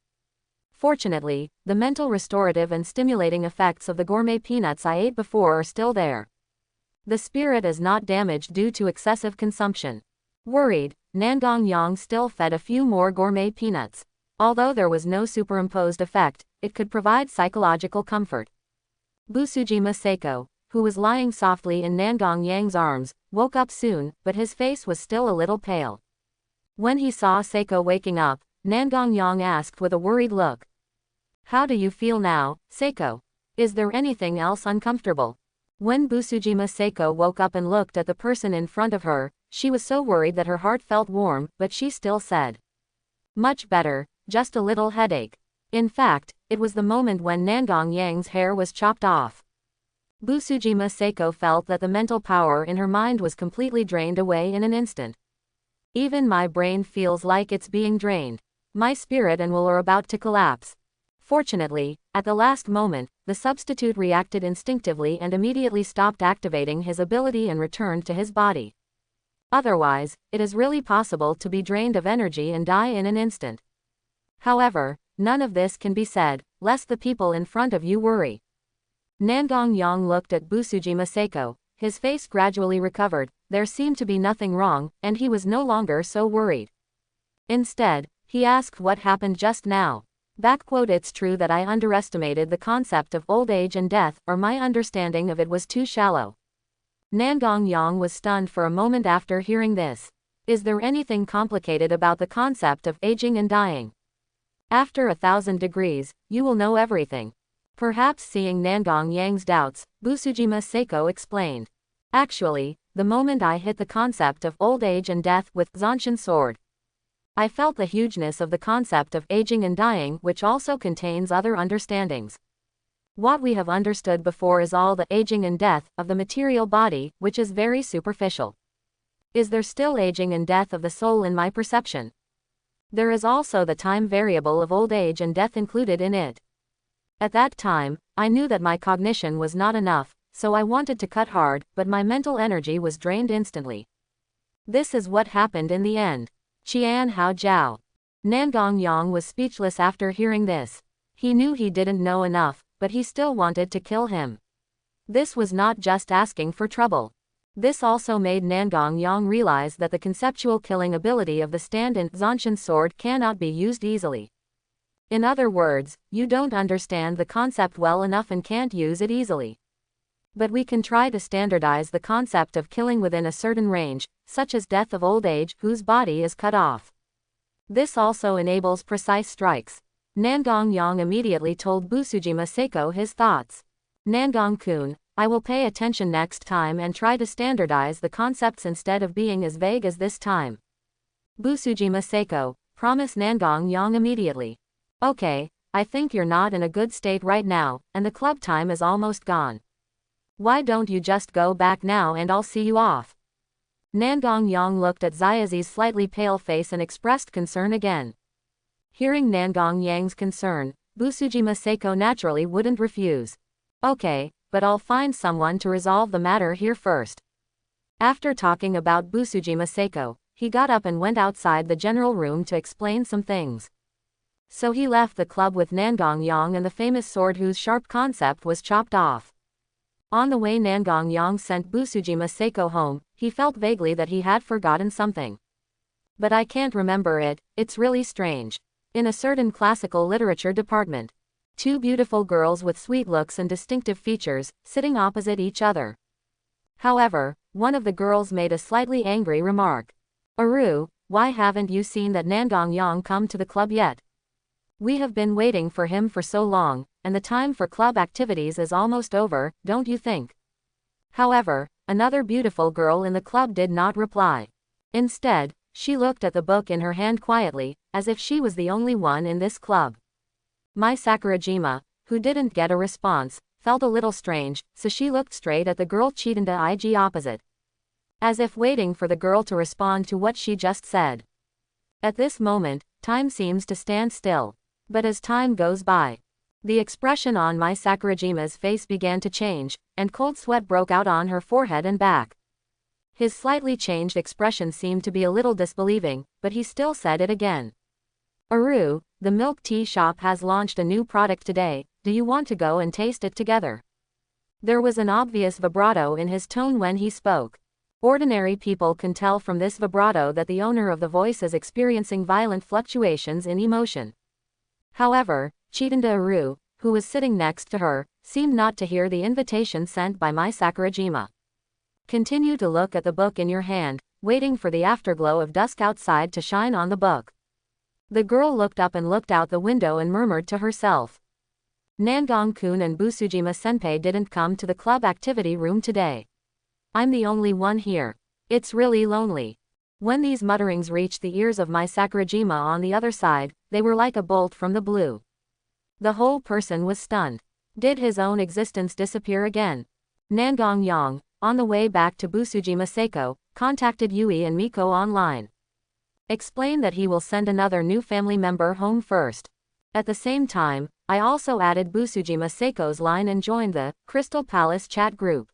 Fortunately, the mental restorative and stimulating effects of the gourmet peanuts I ate before are still there. The spirit is not damaged due to excessive consumption. Worried, Nangong Yang still fed a few more gourmet peanuts. Although there was no superimposed effect, it could provide psychological comfort. Busujima Seiko, who was lying softly in Nangong Yang's arms, woke up soon, but his face was still a little pale. When he saw Seiko waking up, Nangong Yang asked with a worried look. How do you feel now, Seiko? Is there anything else uncomfortable? When Busujima Seiko woke up and looked at the person in front of her, she was so worried that her heart felt warm, but she still said, much better, just a little headache. In fact, it was the moment when Nangong Yang's hair was chopped off. Busujima Seiko felt that the mental power in her mind was completely drained away in an instant. Even my brain feels like it's being drained. My spirit and will are about to collapse. Fortunately, at the last moment, the substitute reacted instinctively and immediately stopped activating his ability and returned to his body. Otherwise, it is really possible to be drained of energy and die in an instant. However, none of this can be said, lest the people in front of you worry. Nangong Yang looked at Busujima Seiko, his face gradually recovered, there seemed to be nothing wrong, and he was no longer so worried. Instead, he asked what happened just now. It's true that I underestimated the concept of old age and death, or my understanding of it was too shallow. Nangong Yang was stunned for a moment after hearing this. Is there anything complicated about the concept of aging and dying? After 1,000 degrees, you will know everything. Perhaps seeing Nangong Yang's doubts, Busujima Seiko explained. Actually, the moment I hit the concept of old age and death with Zanshin sword, I felt the hugeness of the concept of aging and dying, which also contains other understandings. What we have understood before is all the aging and death of the material body, which is very superficial. Is there still aging and death of the soul in my perception? There is also the time variable of old age and death included in it. At that time, I knew that my cognition was not enough, so I wanted to cut hard, but my mental energy was drained instantly. This is what happened in the end. Qian Hao Jiao. Nangong Yang was speechless after hearing this. He knew he didn't know enough, but he still wanted to kill him. This was not just asking for trouble. This also made Nangong Yang realize that the conceptual killing ability of the stand-in Zanshin sword cannot be used easily. In other words, you don't understand the concept well enough and can't use it easily. But we can try to standardize the concept of killing within a certain range, such as death of old age whose body is cut off. This also enables precise strikes. Nangong Yang immediately told Busujima Seiko his thoughts. Nangong-kun, I will pay attention next time and try to standardize the concepts instead of being as vague as this time. Busujima Seiko, promise Nangong Yang immediately. Okay, I think you're not in a good state right now, and the club time is almost gone. Why don't you just go back now and I'll see you off? Nangong Yang looked at Xiaozi's slightly pale face and expressed concern again. Hearing Nangong Yang's concern, Busujima Seiko naturally wouldn't refuse. Okay, but I'll find someone to resolve the matter here first. After talking about Busujima Seiko, he got up and went outside the general room to explain some things. So he left the club with Nangong Yang and the famous sword whose sharp concept was chopped off. On the way Nangong Yang sent Busujima Seiko home, he felt vaguely that he had forgotten something. But I can't remember it, it's really strange. In a certain classical literature department, two beautiful girls with sweet looks and distinctive features, sitting opposite each other. However, one of the girls made a slightly angry remark. Aru, why haven't you seen that Nangong Yang come to the club yet? We have been waiting for him for so long, and the time for club activities is almost over, don't you think? However, another beautiful girl in the club did not reply. Instead, she looked at the book in her hand quietly, as if she was the only one in this club. Mai Sakurajima, who didn't get a response, felt a little strange, so she looked straight at the girl Chitanda IG opposite, as if waiting for the girl to respond to what she just said. At this moment, time seems to stand still. But as time goes by, the expression on Mai Sakurajima's face began to change, and cold sweat broke out on her forehead and back. His slightly changed expression seemed to be a little disbelieving, but he still said it again. Aru, the milk tea shop has launched a new product today, do you want to go and taste it together? There was an obvious vibrato in his tone when he spoke. Ordinary people can tell from this vibrato that the owner of the voice is experiencing violent fluctuations in emotion. However, Chitanda Aru, who was sitting next to her, seemed not to hear the invitation sent by Mai Sakurajima. Continue to look at the book in your hand, waiting for the afterglow of dusk outside to shine on the book. The girl looked up and looked out the window and murmured to herself. Nangong-kun and Busujima Senpai didn't come to the club activity room today. I'm the only one here. It's really lonely. When these mutterings reached the ears of Mai Sakurajima on the other side, they were like a bolt from the blue. The whole person was stunned. Did his own existence disappear again? Nangong Yang, on the way back to Busujima Seiko, contacted Yui and Miko online. Explained that he will send another new family member home first. At the same time, I also added Busujima Seiko's line and joined the Crystal Palace chat group.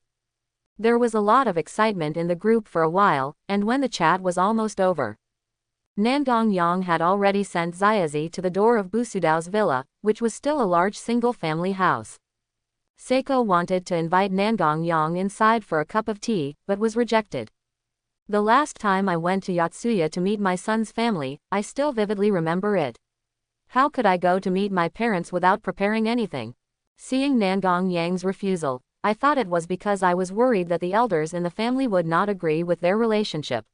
There was a lot of excitement in the group for a while, and when the chat was almost over, Nangong Yang had already sent Zayazi to the door of Busudao's villa, which was still a large single-family house. Seiko wanted to invite Nangong Yang inside for a cup of tea, but was rejected. The last time I went to Yotsuya to meet my son's family, I still vividly remember it. How could I go to meet my parents without preparing anything? Seeing Nangong Yang's refusal, I thought it was because I was worried that the elders in the family would not agree with their relationship.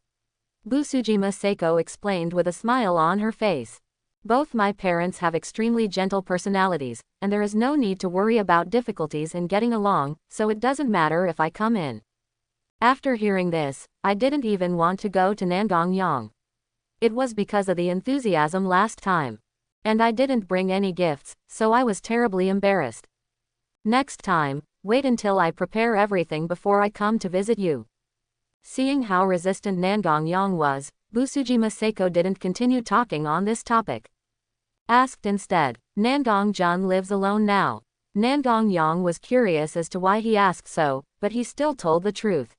Busujima Seiko explained with a smile on her face. Both my parents have extremely gentle personalities, and there is no need to worry about difficulties in getting along, so it doesn't matter if I come in. After hearing this, I didn't even want to go to Nangong Yang. It was because of the enthusiasm last time. And I didn't bring any gifts, so I was terribly embarrassed. Next time, wait until I prepare everything before I come to visit you. Seeing how resistant Nangong Yang was, Busujima Seiko didn't continue talking on this topic. Asked instead, Nangong Jun lives alone now. Nangong Yang was curious as to why he asked so, but he still told the truth.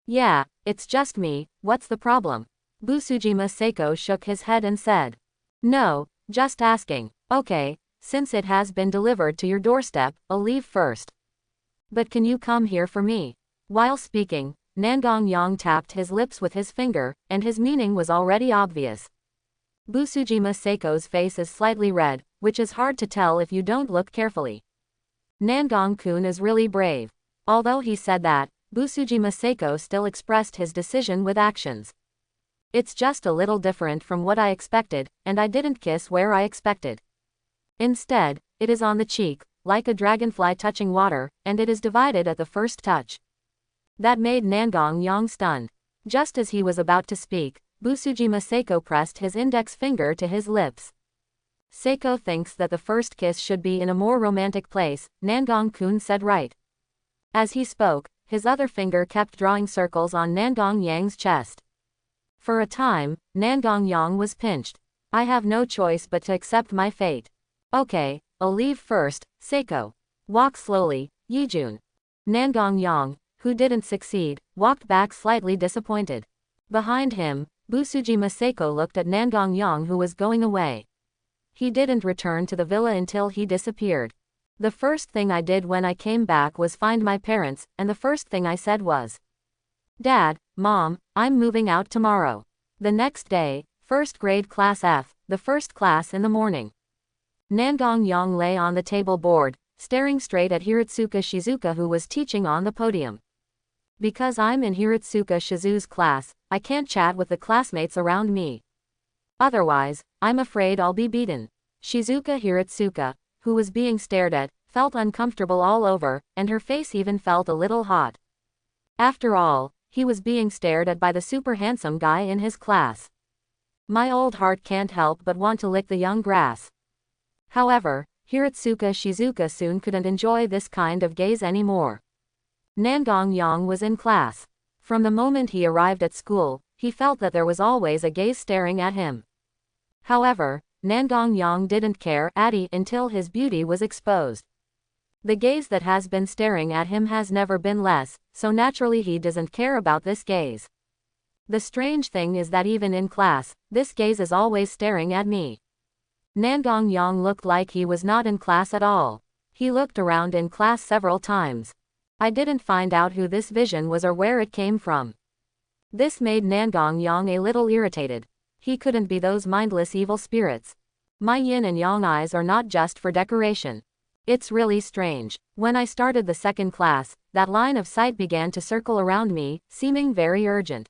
Yeah, it's just me, what's the problem? Busujima Seiko shook his head and said. No, just asking. Okay, since it has been delivered to your doorstep, I'll leave first. But can you come here for me? While speaking, Nangong Yang tapped his lips with his finger, and his meaning was already obvious. Busujima Seiko's face is slightly red, which is hard to tell if you don't look carefully. Nangong-kun is really brave. Although he said that, Busujima Seiko still expressed his decision with actions. It's just a little different from what I expected, and I didn't kiss where I expected. Instead, it is on the cheek, like a dragonfly touching water, and it is divided at the first touch. That made Nangong Yang stunned. Just as he was about to speak, Busujima Seiko pressed his index finger to his lips. Seiko thinks that the first kiss should be in a more romantic place, Nangong-kun said right. As he spoke, his other finger kept drawing circles on Nangong Yang's chest. For a time, Nangong Yang was pinched. I have no choice but to accept my fate. Okay, I'll leave first, Seiko. Walk slowly, Yijun. Nangong Yang, who didn't succeed, walked back slightly disappointed. Behind him, Busuji Maseko looked at Nangong Yang, who was going away. He didn't return to the villa until he disappeared. The first thing I did when I came back was find my parents, and the first thing I said was, "Dad, Mom, I'm moving out tomorrow." The next day, first grade class F, the first class in the morning. Nangong Yang lay on the table board, staring straight at Hiratsuka Shizuka, who was teaching on the podium. Because I'm in Hiratsuka Shizu's class, I can't chat with the classmates around me. Otherwise, I'm afraid I'll be beaten. Shizuka Hiratsuka, who was being stared at, felt uncomfortable all over, and her face even felt a little hot. After all, he was being stared at by the super handsome guy in his class. My old heart can't help but want to lick the young grass. However, Hiratsuka Shizuka soon couldn't enjoy this kind of gaze anymore. Nangong Yang was in class. From the moment he arrived at school, he felt that there was always a gaze staring at him. However, Nangong Yang didn't care until his beauty was exposed. The gaze that has been staring at him has never been less, so naturally he doesn't care about this gaze. The strange thing is that even in class, this gaze is always staring at me. Nangong Yang looked like he was not in class at all. He looked around in class several times. I didn't find out who this vision was or where it came from. This made Nangong Yang a little irritated. He couldn't be those mindless evil spirits. My yin and yang eyes are not just for decoration. It's really strange. When I started the second class, that line of sight began to circle around me, seeming very urgent.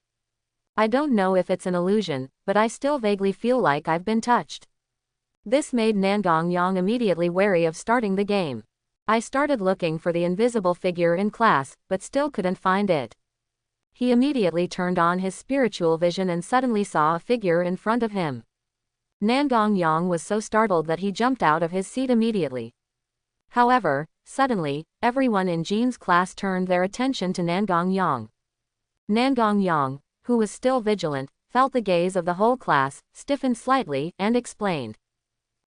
I don't know if it's an illusion, but I still vaguely feel like I've been touched. This made Nangong Yang immediately wary of starting the game. I started looking for the invisible figure in class, but still couldn't find it. He immediately turned on his spiritual vision and suddenly saw a figure in front of him. Nangong Yang was so startled that he jumped out of his seat immediately. However, suddenly, everyone in Jean's class turned their attention to Nangong Yang. Nangong Yang, who was still vigilant, felt the gaze of the whole class, stiffened slightly, and explained,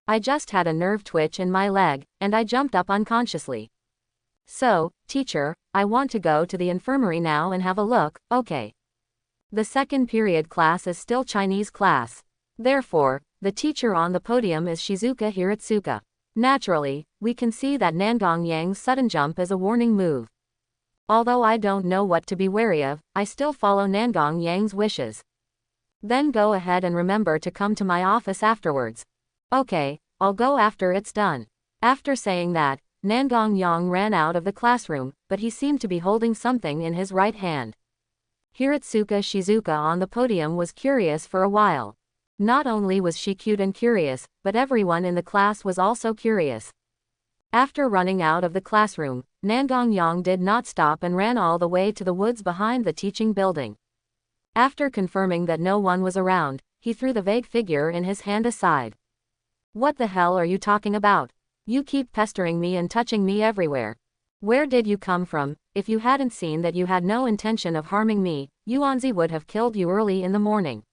"I just had a nerve twitch in my leg, and I jumped up unconsciously. So, teacher, I want to go to the infirmary now and have a look, okay?" The second period class is still Chinese class. Therefore, the teacher on the podium is Shizuka Hiratsuka. Naturally, we can see that Nangong Yang's sudden jump is a warning move. Although I don't know what to be wary of, I still follow Nangong Yang's wishes. Then go ahead and remember to come to my office afterwards. Okay, I'll go after it's done. After saying that, Nangong Yang ran out of the classroom, but he seemed to be holding something in his right hand. Hiratsuka Shizuka on the podium was curious for a while. Not only was she cute and curious, but everyone in the class was also curious. After running out of the classroom, Nangong Yang did not stop and ran all the way to the woods behind the teaching building. After confirming that no one was around, he threw the vague figure in his hand aside. "What the hell are you talking about? You keep pestering me and touching me everywhere. Where did you come from? If you hadn't seen that you had no intention of harming me, Yuanzi would have killed you early in the morning."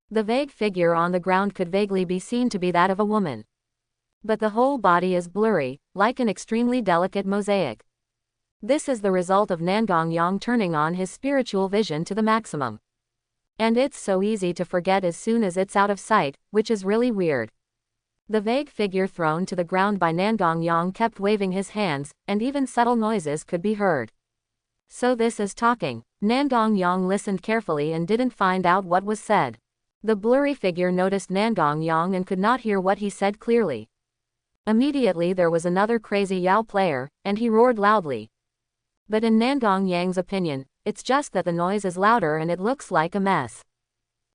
The vague figure on the ground could vaguely be seen to be that of a woman. But the whole body is blurry, like an extremely delicate mosaic. This is the result of Nangong Yang turning on his spiritual vision to the maximum. And it's so easy to forget as soon as it's out of sight, which is really weird. The vague figure thrown to the ground by Nangong Yang kept waving his hands, and even subtle noises could be heard. So this is talking. Nangong Yang listened carefully and didn't find out what was said. The blurry figure noticed Nangong Yang and could not hear what he said clearly. Immediately there was another crazy Yao player, and he roared loudly. But in Nangong Yang's opinion, it's just that the noise is louder and it looks like a mess.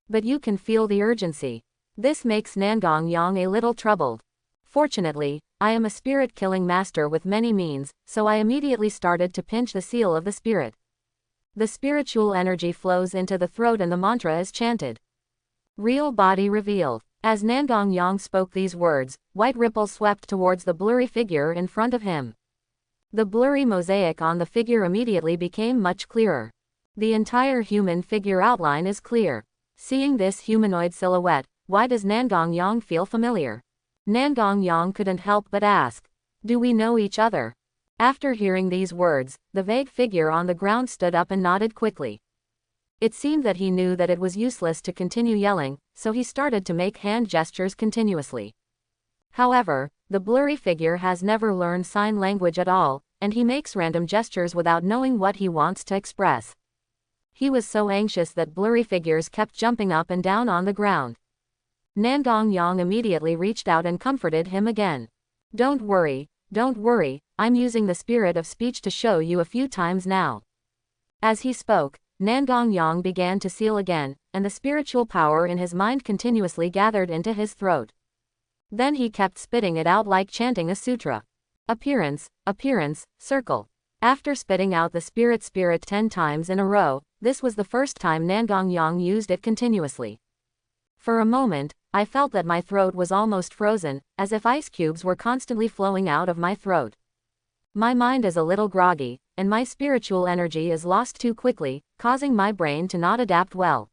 But you can feel the urgency. This makes Nangong Yang a little troubled. Fortunately, I am a spirit-killing master with many means, so I immediately started to pinch the seal of the spirit. The spiritual energy flows into the throat and the mantra is chanted. Real body revealed. As Nangong Yang spoke these words, white ripples swept towards the blurry figure in front of him. The blurry mosaic on the figure immediately became much clearer. The entire human figure outline is clear. Seeing this humanoid silhouette, why does Nangong Yang feel familiar? Nangong Yang couldn't help but ask. Do we know each other? After hearing these words, the vague figure on the ground stood up and nodded quickly. It seemed that he knew that it was useless to continue yelling, so he started to make hand gestures continuously. However, the blurry figure has never learned sign language at all, and he makes random gestures without knowing what he wants to express. He was so anxious that blurry figures kept jumping up and down on the ground. Nangong Yang immediately reached out and comforted him again. Don't worry, I'm using the spirit of speech to show you a few times now. As he spoke, Nangong Yang began to seal again, and the spiritual power in his mind continuously gathered into his throat. Then he kept spitting it out like chanting a sutra. Appearance, circle. After spitting out the spirit 10 times in a row, this was the first time Nangong Yang used it continuously. For a moment, I felt that my throat was almost frozen, as if ice cubes were constantly flowing out of my throat. My mind is a little groggy, and my spiritual energy is lost too quickly, causing my brain to not adapt well.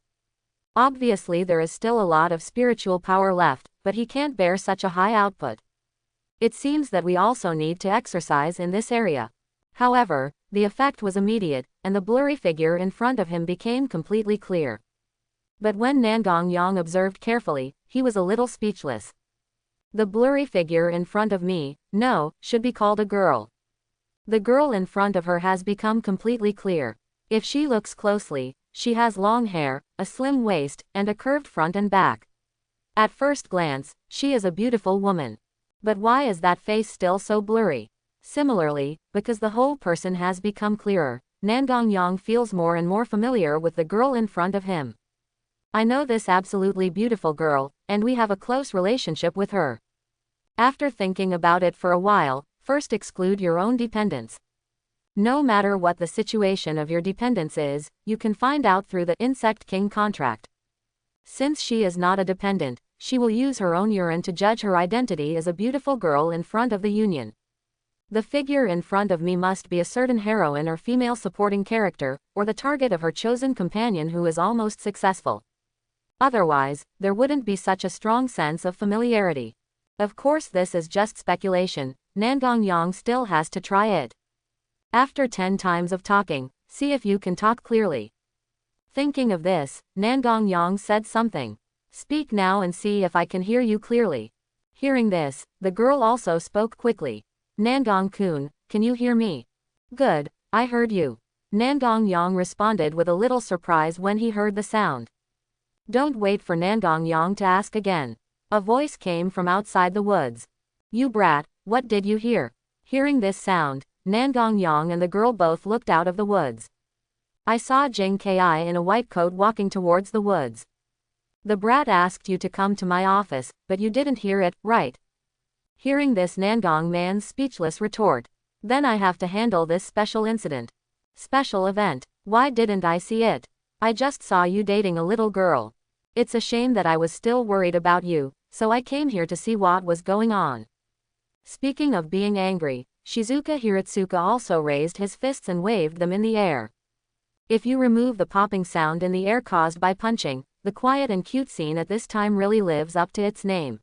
Obviously there is still a lot of spiritual power left, but he can't bear such a high output. It seems that we also need to exercise in this area. However, the effect was immediate, and the blurry figure in front of him became completely clear. But when Nangong Yang observed carefully, he was a little speechless. The blurry figure in front of me, should be called a girl. The girl in front of her has become completely clear. If she looks closely, she has long hair, a slim waist, and a curved front and back. At first glance, she is a beautiful woman. But why is that face still so blurry? Similarly, because the whole person has become clearer, Nangong Yang feels more and more familiar with the girl in front of him. I know this absolutely beautiful girl, and we have a close relationship with her. After thinking about it for a while, first exclude your own dependence. No matter what the situation of your dependence is, you can find out through the Insect King contract. Since she is not a dependent, she will use her own urine to judge her identity as a beautiful girl in front of the union. The figure in front of me must be a certain heroine or female supporting character, or the target of her chosen companion who is almost successful. Otherwise, there wouldn't be such a strong sense of familiarity. Of course this is just speculation, Nangong Yang still has to try it. After 10 times of talking, see if you can talk clearly. Thinking of this, Nangong Yang said something. Speak now and see if I can hear you clearly. Hearing this, the girl also spoke quickly. Nangong-kun, can you hear me? Good, I heard you. Nangong Yang responded with a little surprise when he heard the sound. Don't wait for Nangong Yang to ask again. A voice came from outside the woods. You brat, what did you hear? Hearing this sound, Nangong Yang and the girl both looked out of the woods. I saw Jing Ki in a white coat walking towards the woods. The brat asked you to come to my office, but you didn't hear it, right? Hearing this Nangong man's speechless retort. Then I have to handle this special incident. Special event. Why didn't I see it? I just saw you dating a little girl. It's a shame that I was still worried about you, so I came here to see what was going on. Speaking of being angry, Shizuka Hiratsuka also raised his fists and waved them in the air. If you remove the popping sound in the air caused by punching, the quiet and cute scene at this time really lives up to its name.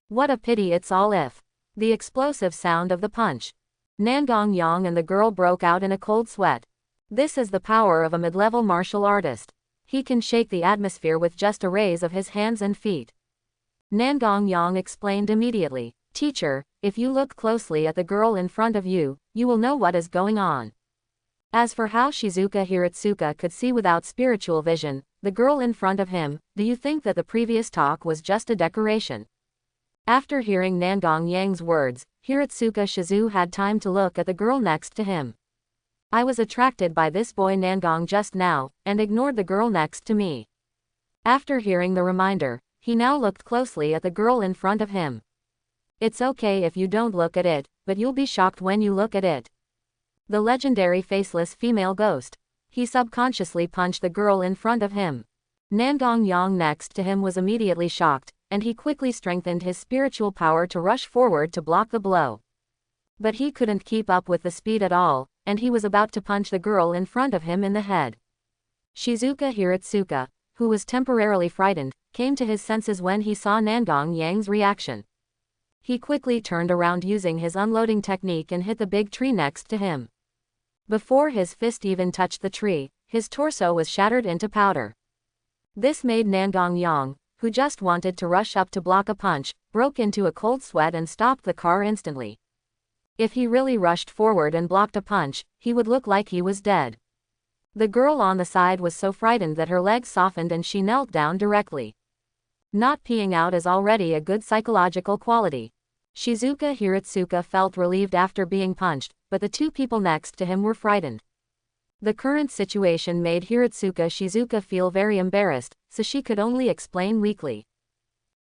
What a pity it's all if. The explosive sound of the punch. Nangong Yang and the girl broke out in a cold sweat. This is the power of a mid-level martial artist. He can shake the atmosphere with just a raise of his hands and feet. Nangong Yang explained immediately. Teacher, if you look closely at the girl in front of you, you will know what is going on. As for how Shizuka Hiratsuka could see without spiritual vision, the girl in front of him, do you think that the previous talk was just a decoration? After hearing Nangong Yang's words, Hiratsuka Shizu had time to look at the girl next to him. I was attracted by this boy Nangong just now, and ignored the girl next to me. After hearing the reminder, he now looked closely at the girl in front of him. It's okay if you don't look at it, but you'll be shocked when you look at it. The legendary faceless female ghost. He subconsciously punched the girl in front of him. Nangong Yang next to him was immediately shocked, and he quickly strengthened his spiritual power to rush forward to block the blow. But he couldn't keep up with the speed at all, and he was about to punch the girl in front of him in the head. Shizuka Hiratsuka, who was temporarily frightened, came to his senses when he saw Nangong Yang's reaction. He quickly turned around using his unloading technique and hit the big tree next to him. Before his fist even touched the tree, his torso was shattered into powder. This made Nangong Yang, who just wanted to rush up to block a punch, broke into a cold sweat and stopped the car instantly. If he really rushed forward and blocked a punch, he would look like he was dead. The girl on the side was so frightened that her legs softened and she knelt down directly. Not peeing out is already a good psychological quality. Shizuka Hiratsuka felt relieved after being punched, but the two people next to him were frightened. The current situation made Hiratsuka Shizuka feel very embarrassed, so she could only explain weakly.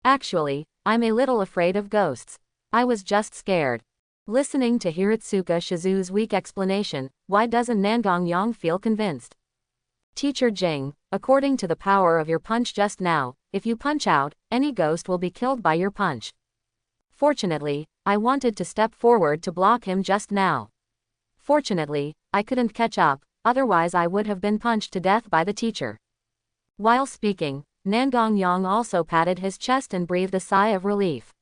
Actually, I'm a little afraid of ghosts. I was just scared. Listening to Hiratsuka Shizu's weak explanation, why doesn't Nangong Yang feel convinced? Teacher Jing, according to the power of your punch just now, if you punch out, any ghost will be killed by your punch. Fortunately, I wanted to step forward to block him just now. Fortunately, I couldn't catch up, otherwise I would have been punched to death by the teacher. While speaking, Nangong Yang also patted his chest and breathed a sigh of relief.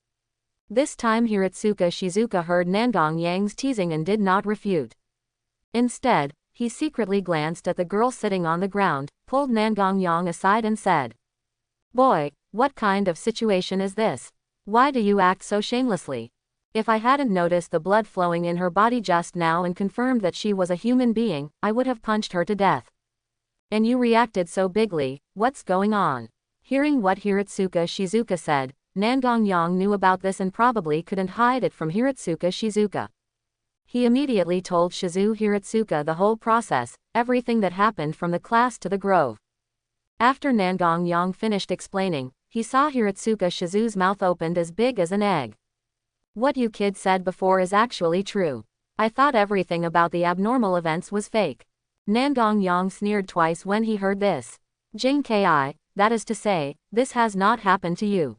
This time Hiratsuka Shizuka heard Nangong Yang's teasing and did not refute. Instead, he secretly glanced at the girl sitting on the ground, pulled Nangong Yang aside and said, "Boy, what kind of situation is this? Why do you act so shamelessly? If I hadn't noticed the blood flowing in her body just now and confirmed that she was a human being, I would have punched her to death. And you reacted so bigly, what's going on?" Hearing what Hiratsuka Shizuka said, Nangong Yang knew about this and probably couldn't hide it from Hiratsuka Shizuka. He immediately told Shizu Hiratsuka the whole process, everything that happened from the class to the grove. After Nangong Yang finished explaining, he saw Hiratsuka Shizu's mouth opened as big as an egg. What you kid said before is actually true. I thought everything about the abnormal events was fake. Nangong Yang sneered twice when he heard this. Jing Ki, that is to say, this has not happened to you.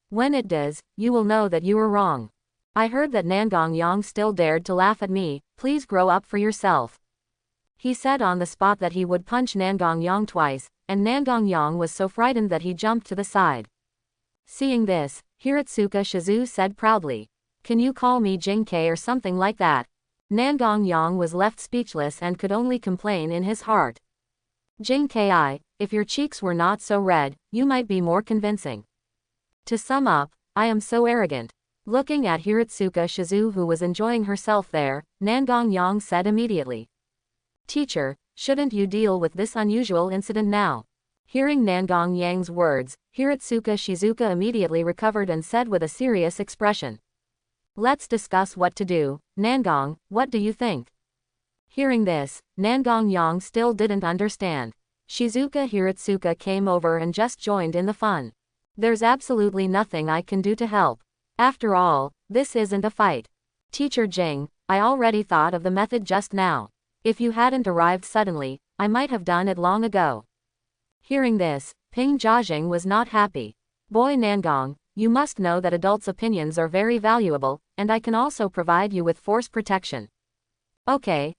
When it does, you will know that you were wrong. I heard that Nangong Yang still dared to laugh at me, please grow up for yourself. He said on the spot that he would punch Nangong Yang twice, and Nangong Yang was so frightened that he jumped to the side. Seeing this, Hiratsuka Shizu said proudly, "Can you call me Jing Ki or something like that?" Nangong Yang was left speechless and could only complain in his heart. Jing Ki, if your cheeks were not so red, you might be more convincing. To sum up, I am so arrogant. Looking at Hiratsuka Shizu who was enjoying herself there, Nangong Yang said immediately, "Teacher, shouldn't you deal with this unusual incident now?" Hearing Nangong Yang's words, Hiratsuka Shizuka immediately recovered and said with a serious expression, "Let's discuss what to do. Nangong, what do you think?" Hearing this, Nangong Yang still didn't understand. Shizuka Hiratsuka came over and just joined in the fun. There's absolutely nothing I can do to help. After all, this isn't a fight. Teacher Jing, I already thought of the method just now. If you hadn't arrived suddenly, I might have done it long ago. Hearing this, Ping Jiajing was not happy. Boy Nangong, you must know that adults' opinions are very valuable, and I can also provide you with force protection. Okay,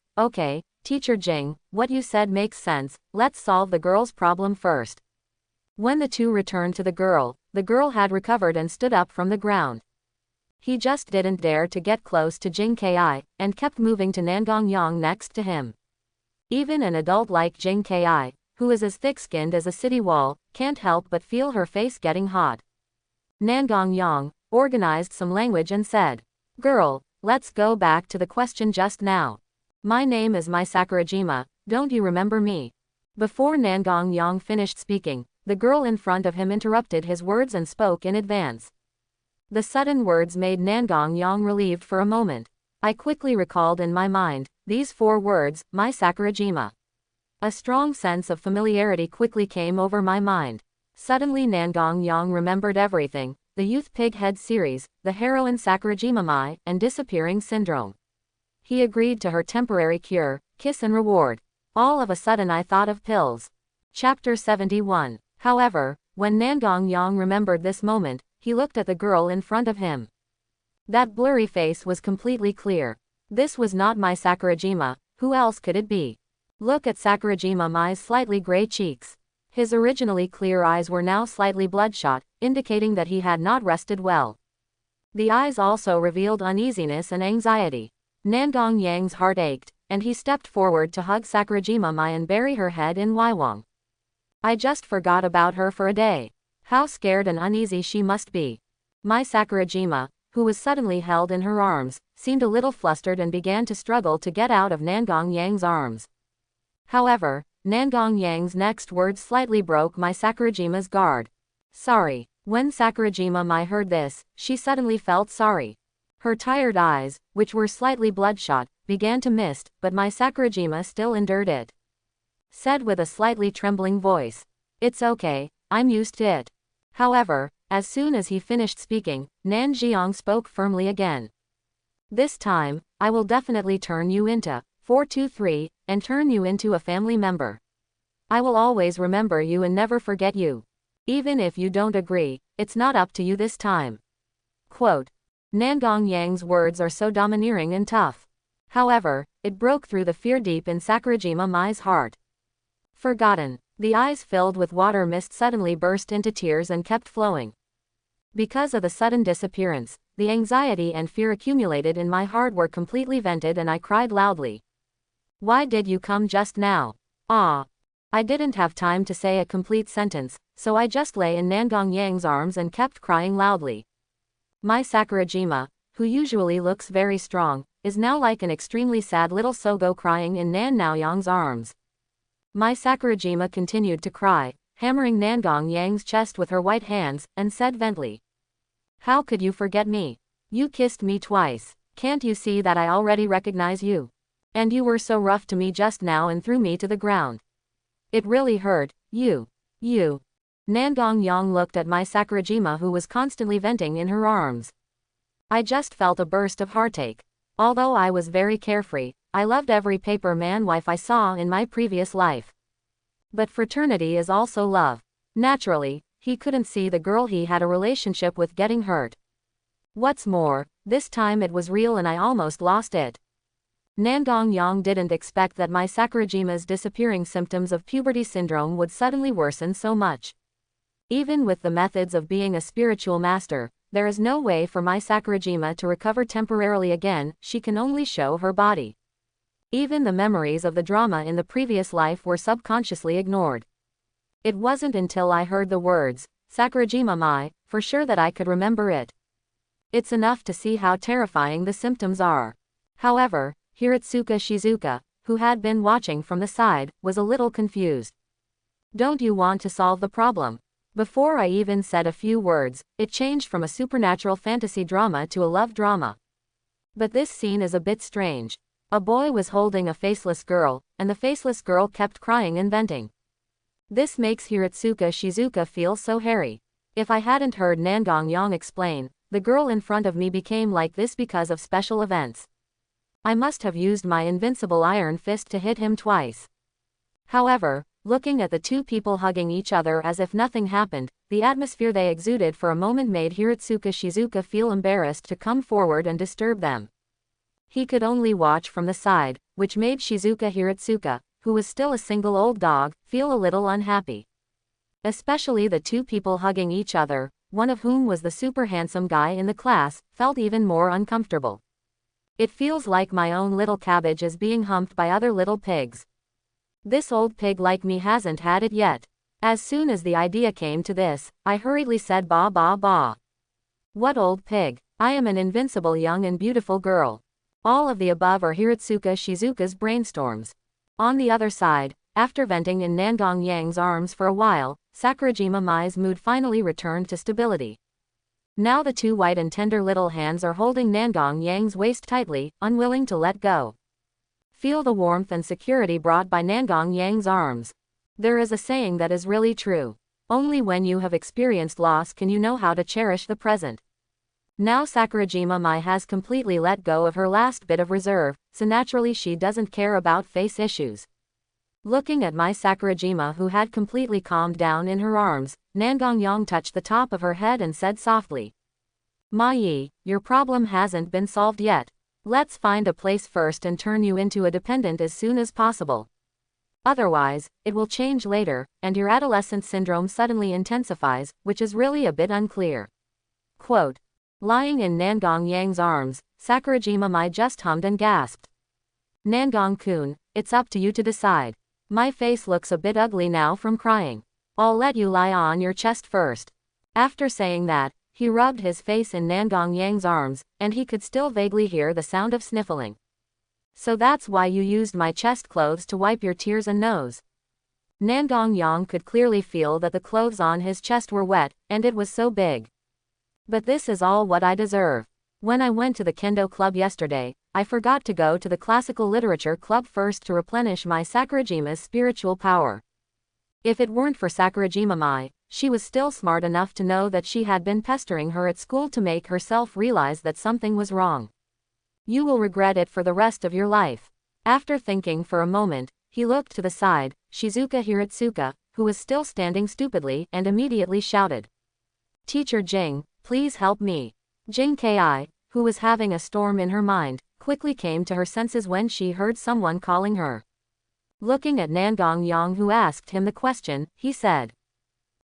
Teacher Jing, what you said makes sense, let's solve the girl's problem first. When the two returned to the girl had recovered and stood up from the ground. He just didn't dare to get close to Jing Ki, and kept moving to Nangong Yang next to him. Even an adult like Jing Ki, who is as thick-skinned as a city wall, can't help but feel her face getting hot. Nangong Yang organized some language and said, "Girl, let's go back to the question just now. My name is Mai Sakurajima, don't you remember me?" Before Nangong Yang finished speaking, the girl in front of him interrupted his words and spoke in advance. The sudden words made Nangong Yang relieved for a moment. I quickly recalled in my mind these 4 words, Mai Sakurajima. A strong sense of familiarity quickly came over my mind. Suddenly Nangong Yang remembered everything, the Youth Pig Head series, the heroine Sakurajima Mai, and disappearing syndrome. He agreed to her temporary cure, kiss and reward. All of a sudden I thought of pills. Chapter 71. However, when Nangong Yang remembered this moment, he looked at the girl in front of him. That blurry face was completely clear. This was not Mai Sakurajima, who else could it be? Look at Sakurajima Mai's slightly gray cheeks. His originally clear eyes were now slightly bloodshot, indicating that he had not rested well. The eyes also revealed uneasiness and anxiety. Nangong Yang's heart ached, and he stepped forward to hug Sakurajima Mai and bury her head in Waiwang. I just forgot about her for a day. How scared and uneasy she must be. Mai Sakurajima, who was suddenly held in her arms, seemed a little flustered and began to struggle to get out of Nangong Yang's arms. However, Nangong Yang's next words slightly broke Mai Sakurajima's guard. Sorry. When Sakurajima Mai heard this, she suddenly felt sorry. Her tired eyes, which were slightly bloodshot, began to mist, but Mai Sakurajima still endured it. Said with a slightly trembling voice. It's okay, I'm used to it. However, as soon as he finished speaking, Nan Jiang spoke firmly again. This time, I will definitely turn you into 423, and turn you into a family member. I will always remember you and never forget you. Even if you don't agree, it's not up to you this time. Quote. Nangong Yang's words are so domineering and tough. However, it broke through the fear deep in Sakurajima Mai's heart. Forgotten. The eyes filled with water mist suddenly burst into tears and kept flowing. Because of the sudden disappearance, the anxiety and fear accumulated in my heart were completely vented and I cried loudly. Why did you come just now? Ah. I didn't have time to say a complete sentence, so I just lay in Nangong Yang's arms and kept crying loudly. Mai Sakurajima, who usually looks very strong, is now like an extremely sad little Sogo crying in Nan Naoyang's arms. Mai Sakurajima continued to cry, hammering Nangong Yang's chest with her white hands, and said vently. How could you forget me? You kissed me twice. Can't you see that I already recognize you? And you were so rough to me just now and threw me to the ground. It really hurt, you. Nangong Yang looked at Mai Sakurajima who was constantly venting in her arms. I just felt a burst of heartache. Although I was very carefree, I loved every paper man wife I saw in my previous life. But fraternity is also love. Naturally, he couldn't see the girl he had a relationship with getting hurt. What's more, this time it was real and I almost lost it. Nangong Yang didn't expect that Mai Sakurajima's disappearing symptoms of puberty syndrome would suddenly worsen so much. Even with the methods of being a spiritual master, there is no way for Mai Sakurajima to recover temporarily again, she can only show her body. Even the memories of the drama in the previous life were subconsciously ignored. It wasn't until I heard the words, Sakurajima Mai, for sure that I could remember it. It's enough to see how terrifying the symptoms are. However, Hiratsuka Shizuka, who had been watching from the side, was a little confused. Don't you want to solve the problem? Before I even said a few words, it changed from a supernatural fantasy drama to a love drama. But this scene is a bit strange. A boy was holding a faceless girl, and the faceless girl kept crying and venting. This makes Hiratsuka Shizuka feel so hairy. If I hadn't heard Nangong Yang explain, the girl in front of me became like this because of special events. I must have used my invincible iron fist to hit him twice. However, looking at the two people hugging each other as if nothing happened, the atmosphere they exuded for a moment made Hiratsuka Shizuka feel embarrassed to come forward and disturb them. He could only watch from the side, which made Shizuka Hiratsuka, who was still a single old dog, feel a little unhappy. Especially the two people hugging each other, one of whom was the super handsome guy in the class, felt even more uncomfortable. It feels like my own little cabbage is being humped by other little pigs. This old pig like me hasn't had it yet. As soon as the idea came to this, I hurriedly said ba ba ba. What old pig? I am an invincible young and beautiful girl. All of the above are Hiratsuka Shizuka's brainstorms. On the other side, after venting in Nangong Yang's arms for a while, Sakurajima Mai's mood finally returned to stability. Now the two white and tender little hands are holding Nangong Yang's waist tightly, unwilling to let go. Feel the warmth and security brought by Nangong Yang's arms. There is a saying that is really true. Only when you have experienced loss can you know how to cherish the present. Now Sakurajima Mai has completely let go of her last bit of reserve, so naturally she doesn't care about face issues. Looking at Mai Sakurajima who had completely calmed down in her arms, Nangong Yang touched the top of her head and said softly. Mai, your problem hasn't been solved yet. Let's find a place first and turn you into a dependent as soon as possible. Otherwise, it will change later, and your adolescent syndrome suddenly intensifies, which is really a bit unclear. Quote. Lying in Nangong Yang's arms, Sakurajima Mai just hummed and gasped. Nangong-kun, it's up to you to decide. My face looks a bit ugly now from crying. I'll let you lie on your chest first. After saying that, he rubbed his face in Nangong Yang's arms, and he could still vaguely hear the sound of sniffling. So that's why you used my chest clothes to wipe your tears and nose. Nangong Yang could clearly feel that the clothes on his chest were wet, and it was so big. But this is all what I deserve. When I went to the kendo club yesterday, I forgot to go to the classical literature club first to replenish my Sakurajima's spiritual power. If it weren't for Sakurajima Mai, she was still smart enough to know that she had been pestering her at school to make herself realize that something was wrong. You will regret it for the rest of your life. After thinking for a moment, he looked to the side, Shizuka Hiratsuka, who was still standing stupidly, and immediately shouted. Teacher Jing, please help me. Jing Ki, who was having a storm in her mind, quickly came to her senses when she heard someone calling her. Looking at Nangong Yang, who asked him the question, he said.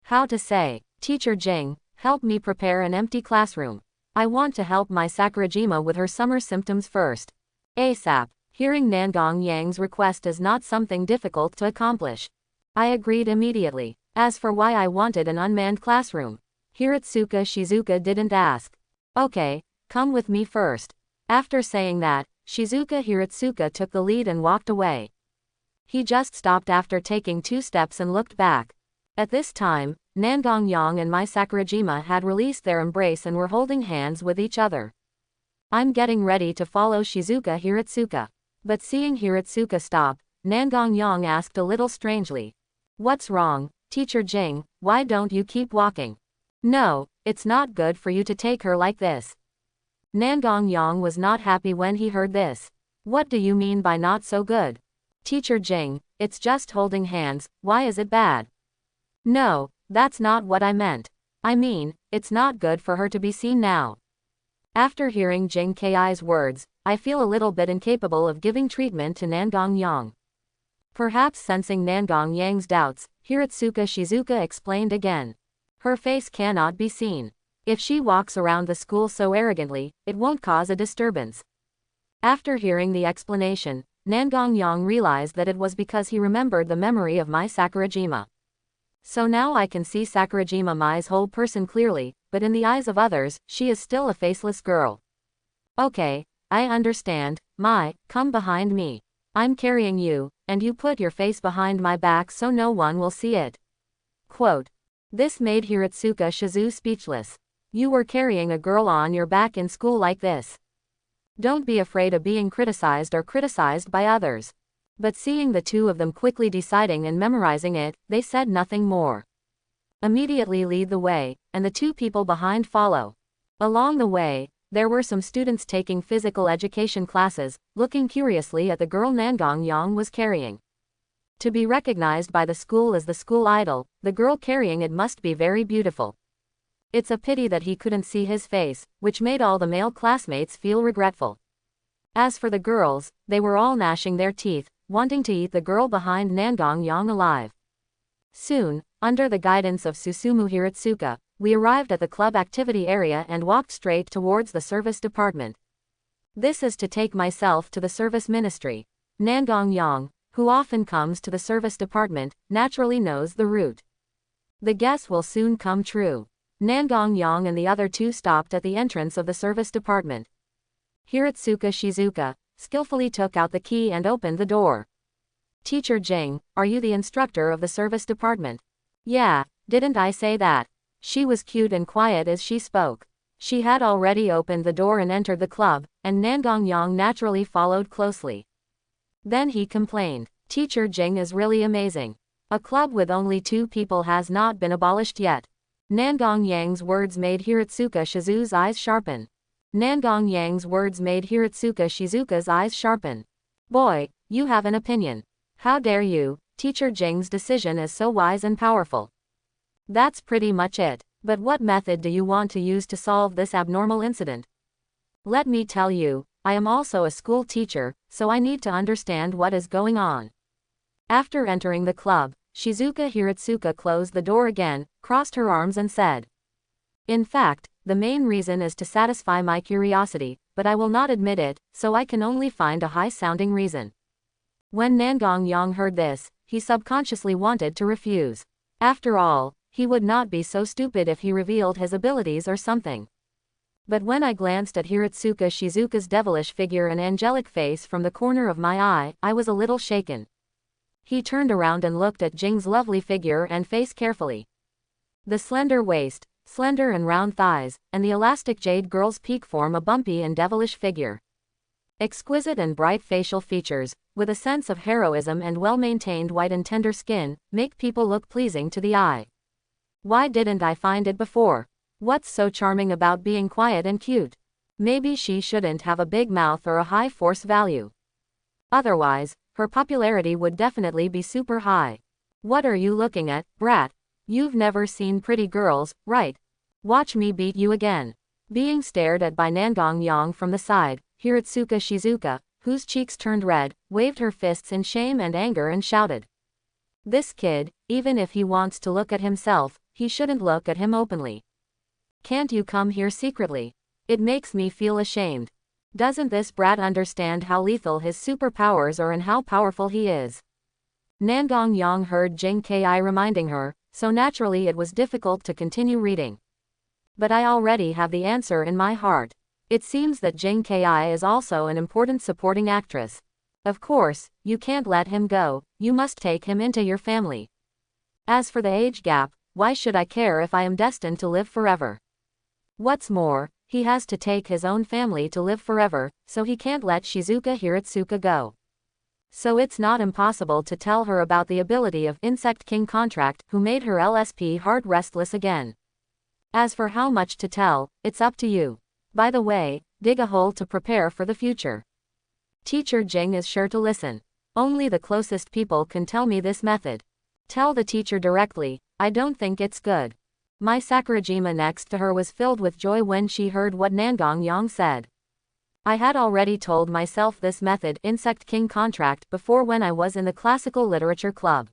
How to say, Teacher Jing, help me prepare an empty classroom. I want to help my Sakurajima with her summer symptoms first. ASAP. Hearing Nangong Yang's request is not something difficult to accomplish. I agreed immediately. As for why I wanted an unmanned classroom, Hiratsuka Shizuka didn't ask. Okay, come with me first. After saying that, Shizuka Hiratsuka took the lead and walked away. He just stopped after taking 2 steps and looked back. At this time, Nangong Yang and my Sakurajima had released their embrace and were holding hands with each other. I'm getting ready to follow Shizuka Hiratsuka. But seeing Hiratsuka stop, Nangong Yang asked a little strangely. What's wrong, Teacher Jing, why don't you keep walking? No, it's not good for you to take her like this. Nangong Yang was not happy when he heard this. What do you mean by not so good? Teacher Jing, it's just holding hands, why is it bad? No, that's not what I meant. I mean, it's not good for her to be seen now. After hearing Jing Ki's words, I feel a little bit incapable of giving treatment to Nangong Yang. Perhaps sensing Nangong Yang's doubts, Hiratsuka Shizuka explained again. Her face cannot be seen. If she walks around the school so arrogantly, it won't cause a disturbance. After hearing the explanation, Nangong Yang realized that it was because he remembered the memory of Mai Sakurajima. So now I can see Sakurajima Mai's whole person clearly, but in the eyes of others, she is still a faceless girl. Okay, I understand. Mai, come behind me. I'm carrying you, and you put your face behind my back so no one will see it. Quote. This made Hiratsuka Shizu speechless. You were carrying a girl on your back in school like this. Don't be afraid of being criticized or criticized by others. But seeing the two of them quickly deciding and memorizing it, they said nothing more. Immediately lead the way, and the 2 people behind follow. Along the way, there were some students taking physical education classes, looking curiously at the girl Nangong Yang was carrying. To be recognized by the school as the school idol, the girl carrying it must be very beautiful. It's a pity that he couldn't see his face, which made all the male classmates feel regretful. As for the girls, they were all gnashing their teeth, wanting to eat the girl behind Nangong Yang alive. Soon, under the guidance of Susumu Hiratsuka, we arrived at the club activity area and walked straight towards the service department. This is to take myself to the service ministry. Nangong Yang, who often comes to the service department, naturally knows the route. The guess will soon come true. Nangong Yang and the other 2 stopped at the entrance of the service department. Hiratsuka Shizuka skillfully took out the key and opened the door. Teacher Jing, are you the instructor of the service department? Yeah, didn't I say that? She was cute and quiet as she spoke. She had already opened the door and entered the club, and Nangong Yang naturally followed closely. Then he complained, Teacher Jing is really amazing. A club with only 2 people has not been abolished yet. Nangong Yang's words made Hiratsuka Shizu's eyes sharpen. Nangong Yang's words made Hiratsuka Shizuka's eyes sharpen. Boy, you have an opinion. How dare you, Teacher Jing's decision is so wise and powerful. That's pretty much it. But what method do you want to use to solve this abnormal incident? Let me tell you, I am also a school teacher, so I need to understand what is going on. After entering the club, Shizuka Hiratsuka closed the door again, crossed her arms and said. In fact, the main reason is to satisfy my curiosity, but I will not admit it, so I can only find a high-sounding reason. When Nangong Yang heard this, he subconsciously wanted to refuse. After all, he would not be so stupid if he revealed his abilities or something. But when I glanced at Hiratsuka Shizuka's devilish figure and angelic face from the corner of my eye, I was a little shaken. He turned around and looked at Jing's lovely figure and face carefully. The slender waist, slender and round thighs, and the elastic jade girl's peak form a bumpy and devilish figure. Exquisite and bright facial features, with a sense of heroism and well-maintained white and tender skin, make people look pleasing to the eye. Why didn't I find it before? What's so charming about being quiet and cute? Maybe she shouldn't have a big mouth or a high force value. Otherwise, her popularity would definitely be super high. What are you looking at, brat? You've never seen pretty girls, right? Watch me beat you again. Being stared at by Nangong Yang from the side, Hiratsuka Shizuka, whose cheeks turned red, waved her fists in shame and anger and shouted. This kid, even if he wants to look at himself, he shouldn't look at him openly. Can't you come here secretly? It makes me feel ashamed. Doesn't this brat understand how lethal his superpowers are and how powerful he is? Nangong Yang heard Jing Ki reminding her, so naturally it was difficult to continue reading. But I already have the answer in my heart. It seems that Jing Ki is also an important supporting actress. Of course, you can't let him go, you must take him into your family. As for the age gap, why should I care if I am destined to live forever? What's more, he has to take his own family to live forever, so he can't let Shizuka Hiratsuka go. So it's not impossible to tell her about the ability of Insect King Contract, who made her LSP heart restless again. As for how much to tell, it's up to you. By the way, dig a hole to prepare for the future. Teacher Jing is sure to listen. Only the closest people can tell me this method. Tell the teacher directly, I don't think it's good. My Sakurajima next to her was filled with joy when she heard what Nangong Yang said. I had already told myself this method Insect King Contract before when I was in the classical literature club.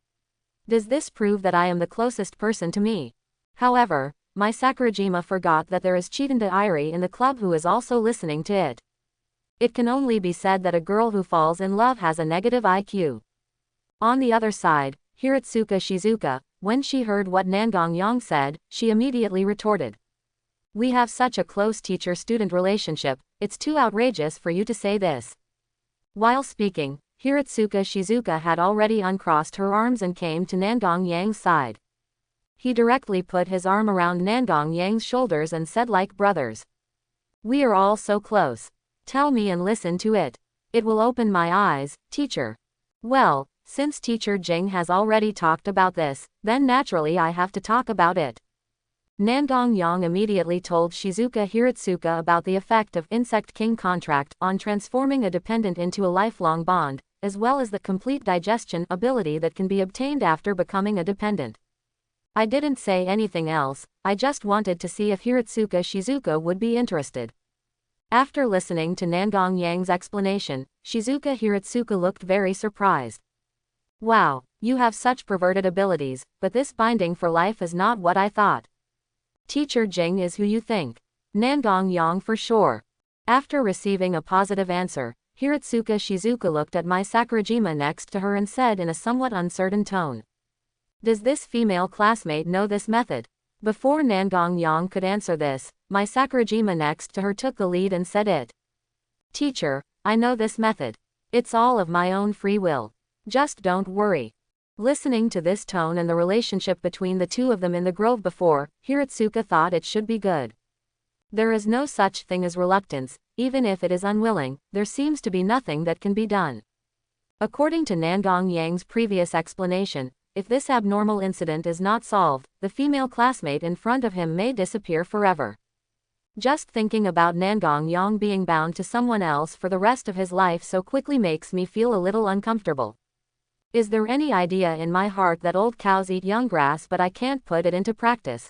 Does this prove that I am the closest person to me? However, my Sakurajima forgot that there is Chitanda Irie in the club who is also listening to it. It can only be said that a girl who falls in love has a negative IQ. On the other side, Hiratsuka Shizuka, when she heard what Nangong Yang said, she immediately retorted. We have such a close teacher-student relationship, it's too outrageous for you to say this. While speaking, Hiratsuka Shizuka had already uncrossed her arms and came to Nangong Yang's side. He directly put his arm around Nangong Yang's shoulders and said like brothers. We are all so close. Tell me and listen to it. It will open my eyes, teacher. Well, since teacher Jing has already talked about this, then naturally I have to talk about it. Nangong Yang immediately told Shizuka Hiratsuka about the effect of Insect King Contract on transforming a dependent into a lifelong bond, as well as the complete digestion ability that can be obtained after becoming a dependent. I didn't say anything else, I just wanted to see if Hiratsuka Shizuka would be interested. After listening to Nangong Yang's explanation, Shizuka Hiratsuka looked very surprised. Wow, you have such perverted abilities, but this binding for life is not what I thought. Teacher Jing is who you think. Nangong Yang for sure. After receiving a positive answer, Hiratsuka Shizuka looked at my Sakurajima next to her and said in a somewhat uncertain tone. Does this female classmate know this method? Before Nangong Yang could answer this, my Sakurajima next to her took the lead and said it. Teacher, I know this method. It's all of my own free will. Just don't worry. Listening to this tone and the relationship between the two of them in the grove before, Hiratsuka thought it should be good. There is no such thing as reluctance, even if it is unwilling, there seems to be nothing that can be done. According to Nangong Yang's previous explanation, if this abnormal incident is not solved, the female classmate in front of him may disappear forever. Just thinking about Nangong Yang being bound to someone else for the rest of his life so quickly makes me feel a little uncomfortable. Is there any idea in my heart that old cows eat young grass but I can't put it into practice?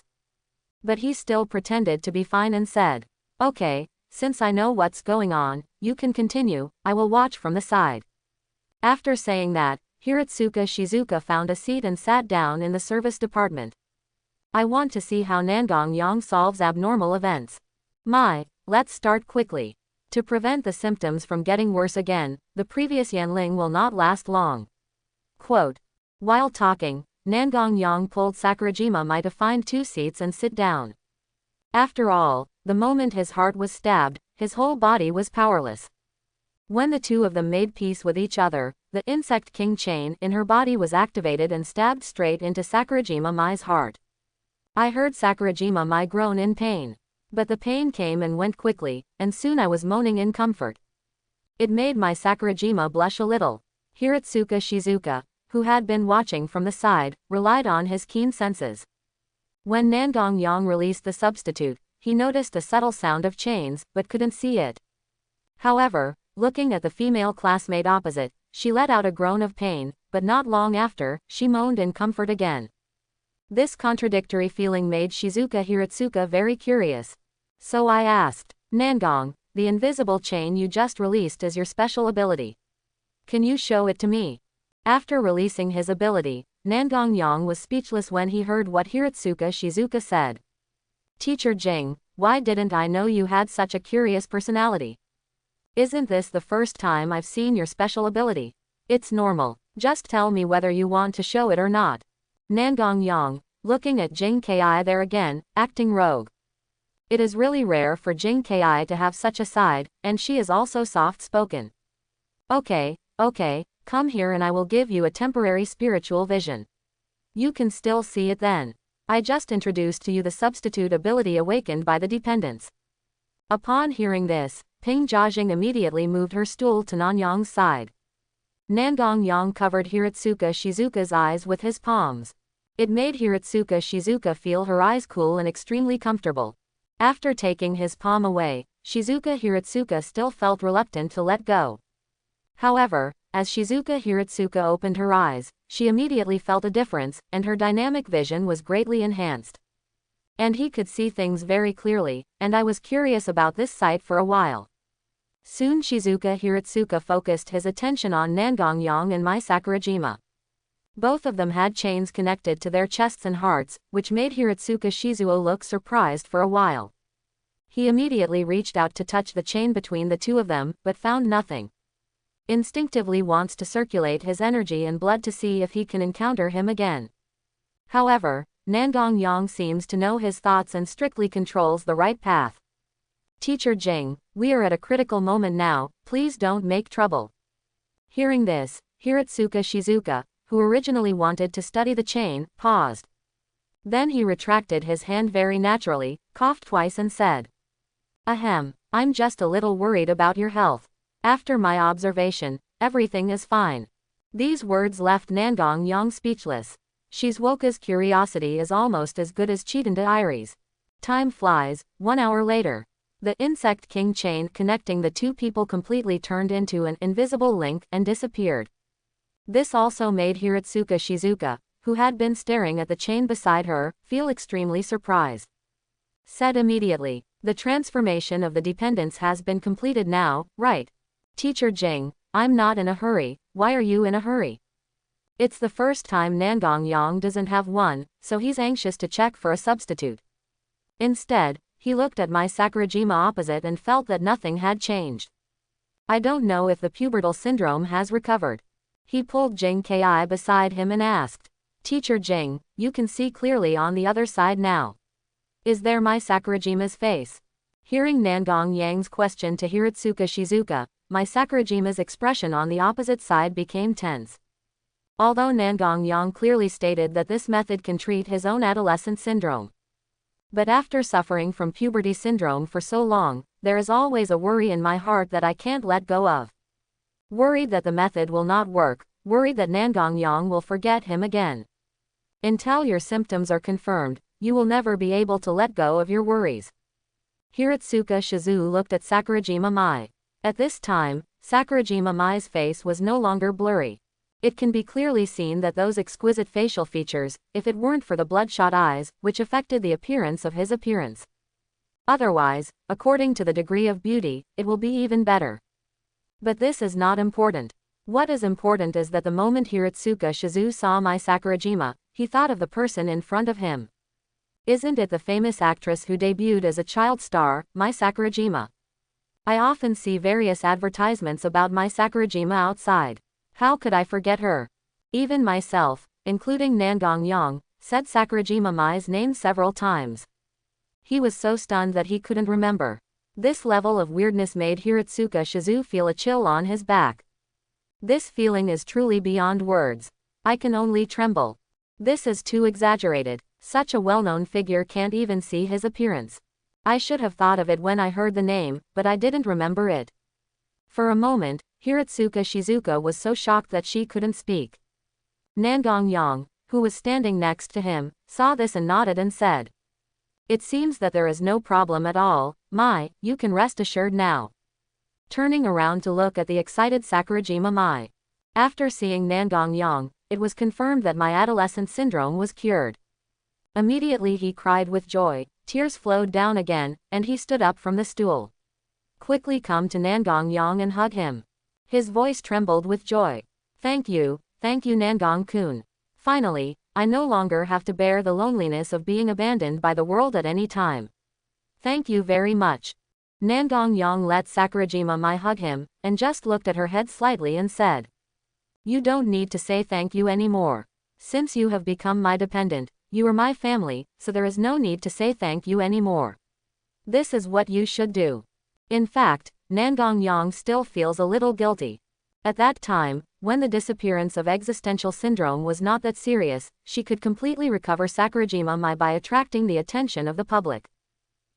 But he still pretended to be fine and said, okay, since I know what's going on, you can continue, I will watch from the side. After saying that, Hiratsuka Shizuka found a seat and sat down in the service department. I want to see how Nangong Yang solves abnormal events. Let's start quickly. To prevent the symptoms from getting worse again, the previous Yanling will not last long. Quote. While talking, Nangong Yang pulled Sakurajima Mai to find 2 seats and sit down. After all, the moment his heart was stabbed, his whole body was powerless. When the 2 of them made peace with each other, the insect king chain in her body was activated and stabbed straight into Sakurajima Mai's heart. I heard Sakurajima Mai groan in pain. But the pain came and went quickly, and soon I was moaning in comfort. It made my Sakurajima blush a little. Hiratsuka Shizuka, who had been watching from the side, relied on his keen senses. When Nangong Yang released the substitute, he noticed a subtle sound of chains, but couldn't see it. However, looking at the female classmate opposite, she let out a groan of pain, but not long after, she moaned in comfort again. This contradictory feeling made Shizuka Hiratsuka very curious. So I asked, Nangong, the invisible chain you just released is your special ability. Can you show it to me? After releasing his ability, Nangong Yang was speechless when he heard what Hiratsuka Shizuka said. Teacher Jing, why didn't I know you had such a curious personality? Isn't this the first time I've seen your special ability? It's normal, just tell me whether you want to show it or not. Nangong Yang, looking at Jing Ki there again, acting rogue. It is really rare for Jing Ki to have such a side, and she is also soft-spoken. Okay, come here and I will give you a temporary spiritual vision. You can still see it then. I just introduced to you the substitute ability awakened by the dependence. Upon hearing this, Ping Jiajing immediately moved her stool to Nanyang's side. Nangong Yang covered Hiratsuka Shizuka's eyes with his palms. It made Hiratsuka Shizuka feel her eyes cool and extremely comfortable. After taking his palm away, Shizuka Hiratsuka still felt reluctant to let go. However, as Shizuka Hiratsuka opened her eyes, she immediately felt a difference, and her dynamic vision was greatly enhanced. And he could see things very clearly, and I was curious about this sight for a while. Soon Shizuka Hiratsuka focused his attention on Nangong Yang and Mai Sakurajima. Both of them had chains connected to their chests and hearts, which made Hiratsuka Shizuo look surprised for a while. He immediately reached out to touch the chain between the 2 of them, but found nothing. Instinctively wants to circulate his energy and blood to see if he can encounter him again. However, Nangong Yang seems to know his thoughts and strictly controls the right path. Teacher Jing, we are at a critical moment now, please don't make trouble. Hearing this, Hiratsuka Shizuka, who originally wanted to study the chain, paused. Then he retracted his hand very naturally, coughed twice and said, Ahem, I'm just a little worried about your health. After my observation, everything is fine. These words left Nangong Yang speechless. Shizuoka's curiosity is almost as good as Chitanda Irie's. Time flies, 1 hour later. The insect king chain connecting the 2 people completely turned into an invisible link and disappeared. This also made Hiratsuka Shizuka, who had been staring at the chain beside her, feel extremely surprised. Said immediately, the transformation of the dependence has been completed now, right? Teacher Jing, I'm not in a hurry, why are you in a hurry? It's the first time Nangong Yang doesn't have one, so he's anxious to check for a substitute. Instead, he looked at Mai Sakurajima opposite and felt that nothing had changed. I don't know if the pubertal syndrome has recovered. He pulled Jing Ki beside him and asked, Teacher Jing, you can see clearly on the other side now. Is there Mai Sakurajima's face? Hearing Nangong Yang's question to Hiratsuka Shizuka, Mai Sakurajima's expression on the opposite side became tense. Although Nangong Yang clearly stated that this method can treat his own adolescent syndrome. But after suffering from puberty syndrome for so long, there is always a worry in my heart that I can't let go of. Worried that the method will not work, worried that Nangong Yang will forget him again. Until your symptoms are confirmed, you will never be able to let go of your worries. Hiratsuka Shizu looked at Sakurajima Mai. At this time, Sakurajima Mai's face was no longer blurry. It can be clearly seen that those exquisite facial features, if it weren't for the bloodshot eyes, which affected the appearance of his appearance. Otherwise, according to the degree of beauty, it will be even better. But this is not important. What is important is that the moment Hiratsuka Shizu saw Mai Sakurajima, he thought of the person in front of him. Isn't it the famous actress who debuted as a child star, Mai Sakurajima? I often see various advertisements about Mai Sakurajima outside. How could I forget her? Even myself, including Nangong Yang, said Sakurajima Mai's name several times. He was so stunned that he couldn't remember. This level of weirdness made Hiratsuka Shizu feel a chill on his back. This feeling is truly beyond words. I can only tremble. This is too exaggerated. Such a well-known figure can't even see his appearance. I should have thought of it when I heard the name, but I didn't remember it. For a moment, Hiratsuka Shizuka was so shocked that she couldn't speak. Nangong Yang, who was standing next to him, saw this and nodded and said, "It seems that there is no problem at all, Mai, you can rest assured now." Turning around to look at the excited Sakurajima Mai. After seeing Nangong Yang, it was confirmed that my adolescent syndrome was cured. Immediately he cried with joy, tears flowed down again, and he stood up from the stool. Quickly come to Nangong Yang and hug him. His voice trembled with joy. Thank you Nangong-kun. Finally, I no longer have to bear the loneliness of being abandoned by the world at any time. Thank you very much. Nangong Yang let Sakurajima Mai hug him, and just looked at her head slightly and said, "You don't need to say thank you anymore. Since you have become my dependent, you are my family, so there is no need to say thank you anymore. This is what you should do." In fact, Nangong Yang still feels a little guilty. At that time, when the disappearance of existential syndrome was not that serious, she could completely recover Sakurajima Mai by attracting the attention of the public.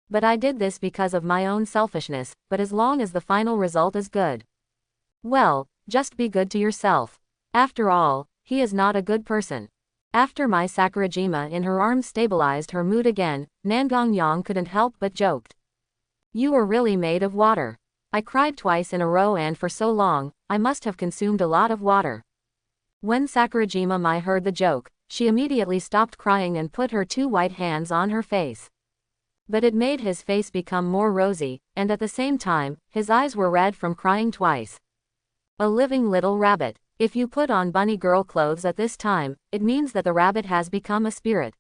But I did this because of my own selfishness, but as long as the final result is good. Well, just be good to yourself. After all, he is not a good person. After Mai Sakurajima in her arms stabilized her mood again, Nangong Yang couldn't help but joked. "You are really made of water. I cried twice in a row and for so long, I must have consumed a lot of water." When Sakurajima Mai heard the joke, she immediately stopped crying and put her two white hands on her face. But it made his face become more rosy, and at the same time, his eyes were red from crying twice. A living little rabbit. If you put on bunny girl clothes at this time, it means that the rabbit has become a spirit.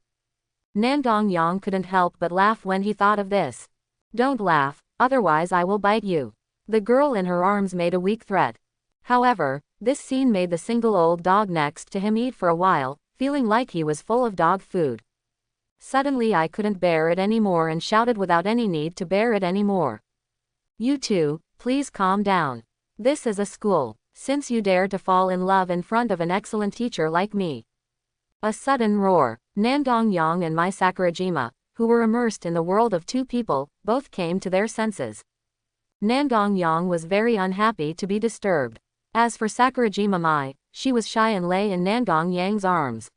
Nangong Yang couldn't help but laugh when he thought of this. "Don't laugh, otherwise I will bite you." The girl in her arms made a weak threat. However, this scene made the single old dog next to him eat for a while, feeling like he was full of dog food. Suddenly I couldn't bear it anymore and shouted without any need to bear it anymore. "You two, please calm down. This is a school. Since you dare to fall in love in front of an excellent teacher like me." A sudden roar. Nangong Yang and Mai Sakurajima, who were immersed in the world of two people, both came to their senses. Nangong Yang was very unhappy to be disturbed. As for Sakurajima Mai, she was shy and lay in Nangong Yang's arms.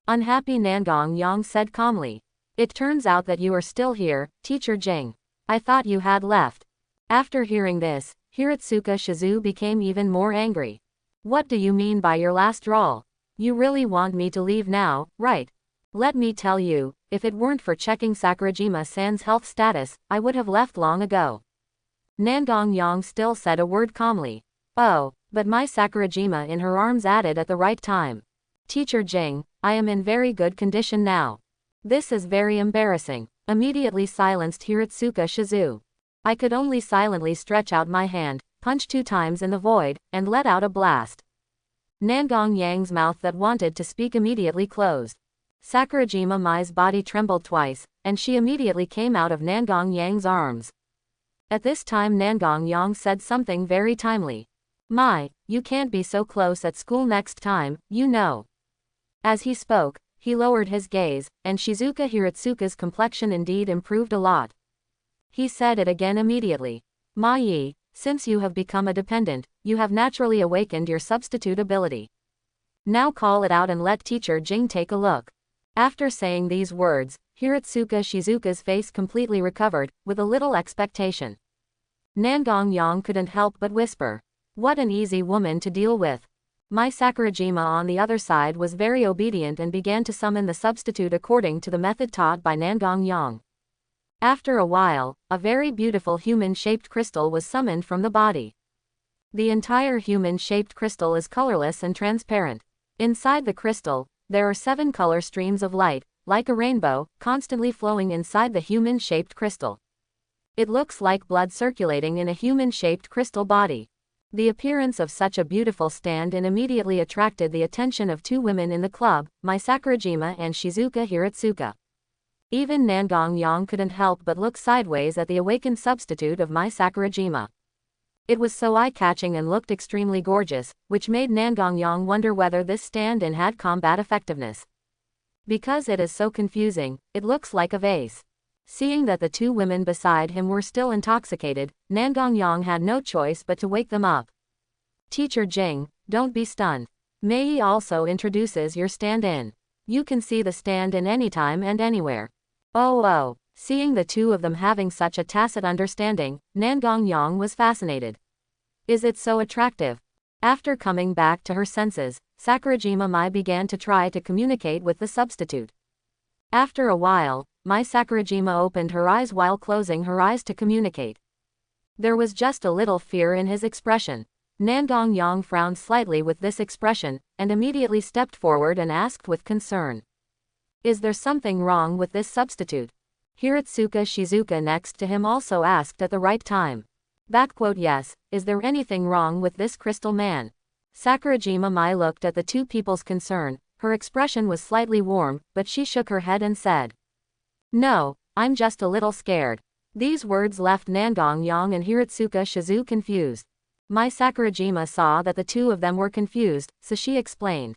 Unhappy Nangong Yang said calmly, "It turns out that you are still here, Teacher Jing. I thought you had left." After hearing this, Hiratsuka Shizu became even more angry. "What do you mean by your last drawl? You really want me to leave now, right? Let me tell you, if it weren't for checking Sakurajima-san's health status, I would have left long ago." Nangong Yang still said a word calmly. "Oh, but Mai Sakurajima in her arms added at the right time. Teacher Jing, I am in very good condition now. This is very embarrassing." Immediately silenced Hiratsuka Shizu. I could only silently stretch out my hand, punch 2 times in the void, and let out a blast. Nangong Yang's mouth that wanted to speak immediately closed. Sakurajima Mai's body trembled twice, and she immediately came out of Nangong Yang's arms. At this time Nangong Yang said something very timely. "Mai, you can't be so close at school next time, you know." As he spoke, he lowered his gaze, and Shizuka Hiratsuka's complexion indeed improved a lot. He said it again immediately. "Mai, since you have become a dependent, you have naturally awakened your substitute ability. Now call it out and let Teacher Jing take a look." After saying these words, Hiratsuka Shizuka's face completely recovered, with a little expectation. Nangong Yang couldn't help but whisper, "What an easy woman to deal with." Mai Sakurajima on the other side was very obedient and began to summon the substitute according to the method taught by Nangong Yang. After a while, a very beautiful human-shaped crystal was summoned from the body. The entire human-shaped crystal is colorless and transparent. Inside the crystal, there are 7 color streams of light, like a rainbow, constantly flowing inside the human-shaped crystal. It looks like blood circulating in a human-shaped crystal body. The appearance of such a beautiful stand-in immediately attracted the attention of two women in the club, Mai Sakurajima and Shizuka Hiratsuka. Even Nangong Yang couldn't help but look sideways at the awakened substitute of Mai Sakurajima. It was so eye-catching and looked extremely gorgeous, which made Nangong Yang wonder whether this stand-in had combat effectiveness. Because it is so confusing, it looks like a vase. Seeing that the two women beside him were still intoxicated, Nangong Yang had no choice but to wake them up. Teacher Jing, don't be stunned. Mei also introduces your stand-in. You can see the stand-in anytime and anywhere. Oh. Seeing the two of them having such a tacit understanding, Nangong Yang was fascinated. Is it so attractive? After coming back to her senses, Sakurajima Mai began to try to communicate with the substitute. After a while, Mai Sakurajima opened her eyes while closing her eyes to communicate. There was just a little fear in his expression. Nangong Yang frowned slightly with this expression, and immediately stepped forward and asked with concern. Is there something wrong with this substitute? Hiratsuka Shizuka next to him also asked at the right time. Yes, is there anything wrong with this crystal man? Sakurajima Mai looked at the two people's concern, her expression was slightly warm, but she shook her head and said, No, I'm just a little scared. These words left Nangong Yang and Hiratsuka Shizu confused. Mai Sakurajima saw that the two of them were confused, so she explained.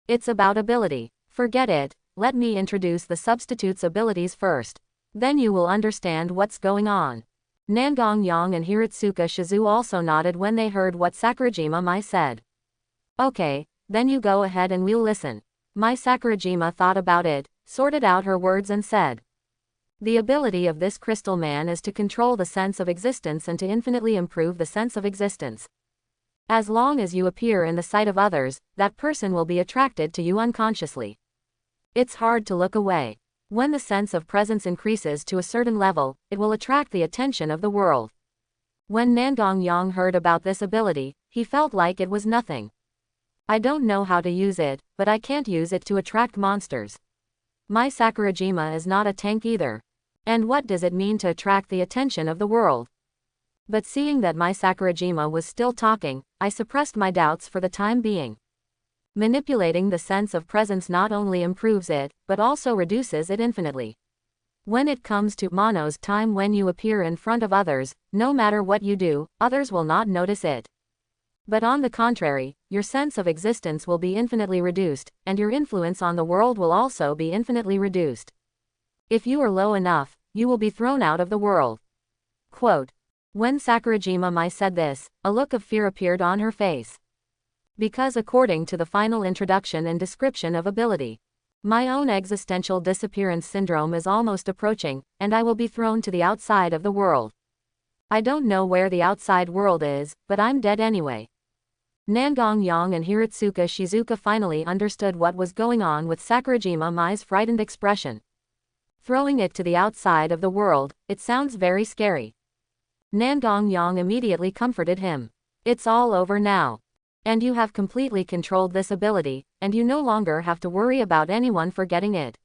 It's about ability. Forget it, let me introduce the substitute's abilities first. Then you will understand what's going on. Nangong Yang and Hiratsuka Shizu also nodded when they heard what Sakurajima Mai said. Okay, then you go ahead and we'll listen. Mai Sakurajima thought about it, sorted out her words and said. The ability of this crystal man is to control the sense of existence and to infinitely improve the sense of existence. As long as you appear in the sight of others, that person will be attracted to you unconsciously. It's hard to look away. When the sense of presence increases to a certain level, it will attract the attention of the world. When Nangong Yang heard about this ability, he felt like it was nothing. I don't know how to use it, but I can't use it to attract monsters. Mai Sakurajima is not a tank either. And what does it mean to attract the attention of the world? But seeing that Mai Sakurajima was still talking, I suppressed my doubts for the time being. Manipulating the sense of presence not only improves it, but also reduces it infinitely. When it comes to mono's time, when you appear in front of others, no matter what you do, others will not notice it. But on the contrary, your sense of existence will be infinitely reduced, and your influence on the world will also be infinitely reduced. If you are low enough, you will be thrown out of the world. Quote. When Sakurajima Mai said this, a look of fear appeared on her face. Because according to the final introduction and description of ability, my own existential disappearance syndrome is almost approaching, and I will be thrown to the outside of the world. I don't know where the outside world is, but I'm dead anyway. Nangong Yang and Hiratsuka Shizuka finally understood what was going on with Sakurajima Mai's frightened expression. Throwing it to the outside of the world, it sounds very scary. Nangong Yang immediately comforted him. It's all over now. And you have completely controlled this ability, and you no longer have to worry about anyone forgetting it.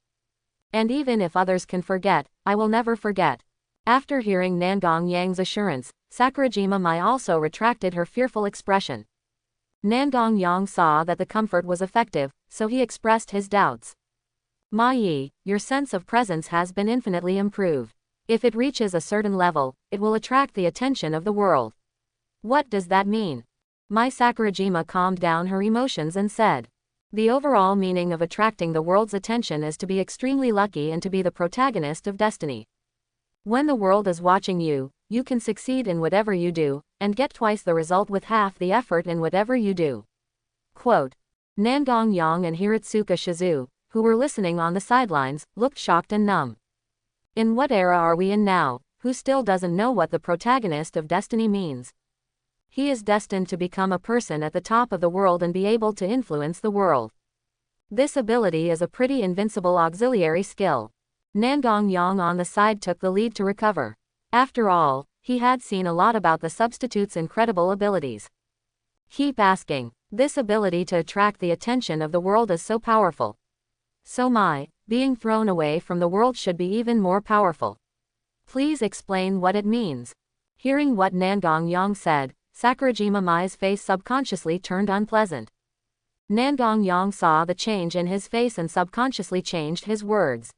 And even if others can forget, I will never forget. After hearing Nangong Yang's assurance, Sakurajima Mai also retracted her fearful expression. Nangong Yang saw that the comfort was effective, so he expressed his doubts. Mai, your sense of presence has been infinitely improved. If it reaches a certain level, it will attract the attention of the world. What does that mean? Mai Sakurajima calmed down her emotions and said. The overall meaning of attracting the world's attention is to be extremely lucky and to be the protagonist of destiny. When the world is watching you, you can succeed in whatever you do, and get twice the result with half the effort in whatever you do. Quote. Nangong Yang and Hiratsuka Shizu, who were listening on the sidelines, looked shocked and numb. In what era are we in now? Who still doesn't know what the protagonist of destiny means? He is destined to become a person at the top of the world and be able to influence the world. This ability is a pretty invincible auxiliary skill. Nangong Yang on the side took the lead to recover. After all, he had seen a lot about the substitute's incredible abilities. Keep asking. This ability to attract the attention of the world is so powerful. So Mai, being thrown away from the world should be even more powerful. Please explain what it means. Hearing what Nangong Yang said, Sakurajima Mai's face subconsciously turned unpleasant. Nangong Yang saw the change in his face and subconsciously changed his words.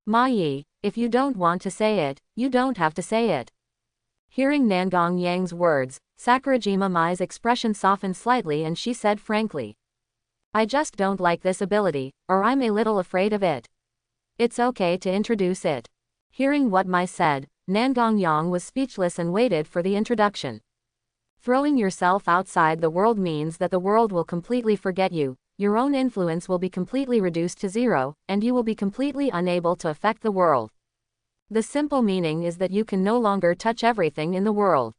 Ma Yi, if you don't want to say it, you don't have to say it. Hearing Nangong Yang's words, Sakurajima Mai's expression softened slightly and she said frankly, I just don't like this ability, or I'm a little afraid of it. It's okay to introduce it. Hearing what Mai said, Nangong Yang was speechless and waited for the introduction. Throwing yourself outside the world means that the world will completely forget you, your own influence will be completely reduced to zero, and you will be completely unable to affect the world. The simple meaning is that you can no longer touch everything in the world.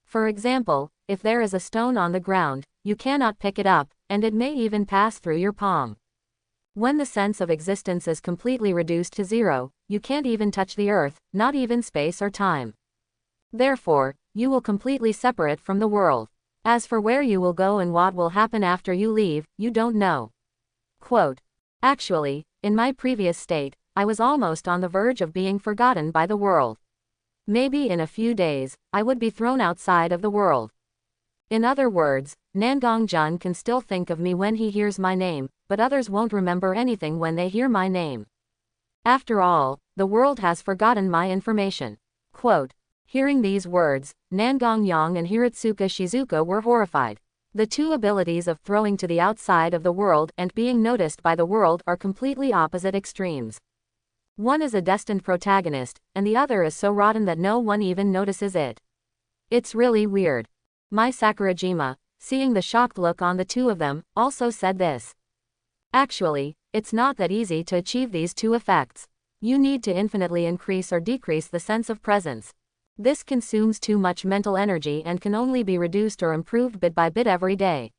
For example, if there is a stone on the ground, you cannot pick it up, and it may even pass through your palm. When the sense of existence is completely reduced to zero, you can't even touch the earth, not even space or time. Therefore, you will completely separate from the world. As for where you will go and what will happen after you leave, you don't know. Quote, actually, in my previous state, I was almost on the verge of being forgotten by the world. Maybe in a few days, I would be thrown outside of the world. In other words, Nangong Jun can still think of me when he hears my name, but others won't remember anything when they hear my name. After all, the world has forgotten my information. Quote, hearing these words, Nangong Yang and Hiratsuka Shizuka were horrified. The two abilities of throwing to the outside of the world and being noticed by the world are completely opposite extremes. One is a destined protagonist, and the other is so rotten that no one even notices it. It's really weird. Mai Sakurajima, seeing the shocked look on the two of them, also said this. Actually, it's not that easy to achieve these two effects. You need to infinitely increase or decrease the sense of presence. This consumes too much mental energy and can only be reduced or improved bit by bit every day.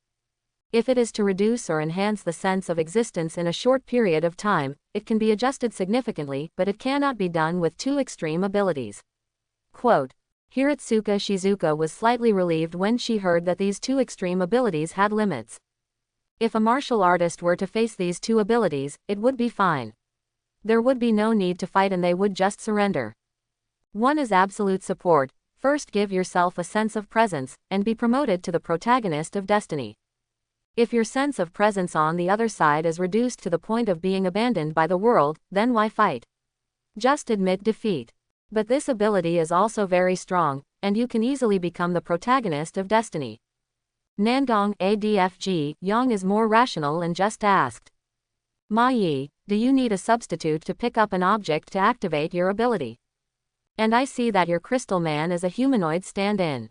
If it is to reduce or enhance the sense of existence in a short period of time, it can be adjusted significantly, but it cannot be done with two extreme abilities. Quote, Hiratsuka Shizuka was slightly relieved when she heard that these two extreme abilities had limits. If a martial artist were to face these two abilities, it would be fine. There would be no need to fight and they would just surrender. One is absolute support. First give yourself a sense of presence, and be promoted to the protagonist of destiny. If your sense of presence on the other side is reduced to the point of being abandoned by the world, then why fight? Just admit defeat. But this ability is also very strong, and you can easily become the protagonist of destiny. Nangong Adfg Yang is more rational and just asked. Ma Yi, do you need a substitute to pick up an object to activate your ability? And I see that your crystal man is a humanoid stand-in.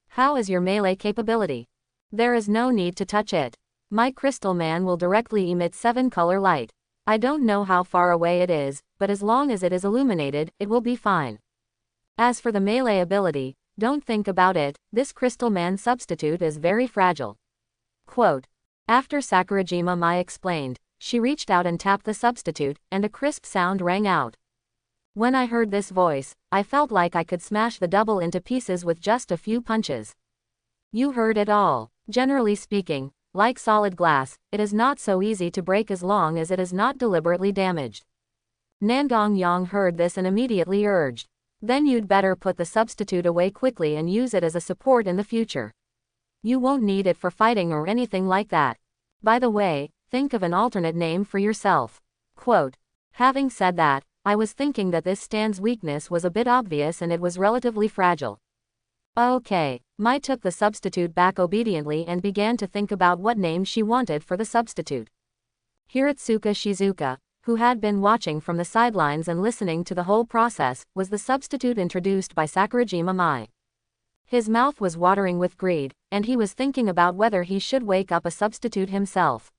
How is your melee capability? There is no need to touch it. My crystal man will directly emit 7-color light. I don't know how far away it is, but as long as it is illuminated, it will be fine. As for the melee ability, don't think about it, this crystal man substitute is very fragile. Quote, after Sakurajima Mai explained, she reached out and tapped the substitute, and a crisp sound rang out. When I heard this voice, I felt like I could smash the double into pieces with just a few punches. You heard it all. Generally speaking, like solid glass, it is not so easy to break as long as it is not deliberately damaged. Nangong Yang heard this and immediately urged. Then you'd better put the substitute away quickly and use it as a support in the future. You won't need it for fighting or anything like that. By the way, think of an alternate name for yourself. Quote, having said that, I was thinking that this stand's weakness was a bit obvious and it was relatively fragile. Okay, Mai took the substitute back obediently and began to think about what name she wanted for the substitute. Hiratsuka Shizuka, who had been watching from the sidelines and listening to the whole process, was the substitute introduced by Sakurajima Mai. His mouth was watering with greed, and he was thinking about whether he should wake up a substitute himself.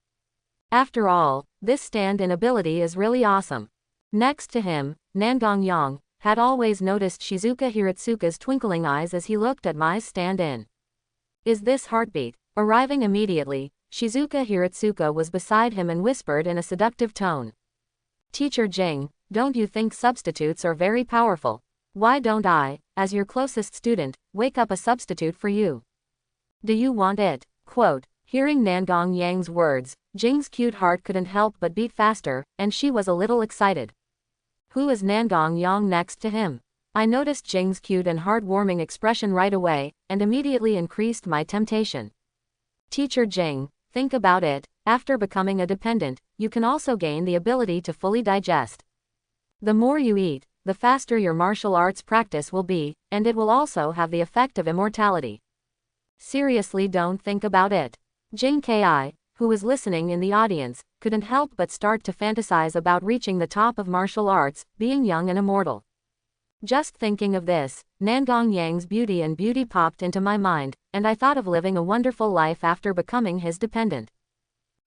After all, this stand-in ability is really awesome. Next to him, Nangong Yang had always noticed Shizuka Hiratsuka's twinkling eyes as he looked at Mai's stand-in. Is this heartbeat? Arriving immediately, Shizuka Hiratsuka was beside him and whispered in a seductive tone. Teacher Jing, don't you think substitutes are very powerful? Why don't I, as your closest student, wake up a substitute for you? Do you want it? Quote, hearing Nangong Yang's words, Jing's cute heart couldn't help but beat faster, and she was a little excited. Who is Nangong Yang next to him? I noticed Jing's cute and heartwarming expression right away, and immediately increased my temptation. Teacher Jing, think about it, after becoming a dependent, you can also gain the ability to fully digest. The more you eat, the faster your martial arts practice will be, and it will also have the effect of immortality. Seriously, don't think about it. Jing Ki, who was listening in the audience, couldn't help but start to fantasize about reaching the top of martial arts, being young and immortal. Just thinking of this, Nangong Yang's beauty popped into my mind, and I thought of living a wonderful life after becoming his dependent.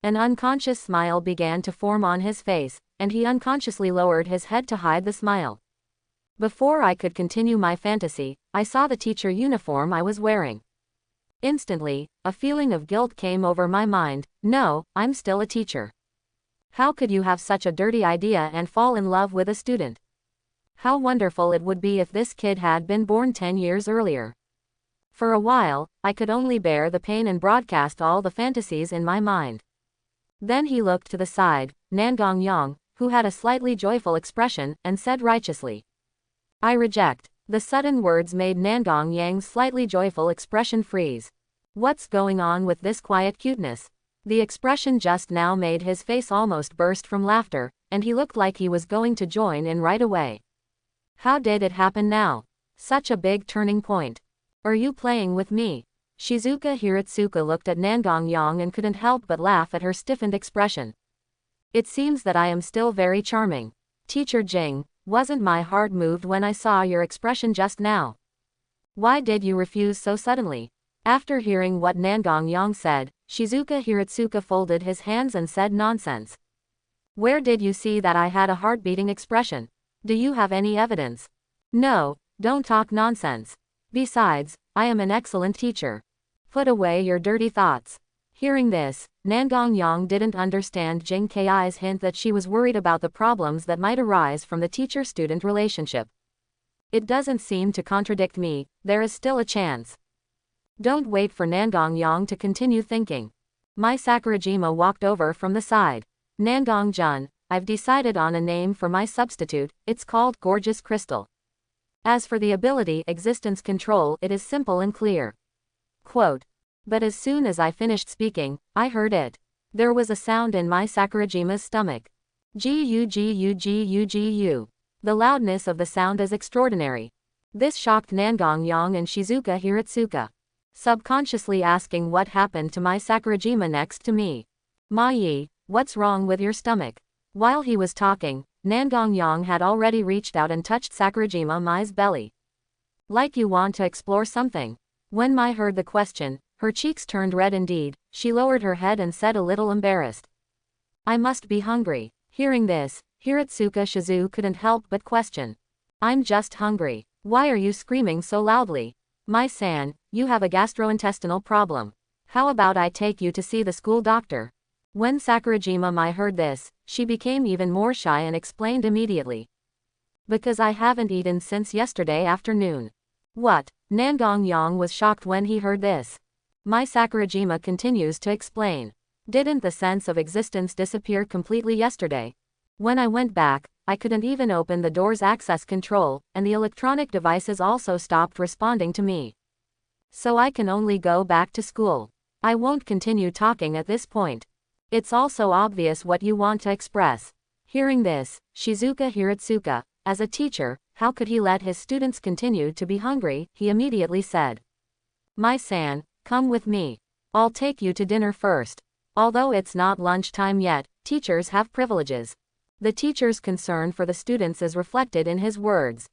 An unconscious smile began to form on his face, and he unconsciously lowered his head to hide the smile. Before I could continue my fantasy, I saw the teacher uniform I was wearing. Instantly, a feeling of guilt came over my mind. No, I'm still a teacher. How could you have such a dirty idea and fall in love with a student? How wonderful it would be if this kid had been born 10 years earlier. For a while, I could only bear the pain and broadcast all the fantasies in my mind. Then he looked to the side, Nangong Yang, who had a slightly joyful expression, and said righteously, I reject. The sudden words made Nangong Yang's slightly joyful expression freeze. What's going on with this quiet cuteness? The expression just now made his face almost burst from laughter, and he looked like he was going to join in right away. How did it happen now? Such a big turning point. Are you playing with me? Shizuka Hiratsuka looked at Nangong Yang and couldn't help but laugh at her stiffened expression. It seems that I am still very charming. Teacher Jing, wasn't my heart moved when I saw your expression just now? Why did you refuse so suddenly? After hearing what Nangong Yang said, Shizuka Hiratsuka folded his hands and said nonsense. Where did you see that I had a heart-beating expression? Do you have any evidence? No, don't talk nonsense. Besides, I am an excellent teacher. Put away your dirty thoughts. Hearing this, Nangong Yang didn't understand Jing Ki's hint that she was worried about the problems that might arise from the teacher-student relationship. It doesn't seem to contradict me, there is still a chance. Don't wait for Nangong Yang to continue thinking. Mai Sakurajima walked over from the side. Nangong Jun, I've decided on a name for my substitute, it's called Gorgeous Crystal. As for the ability Existence Control, it is simple and clear. Quote. But as soon as I finished speaking, I heard it. There was a sound in Mai Sakurajima's stomach. G-U-G-U-G-U-G-U. The loudness of the sound is extraordinary. This shocked Nangong Yang and Shizuka Hiratsuka. Subconsciously asking what happened to Mai Sakurajima next to me. Mai, what's wrong with your stomach? While he was talking, Nangong Yang had already reached out and touched Sakurajima Mai's belly. Like you want to explore something? When Mai heard the question, her cheeks turned red indeed, she lowered her head and said a little embarrassed. I must be hungry. Hearing this, Hiratsuka Shizu couldn't help but question. I'm just hungry. Why are you screaming so loudly? Mai-san, you have a gastrointestinal problem. How about I take you to see the school doctor? When Sakurajima Mai heard this, she became even more shy and explained immediately. Because I haven't eaten since yesterday afternoon. What? Nangong Yang was shocked when he heard this. Mai Sakurajima continues to explain. Didn't the sense of existence disappear completely yesterday? When I went back, I couldn't even open the door's access control, and the electronic devices also stopped responding to me. So I can only go back to school. I won't continue talking at this point. It's also obvious what you want to express. Hearing this, Shizuka Hiratsuka, as a teacher, how could he let his students continue to be hungry? He immediately said. Mai-san, come with me. I'll take you to dinner first. Although it's not lunchtime yet, teachers have privileges. The teacher's concern for the students is reflected in his words.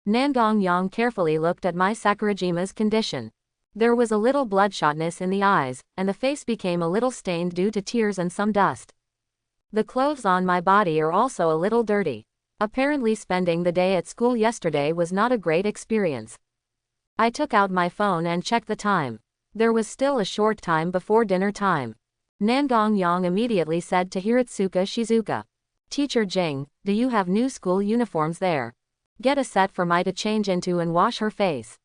Nangong Yang carefully looked at Mai Sakurajima's condition. There was a little bloodshotness in the eyes, and the face became a little stained due to tears and some dust. The clothes on my body are also a little dirty. Apparently spending the day at school yesterday was not a great experience. I took out my phone and checked the time. There was still a short time before dinner time. Nangong Yang immediately said to Hiratsuka Shizuka. Teacher Jing, do you have new school uniforms there? Get a set for Mai to change into and wash her face.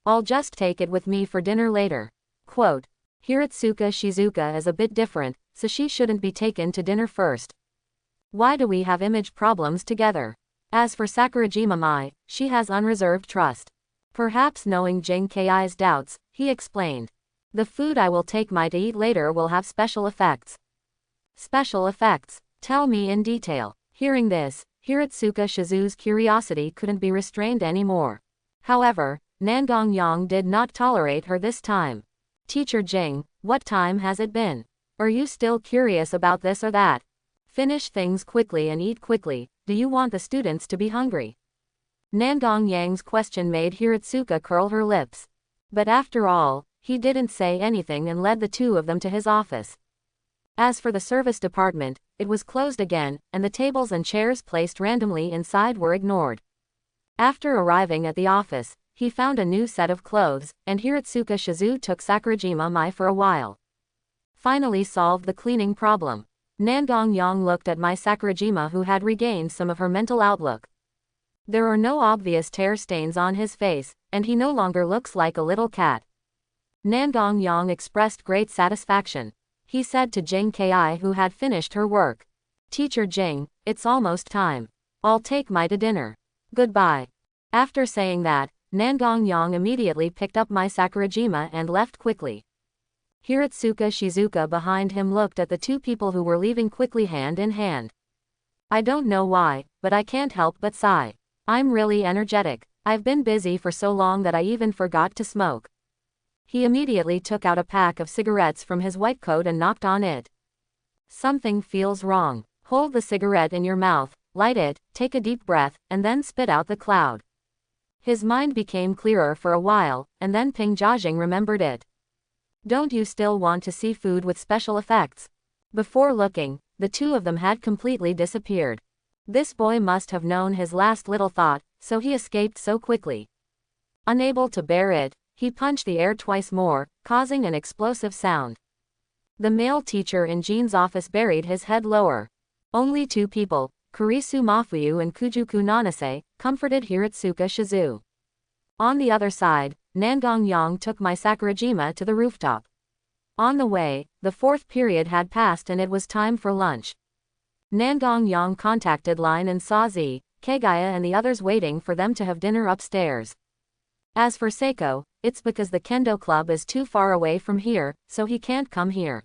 I'll just take it with me for dinner later. Quote. Hiratsuka Shizuka is a bit different, so she shouldn't be taken to dinner first. Why do we have image problems together? As for Sakurajima Mai, she has unreserved trust. Perhaps knowing Jing Ki's doubts, he explained. The food I will take Mai to eat later will have special effects. Special effects? Tell me in detail. Hearing this, Hiratsuka Shizu's curiosity couldn't be restrained anymore. However, Nangong Yang did not tolerate her this time. Teacher Jing, what time has it been? Are you still curious about this or that? Finish things quickly and eat quickly. Do you want the students to be hungry? Nangong Yang's question made Hiratsuka curl her lips. But after all, he didn't say anything and led the two of them to his office. As for the service department, it was closed again, and the tables and chairs placed randomly inside were ignored. After arriving at the office, he found a new set of clothes, and Hiratsuka Shizu took Sakurajima Mai for a while. Finally solved the cleaning problem. Nangong Yang looked at Mai Sakurajima, who had regained some of her mental outlook. There are no obvious tear stains on his face, and he no longer looks like a little cat. Nangong Yang expressed great satisfaction. He said to Jing Ki, who had finished her work. Teacher Jing, it's almost time. I'll take Mai to dinner. Goodbye. After saying that, Nangong Yang immediately picked up Mai Sakurajima and left quickly. Hiratsuka Shizuka behind him looked at the two people who were leaving quickly hand in hand. I don't know why, but I can't help but sigh. I'm really energetic. I've been busy for so long that I even forgot to smoke. He immediately took out a pack of cigarettes from his white coat and knocked on it. Something feels wrong. Hold the cigarette in your mouth, light it, take a deep breath, and then spit out the cloud. His mind became clearer for a while, and then Ping Jiajing remembered it. Don't you still want to see food with special effects? Before looking, the two of them had completely disappeared. This boy must have known his last little thought, so he escaped so quickly. Unable to bear it, he punched the air twice more, causing an explosive sound. The male teacher in Jean's office buried his head lower. Only two people, Kurisu Mafuyu and Kujuku Nanase, comforted Hiratsuka Shizu. On the other side, Nangong Yang took Mai Sakurajima to the rooftop. On the way, the fourth period had passed and it was time for lunch. Nangong Yang contacted Line and saw Z, Kegaya and the others waiting for them to have dinner upstairs. As for Seiko, it's because the kendo club is too far away from here, so he can't come here.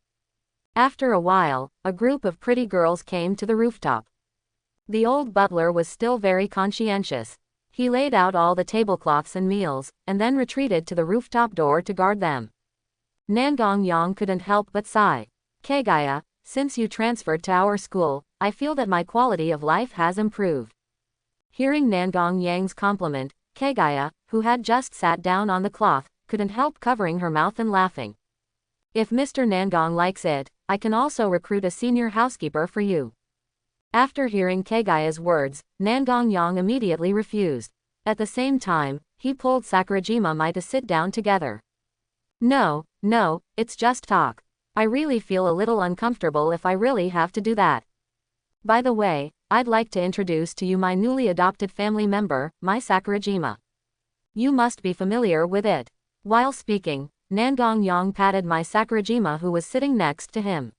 After a while, a group of pretty girls came to the rooftop. The old butler was still very conscientious. He laid out all the tablecloths and meals, and then retreated to the rooftop door to guard them. Nangong Yang couldn't help but sigh. Kegaya, since you transferred to our school, I feel that my quality of life has improved. Hearing Nangong Yang's compliment, Kegaya, who had just sat down on the cloth, couldn't help covering her mouth and laughing. If Mr. Nangong likes it, I can also recruit a senior housekeeper for you. After hearing Kegaya's words, Nangong Yang immediately refused. At the same time, he pulled Sakurajima Mai to sit down together. No, it's just talk. I really feel a little uncomfortable if I really have to do that. By the way, I'd like to introduce to you my newly adopted family member, Mai Sakurajima. You must be familiar with it. While speaking, Nangong Yang patted Mai Sakurajima, who was sitting next to him.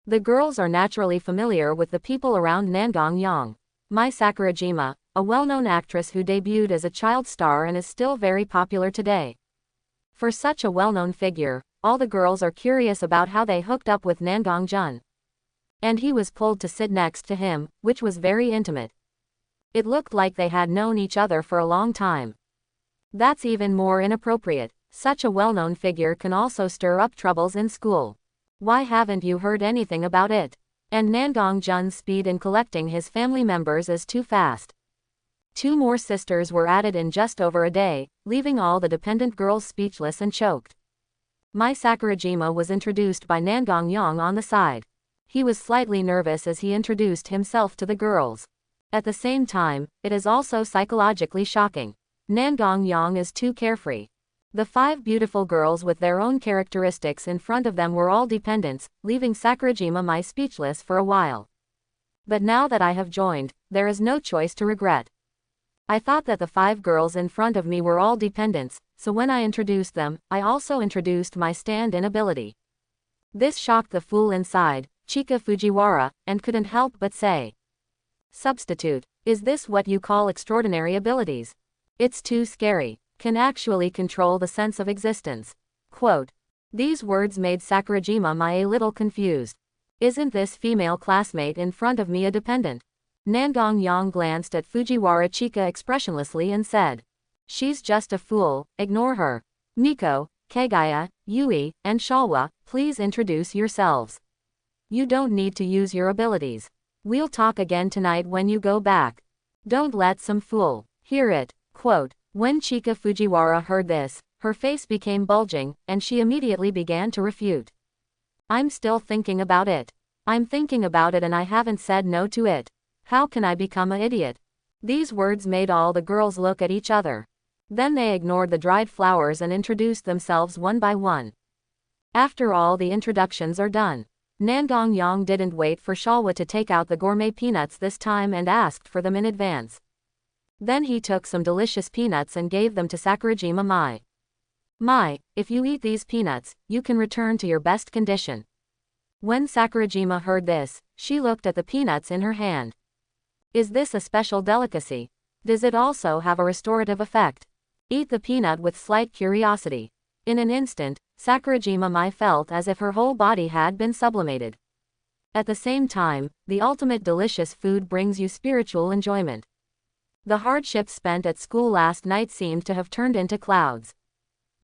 The girls are naturally familiar with the people around Nangong Yang. Mai Sakurajima, a well-known actress who debuted as a child star and is still very popular today. For such a well-known figure, all the girls are curious about how they hooked up with Nangong Jun. And he was pulled to sit next to him, which was very intimate. It looked like they had known each other for a long time. That's even more inappropriate. Such a well-known figure can also stir up troubles in school. Why haven't you heard anything about it? And Nangong Jun's speed in collecting his family members is too fast. 2 more sisters were added in just over a day, leaving all the dependent girls speechless and choked. Mai Sakurajima was introduced by Nangong Yang on the side. He was slightly nervous as he introduced himself to the girls. At the same time, it is also psychologically shocking. Nangong Yang is too carefree. The 5 beautiful girls with their own characteristics in front of them were all dependents, leaving Sakurajima Mai speechless for a while. But now that I have joined, there is no choice to regret. I thought that the 5 girls in front of me were all dependents, so when I introduced them, I also introduced my stand-in ability. This shocked the fool inside, Chika Fujiwara, and couldn't help but say. Substitute, is this what you call extraordinary abilities? It's too scary. Can actually control the sense of existence. Quote. These words made Sakurajima Mai a little confused. Isn't this female classmate in front of me a dependent? Nangong Yang glanced at Fujiwara Chika expressionlessly and said. She's just a fool, ignore her. Miko, Kagaya, Yui, and Shalwa, please introduce yourselves. You don't need to use your abilities. We'll talk again tonight when you go back. Don't let some fool hear it. Quote. When Chika Fujiwara heard this, her face became bulging, and she immediately began to refute. I'm still thinking about it. I'm thinking about it and I haven't said no to it. How can I become an idiot? These words made all the girls look at each other. Then they ignored the dried flowers and introduced themselves one by one. After all the introductions are done, Nangong Yang didn't wait for Shalwa to take out the gourmet peanuts this time and asked for them in advance. Then he took some delicious peanuts and gave them to Sakurajima Mai. Mai, if you eat these peanuts, you can return to your best condition. When Sakurajima heard this, she looked at the peanuts in her hand. Is this a special delicacy? Does it also have a restorative effect? Eat the peanut with slight curiosity. In an instant, Sakurajima Mai felt as if her whole body had been sublimated. At the same time, the ultimate delicious food brings you spiritual enjoyment. The hardships spent at school last night seemed to have turned into clouds.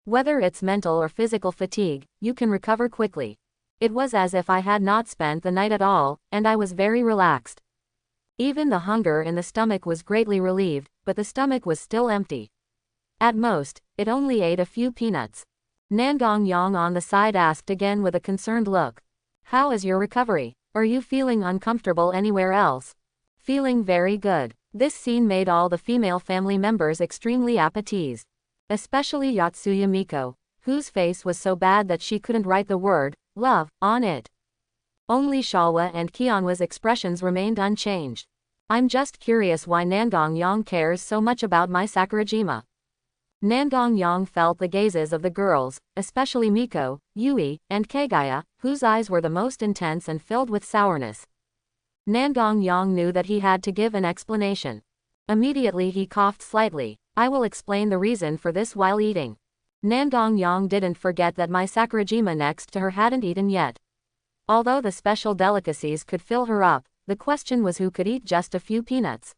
Whether it's mental or physical fatigue, you can recover quickly. It was as if I had not spent the night at all, and I was very relaxed. Even the hunger in the stomach was greatly relieved, but the stomach was still empty. At most, it only ate a few peanuts. Nangong Yang on the side asked again with a concerned look. How is your recovery? Are you feeling uncomfortable anywhere else? Feeling very good. This scene made all the female family members extremely appeased. Especially Yotsuya Miko, whose face was so bad that she couldn't write the word, love, on it. Only Shalwa and Kionwa's expressions remained unchanged. I'm just curious why Nangong Yang cares so much about my Sakurajima. Nangong Yang felt the gazes of the girls, especially Miko, Yui, and Kagaya, whose eyes were the most intense and filled with sourness. Nangong Yang knew that he had to give an explanation. Immediately he coughed slightly. I will explain the reason for this while eating. Nangong Yang didn't forget that my Sakurajima next to her hadn't eaten yet. Although the special delicacies could fill her up, the question was who could eat just a few peanuts.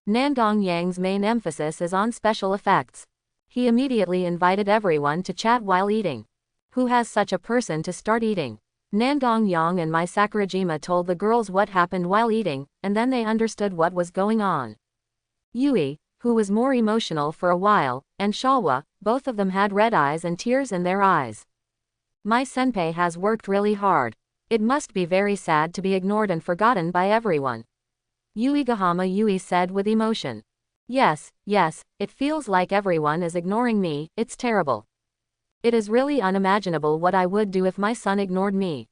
Nangong Yang's main emphasis is on special effects. He immediately invited everyone to chat while eating. Who has such a person to start eating? Nangong Yang and my Sakurajima told the girls what happened while eating, and then they understood what was going on. Yui, who was more emotional for a while, and Shalwa, both of them had red eyes and tears in their eyes. My senpai has worked really hard. It must be very sad to be ignored and forgotten by everyone. Yuigahama Yui said with emotion. Yes, it feels like everyone is ignoring me, it's terrible. It is really unimaginable what I would do if my son ignored me.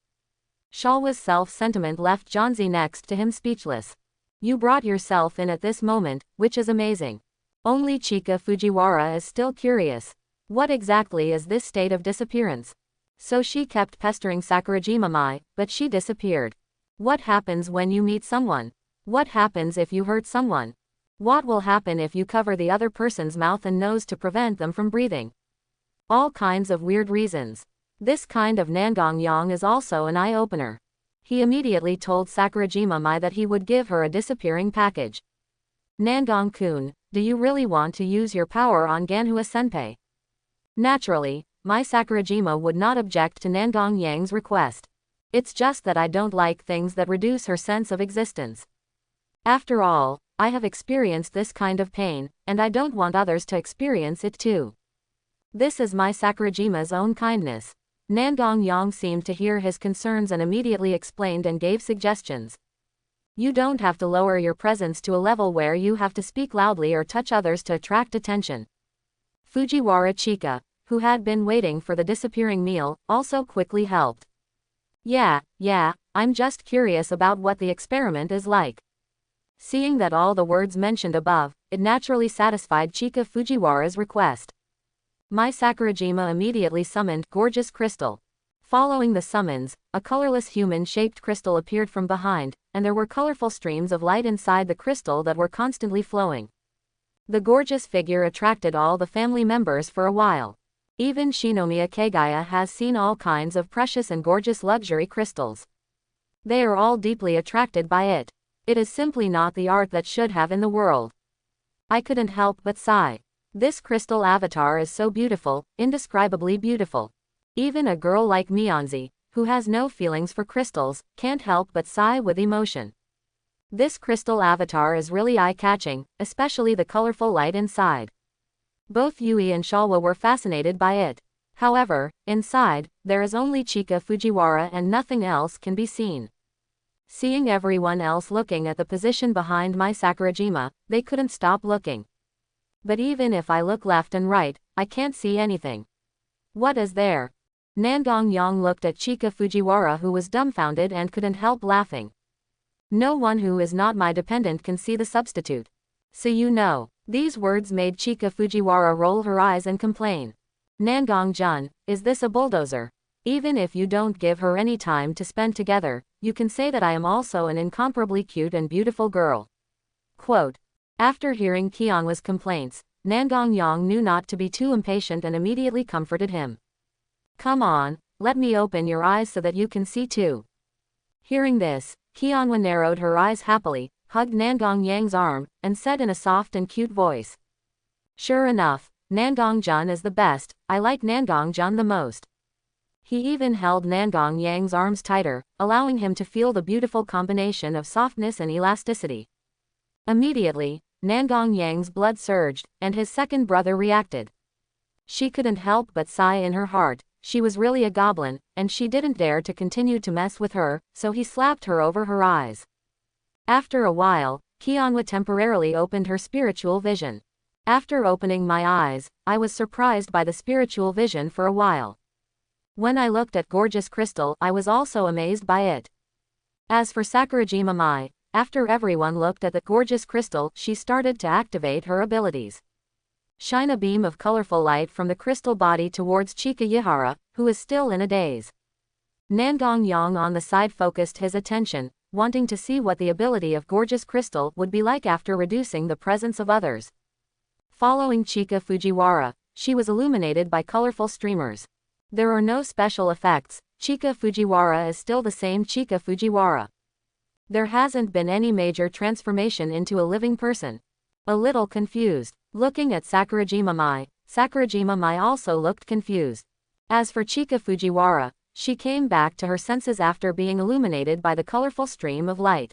Shalwa's self-sentiment left Jonzi next to him speechless. You brought yourself in at this moment, which is amazing. Only Chika Fujiwara is still curious. What exactly is this state of disappearance? So she kept pestering Sakurajima Mai, but she disappeared. What happens when you meet someone? What happens if you hurt someone? What will happen if you cover the other person's mouth and nose to prevent them from breathing? All kinds of weird reasons. This kind of Nangong Yang is also an eye-opener. He immediately told Sakurajima Mai that he would give her a disappearing package. Nangong-kun, do you really want to use your power on Ganhua-senpai? Naturally, my Sakurajima would not object to Nangong Yang's request. It's just that I don't like things that reduce her sense of existence. After all, I have experienced this kind of pain, and I don't want others to experience it too. This is my Sakurajima's own kindness. Nangong Yang seemed to hear his concerns and immediately explained and gave suggestions. You don't have to lower your presence to a level where you have to speak loudly or touch others to attract attention. Fujiwara Chika, who had been waiting for the disappearing meal, also quickly helped. Yeah, I'm just curious about what the experiment is like. Seeing that all the words mentioned above, it naturally satisfied Chika Fujiwara's request. My Sakurajima immediately summoned Gorgeous Crystal. Following the summons, a colorless human-shaped crystal appeared from behind, and there were colorful streams of light inside the crystal that were constantly flowing. The gorgeous figure attracted all the family members for a while. Even Shinomiya Kagaya has seen all kinds of precious and gorgeous luxury crystals. They are all deeply attracted by it. It is simply not the art that should have in the world. I couldn't help but sigh. This crystal avatar is so beautiful, indescribably beautiful. Even a girl like Mionzi, who has no feelings for crystals, can't help but sigh with emotion. This crystal avatar is really eye-catching, especially the colorful light inside. Both Yui and Shalwa were fascinated by it. However, inside, there is only Chika Fujiwara and nothing else can be seen. Seeing everyone else looking at the position behind my Sakurajima, they couldn't stop looking. But even if I look left and right, I can't see anything. What is there? Nangong Yang looked at Chika Fujiwara, who was dumbfounded and couldn't help laughing. No one who is not my dependent can see the substitute. So you know. These words made Chika Fujiwara roll her eyes and complain. Nangong-jun, is this a bulldozer? Even if you don't give her any time to spend together, you can say that I am also an incomparably cute and beautiful girl. Quote. After hearing Kyungwa's complaints, Nangong Yang knew not to be too impatient and immediately comforted him. Come on, let me open your eyes so that you can see too. Hearing this, Kyungwa narrowed her eyes happily, hugged Nangong Yang's arm, and said in a soft and cute voice. Sure enough, Nangong-jun is the best, I like Nangong-jun the most. He even held Nangong Yang's arms tighter, allowing him to feel the beautiful combination of softness and elasticity. Immediately, Nangong Yang's blood surged, and his second brother reacted. She couldn't help but sigh in her heart. She was really a goblin, and she didn't dare to continue to mess with her, so he slapped her over her eyes. After a while, Kyungwa temporarily opened her spiritual vision. After opening my eyes, I was surprised by the spiritual vision for a while. When I looked at gorgeous crystal, I was also amazed by it. As for Sakurajima Mai, after everyone looked at the gorgeous crystal, she started to activate her abilities. Shine a beam of colorful light from the crystal body towards Chika Yihara, who is still in a daze. Nangong Yang on the side focused his attention, wanting to see what the ability of gorgeous crystal would be like after reducing the presence of others. Following Chika Fujiwara, she was illuminated by colorful streamers. There are no special effects, Chika Fujiwara is still the same Chika Fujiwara. There hasn't been any major transformation into a living person. A little confused. Looking at Sakurajima Mai also looked confused. As for Chika Fujiwara, she came back to her senses after being illuminated by the colorful stream of light.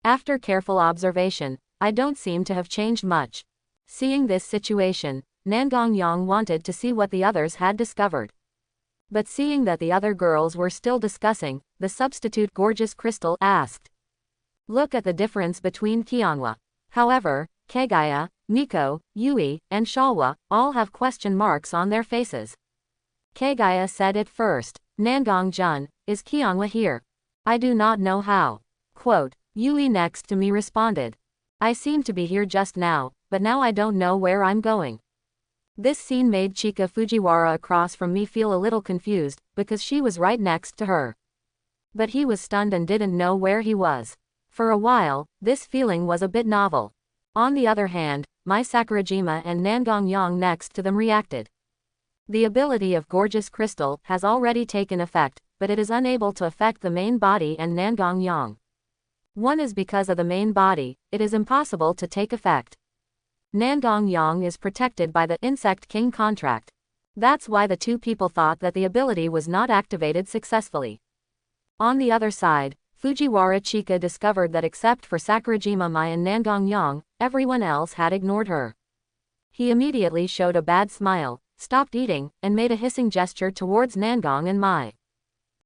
After careful observation, I don't seem to have changed much. Seeing this situation, Nangong Yang wanted to see what the others had discovered. But seeing that the other girls were still discussing, the substitute gorgeous crystal asked. Look at the difference between Kyungwa. However, Kagaya, Miko, Yui, and Shalwa all have question marks on their faces. Kagaya said it first. Nangong-jun, is Kyungwa here? I do not know how. Quote. Yui next to me responded. I seem to be here just now, but now I don't know where I'm going. This scene made Chika Fujiwara across from me feel a little confused, because she was right next to her. But he was stunned and didn't know where he was. For a while, this feeling was a bit novel. On the other hand, Mai Sakurajima and Nangong Yang next to them reacted. The ability of gorgeous crystal has already taken effect, but it is unable to affect the main body and Nangong Yang. One is because of the main body, it is impossible to take effect. Nangong Yang is protected by the Insect King contract. That's why the two people thought that the ability was not activated successfully. On the other side, Fujiwara Chika discovered that except for Sakurajima Mai and Nangong Yang, everyone else had ignored her. He immediately showed a bad smile, stopped eating, and made a hissing gesture towards Nangong and Mai.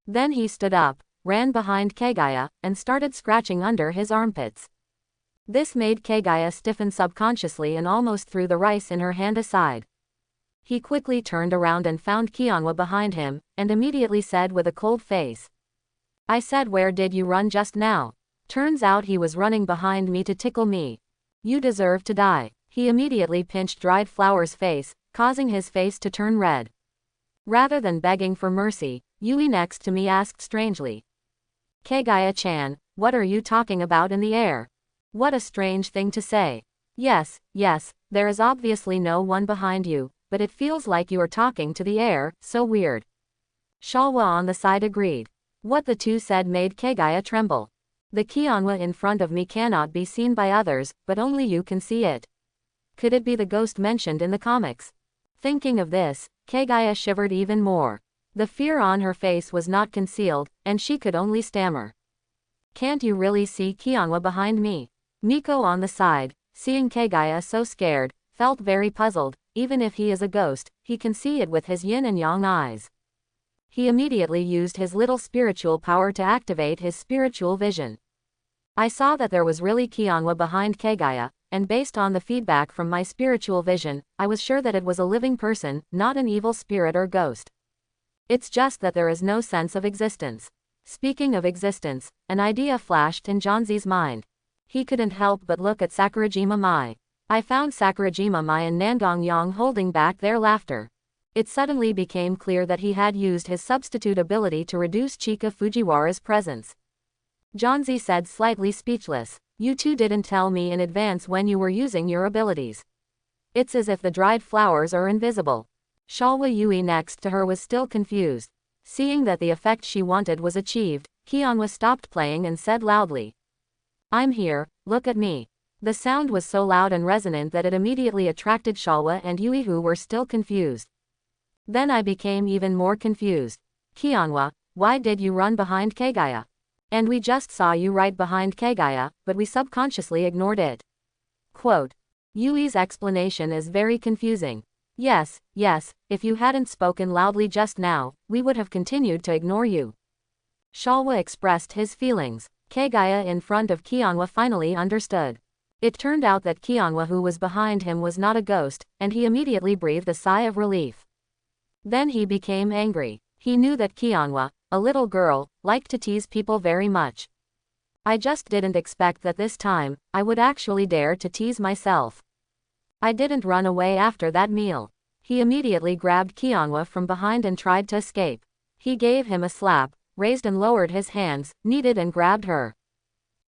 Then he stood up, ran behind Kagaya, and started scratching under his armpits. This made Kagaya stiffen subconsciously and almost threw the rice in her hand aside. He quickly turned around and found Kyungwa behind him, and immediately said with a cold face. I said, where did you run just now? Turns out he was running behind me to tickle me. You deserve to die. He immediately pinched Dried Flower's face, causing his face to turn red. Rather than begging for mercy, Yui next to me asked strangely. Kagaya-chan, what are you talking about in the air? What a strange thing to say. Yes, there is obviously no one behind you, but it feels like you are talking to the air, so weird. Shalwa on the side agreed. What the two said made Kagaya tremble. The Kionwa in front of me cannot be seen by others, but only you can see it. Could it be the ghost mentioned in the comics? Thinking of this, Kagaya shivered even more. The fear on her face was not concealed, and she could only stammer. Can't you really see Kionwa behind me? Miko on the side, seeing Kagaya so scared, felt very puzzled. Even if he is a ghost, he can see it with his yin and yang eyes. He immediately used his little spiritual power to activate his spiritual vision. I saw that there was really Kionwa behind Kagaya, and based on the feedback from my spiritual vision, I was sure that it was a living person, not an evil spirit or ghost. It's just that there is no sense of existence. Speaking of existence, an idea flashed in Jonzi's mind. He couldn't help but look at Sakurajima Mai. I found Sakurajima Mai and Nangong Yang holding back their laughter. It suddenly became clear that he had used his substitute ability to reduce Chika Fujiwara's presence. Jonzi said, slightly speechless, "You two didn't tell me in advance when you were using your abilities. It's as if the dried flowers are invisible." Shalwa Yui next to her was still confused. Seeing that the effect she wanted was achieved, Kionwa stopped playing and said loudly, "I'm here, look at me." The sound was so loud and resonant that it immediately attracted Shalwa and Yui, who were still confused. Then I became even more confused. "Kionwa, why did you run behind Kagaya? And we just saw you right behind Kagaya, but we subconsciously ignored it." Quote. Yui's explanation is very confusing. Yes, if you hadn't spoken loudly just now, we would have continued to ignore you. Shalwa expressed his feelings. Kagaya in front of Kionwa finally understood. It turned out that Kionwa, who was behind him, was not a ghost, and he immediately breathed a sigh of relief. Then he became angry. He knew that Kionwa, a little girl, liked to tease people very much. I just didn't expect that this time, I would actually dare to tease myself. I didn't run away after that meal. He immediately grabbed Kionwa from behind and tried to escape. He gave him a slap, raised and lowered his hands, kneaded and grabbed her.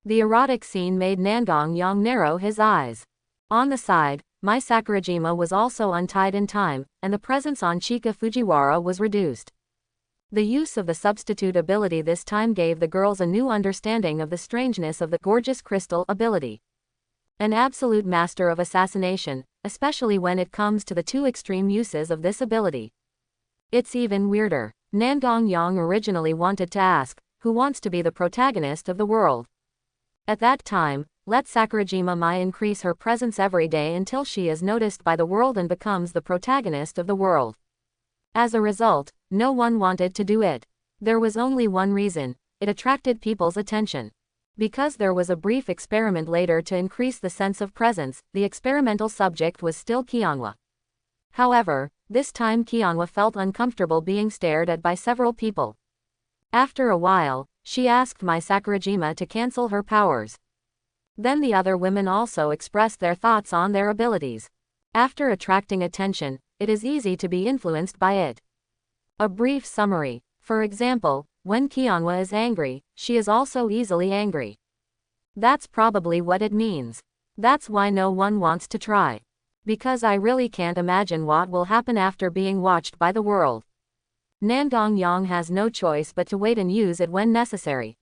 The erotic scene made Nangong Yang narrow his eyes. On the side, Mai Sakurajima was also untied in time, and the presence on Chika Fujiwara was reduced. The use of the substitute ability this time gave the girls a new understanding of the strangeness of the gorgeous crystal ability. An absolute master of assassination, especially when it comes to the two extreme uses of this ability. It's even weirder. Nangong Yang originally wanted to ask, who wants to be the protagonist of the world? At that time, let Sakurajima Mai increase her presence every day until she is noticed by the world and becomes the protagonist of the world. As a result, no one wanted to do it. There was only one reason: it attracted people's attention. Because there was a brief experiment later to increase the sense of presence, the experimental subject was still Kionwa. However, this time Kionwa felt uncomfortable being stared at by several people. After a while, she asked Mai Sakurajima to cancel her powers. Then the other women also expressed their thoughts on their abilities. After attracting attention, it is easy to be influenced by it. A brief summary. For example, when Kionwa is angry, she is also easily angry. That's probably what it means. That's why no one wants to try. Because I really can't imagine what will happen after being watched by the world. Nangong Yang has no choice but to wait and use it when necessary.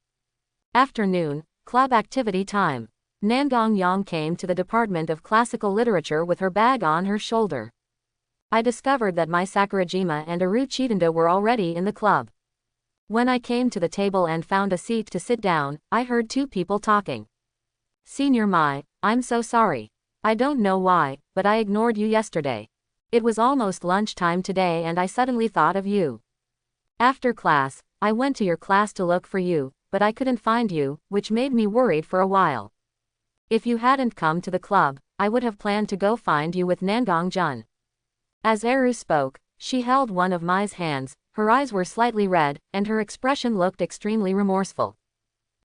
Afternoon, club activity time. Nangong Yang came to the Department of Classical Literature with her bag on her shoulder. I discovered that Mai Sakurajima and Aru Chitanda were already in the club. When I came to the table and found a seat to sit down, I heard two people talking. "Senior Mai, I'm so sorry. I don't know why, but I ignored you yesterday. It was almost lunchtime today and I suddenly thought of you. After class, I went to your class to look for you, but I couldn't find you, which made me worried for a while. If you hadn't come to the club, I would have planned to go find you with Nangong Jun." As Aru spoke, she held one of Mai's hands. Her eyes were slightly red, and her expression looked extremely remorseful.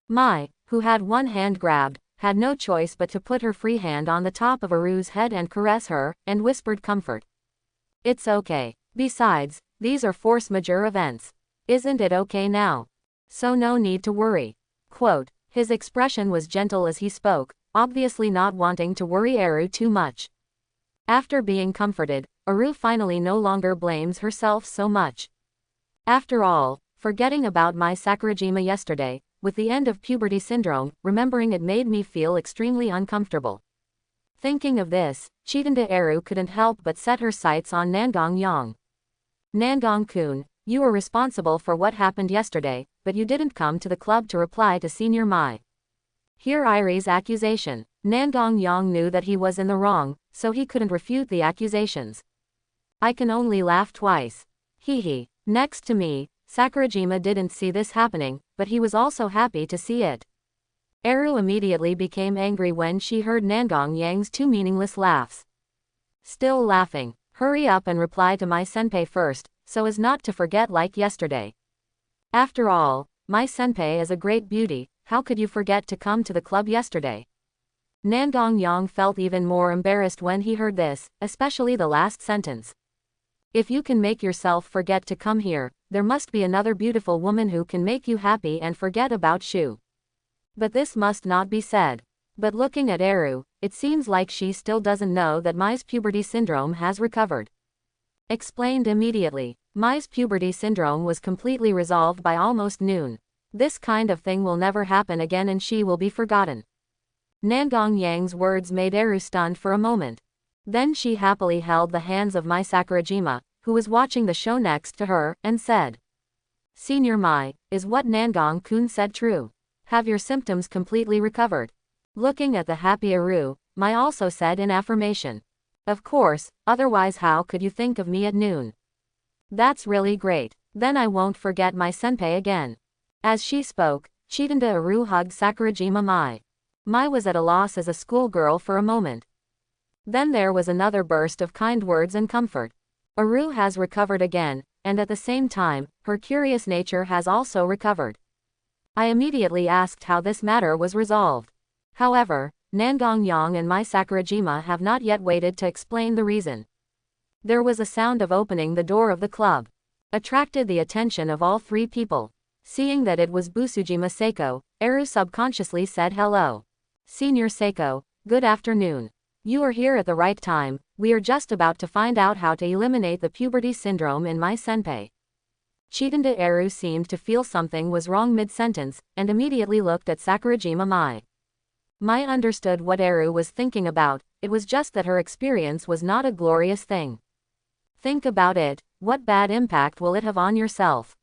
Mai, who had one hand grabbed, had no choice but to put her free hand on the top of Aru's head and caress her, and whispered comfort. "It's okay. Besides, these are force majeure events. Isn't it okay now? So no need to worry. Quote, his expression was gentle as he spoke, obviously not wanting to worry Eru too much. After being comforted, Eru finally no longer blames herself so much. After all, forgetting about my Sakurajima yesterday, with the end of puberty syndrome, remembering it made me feel extremely uncomfortable. Thinking of this, Chitanda Eru couldn't help but set her sights on Nangong Yang. Nangong-kun, you were responsible for what happened yesterday, but you didn't come to the club to reply to Senior Mai. Hear Irie's accusation. Nangong Yang knew that he was in the wrong, so he couldn't refute the accusations. I can only laugh twice. Hee. Next to me, Sakurajima didn't see this happening, but he was also happy to see it. Eru immediately became angry when she heard Nangong Yang's two meaningless laughs. Still laughing, hurry up and reply to my senpai first, so as not to forget like yesterday. After all, my senpai is a great beauty, how could you forget to come to the club yesterday? Nangong Yang felt even more embarrassed when he heard this, especially the last sentence. If you can make yourself forget to come here, there must be another beautiful woman who can make you happy and forget about Shu. But this must not be said. But looking at Eru, it seems like she still doesn't know that Mai's puberty syndrome has recovered. Explained immediately. Mai's puberty syndrome was completely resolved by almost noon. This kind of thing will never happen again and she will be forgotten. Nangong Yang's words made Eru stunned for a moment. Then she happily held the hands of Mai Sakurajima, who was watching the show next to her, and said, Senior Mai, is what Nangong-kun said true? Have your symptoms completely recovered? Looking at the happy Eru, Mai also said in affirmation. Of course, otherwise how could you think of me at noon? That's really great, then I won't forget my senpai again. As she spoke, Chitanda Eru hugged Sakurajima Mai. Mai was at a loss as a schoolgirl for a moment. Then there was another burst of kind words and comfort. Eru has recovered again, and at the same time, her curious nature has also recovered. I immediately asked how this matter was resolved. However, Nangong Yang and Mai Sakurajima have not yet waited to explain the reason. There was a sound of opening the door of the club. Attracted the attention of all three people. Seeing that it was Busujima Seiko, Eru subconsciously said hello. Senior Seiko, good afternoon. You are here at the right time, we are just about to find out how to eliminate the puberty syndrome in my senpai. Chitanda Eru seemed to feel something was wrong mid-sentence, and immediately looked at Sakurajima Mai. Mai understood what Eru was thinking about, it was just that her experience was not a glorious thing. Think about it, what bad impact will it have on yourself?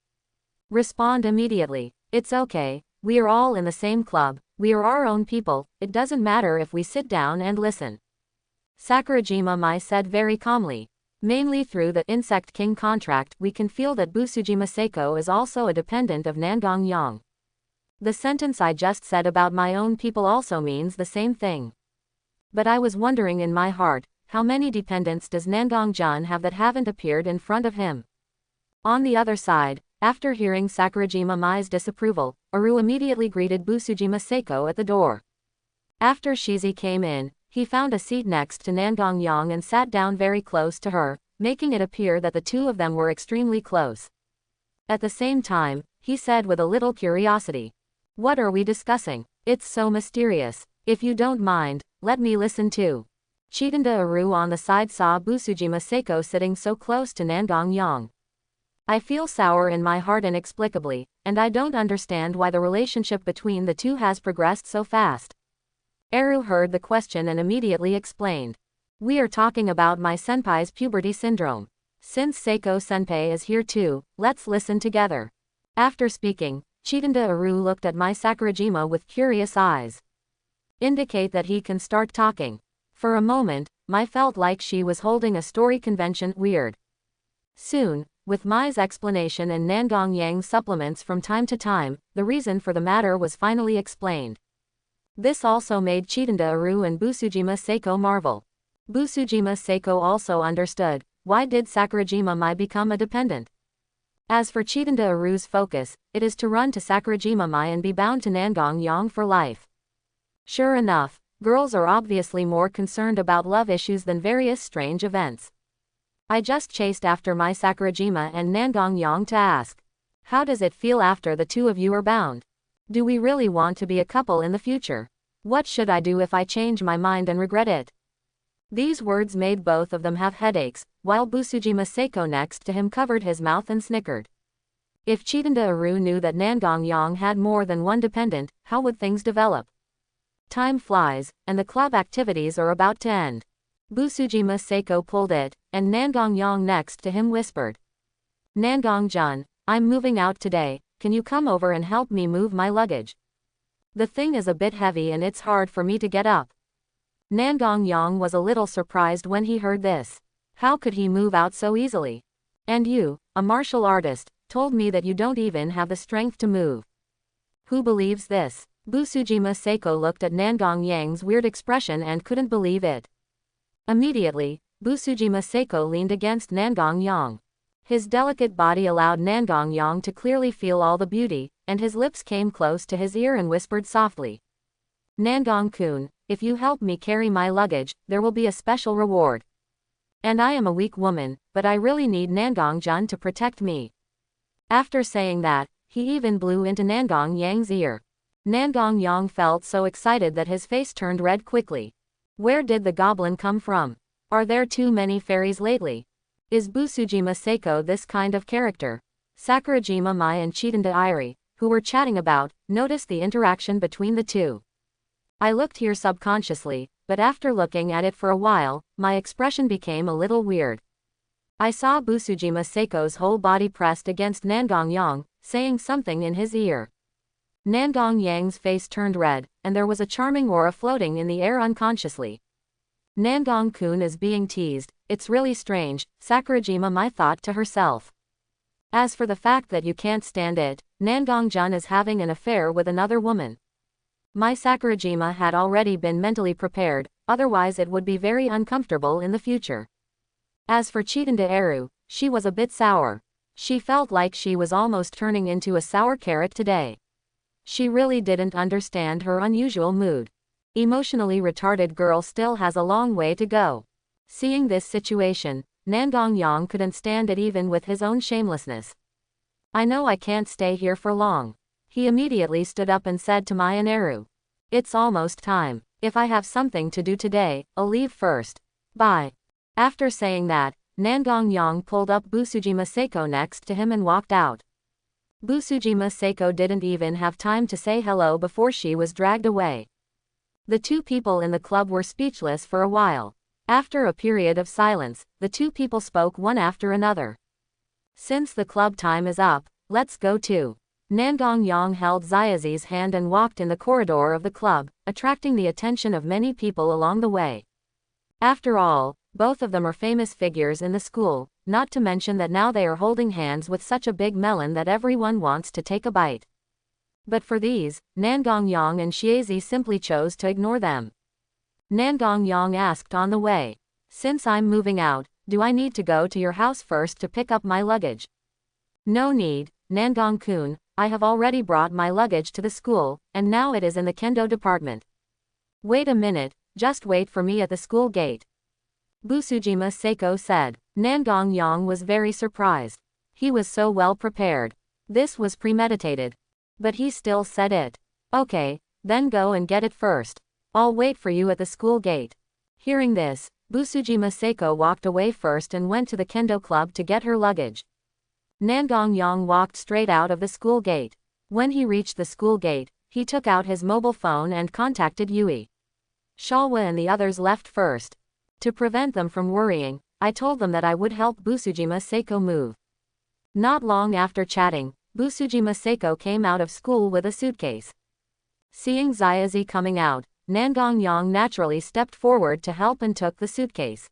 Respond immediately. It's okay, we are all in the same club, we are our own people, it doesn't matter if we sit down and listen. Sakurajima Mai said very calmly. Mainly through the Insect King contract we can feel that Busujima Seiko is also a dependent of Nangong Yang. The sentence I just said about my own people also means the same thing. But I was wondering in my heart, how many dependents does Nangong-jun have that haven't appeared in front of him? On the other side, after hearing Sakurajima Mai's disapproval, Eru immediately greeted Busujima Seiko at the door. After Shizi came in, he found a seat next to Nangong Yang and sat down very close to her, making it appear that the two of them were extremely close. At the same time, he said with a little curiosity. What are we discussing? It's so mysterious. If you don't mind, let me listen too. Chitanda Eru on the side saw Busujima Seiko sitting so close to Nangong Yang. I feel sour in my heart inexplicably, and I don't understand why the relationship between the two has progressed so fast. Eru heard the question and immediately explained. We are talking about my senpai's puberty syndrome. Since Seiko senpai is here too, let's listen together. After speaking, Chitanda Eru looked at Mai Sakurajima with curious eyes. Indicate that he can start talking. For a moment, Mai felt like she was holding a story convention weird. Soon, with Mai's explanation and Nangong Yang's supplements from time to time, the reason for the matter was finally explained. This also made Chitanda Eru and Busujima Seiko marvel. Busujima Seiko also understood, why did Sakurajima Mai become a dependent? As for Chitanda Eru's focus, it is to run to Sakurajima Mai and be bound to Nangong Yang for life. Sure enough, girls are obviously more concerned about love issues than various strange events. I just chased after Mai Sakurajima and Nangong Yang to ask. How does it feel after the two of you are bound? Do we really want to be a couple in the future? What should I do if I change my mind and regret it? These words made both of them have headaches, while Busujima Seiko next to him covered his mouth and snickered. If Chitanda Aru knew that Nangong Yang had more than one dependent, how would things develop? Time flies, and the club activities are about to end. Busujima Seiko pulled it, and Nangong Yang next to him whispered. Nangong-jun, I'm moving out today, can you come over and help me move my luggage? The thing is a bit heavy and it's hard for me to get up. Nangong Yang was a little surprised when he heard this. How could he move out so easily? And you, a martial artist, told me that you don't even have the strength to move. Who believes this? Busujima Seiko looked at Nangong Yang's weird expression and couldn't believe it. Immediately, Busujima Seiko leaned against Nangong Yang. His delicate body allowed Nangong Yang to clearly feel all the beauty, and his lips came close to his ear and whispered softly. Nangong-kun, if you help me carry my luggage, there will be a special reward. And I am a weak woman, but I really need Nangong-jun to protect me. After saying that, he even blew into Nangong Yang's ear. Nangong Yang felt so excited that his face turned red quickly. Where did the goblin come from? Are there too many fairies lately? Is Busujima Seiko this kind of character? Sakurajima Mai and Chitanda Iri, who were chatting about, noticed the interaction between the two. I looked here subconsciously, but after looking at it for a while, my expression became a little weird. I saw Busujima Seiko's whole body pressed against Nangong Yang, saying something in his ear. Nangong Yang's face turned red, and there was a charming aura floating in the air unconsciously. Nangong-kun is being teased, it's really strange, Sakurajima Mai thought to herself. As for the fact that you can't stand it, Nangong-jun is having an affair with another woman. Mai Sakurajima had already been mentally prepared, otherwise it would be very uncomfortable in the future. As for Chitanda Aru, she was a bit sour. She felt like she was almost turning into a sour carrot today. She really didn't understand her unusual mood. Emotionally retarded girl still has a long way to go. Seeing this situation, Nangong Yang couldn't stand it even with his own shamelessness. I know I can't stay here for long. He immediately stood up and said to Mai and Aru. It's almost time. If I have something to do today, I'll leave first. Bye. After saying that, Nangong Yang pulled up Busujima Seiko next to him and walked out. Busujima Seiko didn't even have time to say hello before she was dragged away. The two people in the club were speechless for a while. After a period of silence, the two people spoke one after another. Since the club time is up, let's go too. Nangong Yang held Xiaozi's hand and walked in the corridor of the club, attracting the attention of many people along the way. After all, both of them are famous figures in the school, not to mention that now they are holding hands with such a big melon that everyone wants to take a bite. But for these, Nangong Yang and Xiaozi simply chose to ignore them. Nangong Yang asked on the way. Since I'm moving out, do I need to go to your house first to pick up my luggage? No need, Nangong-kun, I have already brought my luggage to the school, and now it is in the kendo department. Wait a minute, just wait for me at the school gate. Busujima Seiko said. Nangong Yang was very surprised. He was so well prepared. This was premeditated. But he still said it. Okay, then go and get it first. I'll wait for you at the school gate. Hearing this, Busujima Seiko walked away first and went to the kendo club to get her luggage. Nangong Yang walked straight out of the school gate. When he reached the school gate, he took out his mobile phone and contacted Yui. Shalwa and the others left first. To prevent them from worrying, I told them that I would help Busujima Seiko move. Not long after chatting, Busujima Seiko came out of school with a suitcase. Seeing Xiaozi coming out, Nangong Yang naturally stepped forward to help and took the suitcase.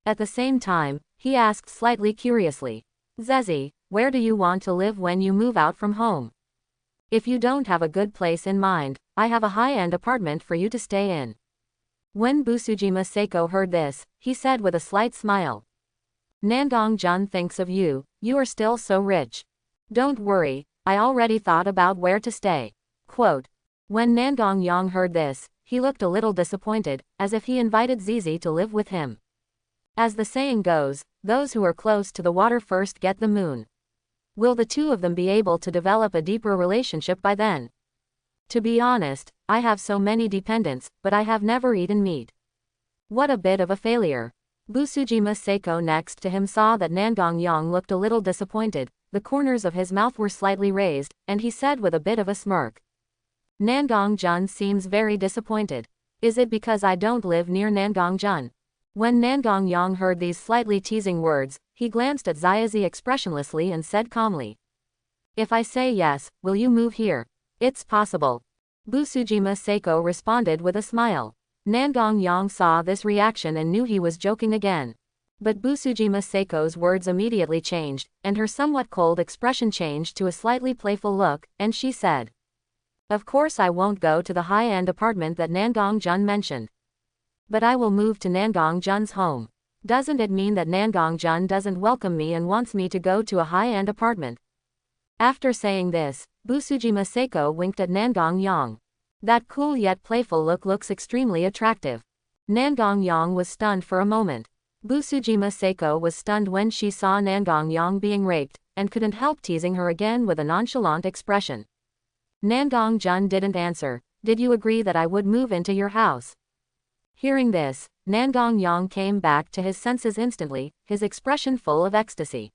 At the same time, he asked slightly curiously, Zezi, where do you want to live when you move out from home? If you don't have a good place in mind, I have a high-end apartment for you to stay in. When Busujima Seiko heard this, he said with a slight smile. Nangong-jun thinks of you, you are still so rich. Don't worry, I already thought about where to stay. Quote. When Nangong Yang heard this, he looked a little disappointed, as if he invited Zizi to live with him. As the saying goes, those who are close to the water first get the moon. Will the two of them be able to develop a deeper relationship by then? To be honest, I have so many dependents, but I have never eaten meat. What a bit of a failure. Busujima Seiko next to him saw that Nangong Yang looked a little disappointed, the corners of his mouth were slightly raised, and he said with a bit of a smirk. Nangong Jun seems very disappointed. Is it because I don't live near Nangong Jun? When Nangong Yang heard these slightly teasing words, he glanced at Xiaozi expressionlessly and said calmly. If I say yes, will you move here? It's possible. Busujima Seiko responded with a smile. Nangong Yang saw this reaction and knew he was joking again. But Busujima Seiko's words immediately changed, and her somewhat cold expression changed to a slightly playful look, and she said. Of course I won't go to the high-end apartment that Nangong Jun mentioned. But I will move to Nangong Jun's home. Doesn't it mean that Nangong Jun doesn't welcome me and wants me to go to a high-end apartment? After saying this, Busujima Seiko winked at Nangong Yang. That cool yet playful look looks extremely attractive. Nangong Yang was stunned for a moment. Busujima Seiko was stunned when she saw Nangong Yang being raped, and couldn't help teasing her again with a nonchalant expression. Nangong Jun didn't answer. Did you agree that I would move into your house? Hearing this, Nangong Yang came back to his senses instantly, his expression full of ecstasy.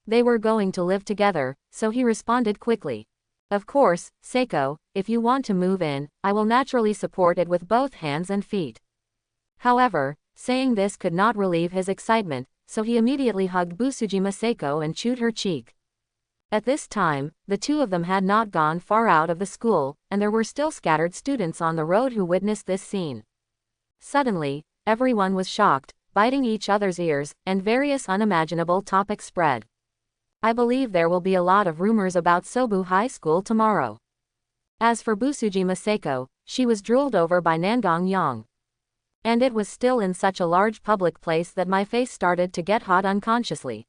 They were going to live together, so he responded quickly. Of course, Seiko, if you want to move in, I will naturally support it with both hands and feet. However, saying this could not relieve his excitement, so he immediately hugged Busujima Seiko and chewed her cheek. At this time, the two of them had not gone far out of the school, and there were still scattered students on the road who witnessed this scene. Suddenly, everyone was shocked, biting each other's ears, and various unimaginable topics spread. I believe there will be a lot of rumors about Sobu High School tomorrow. As for Busujima Seiko, she was drooled over by Nangong Yang. And it was still in such a large public place that my face started to get hot unconsciously.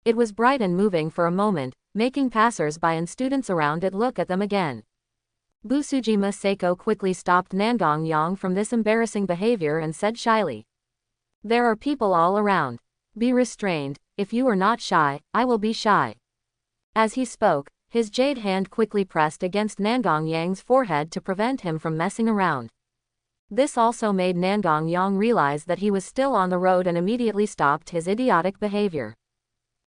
It was bright and moving for a moment, making passers-by and students around it look at them again. Busujima Seiko quickly stopped Nangong Yang from this embarrassing behavior and said shyly. There are people all around. Be restrained, if you are not shy, I will be shy. As he spoke, his jade hand quickly pressed against Nangong Yang's forehead to prevent him from messing around. This also made Nangong Yang realize that he was still on the road and immediately stopped his idiotic behavior.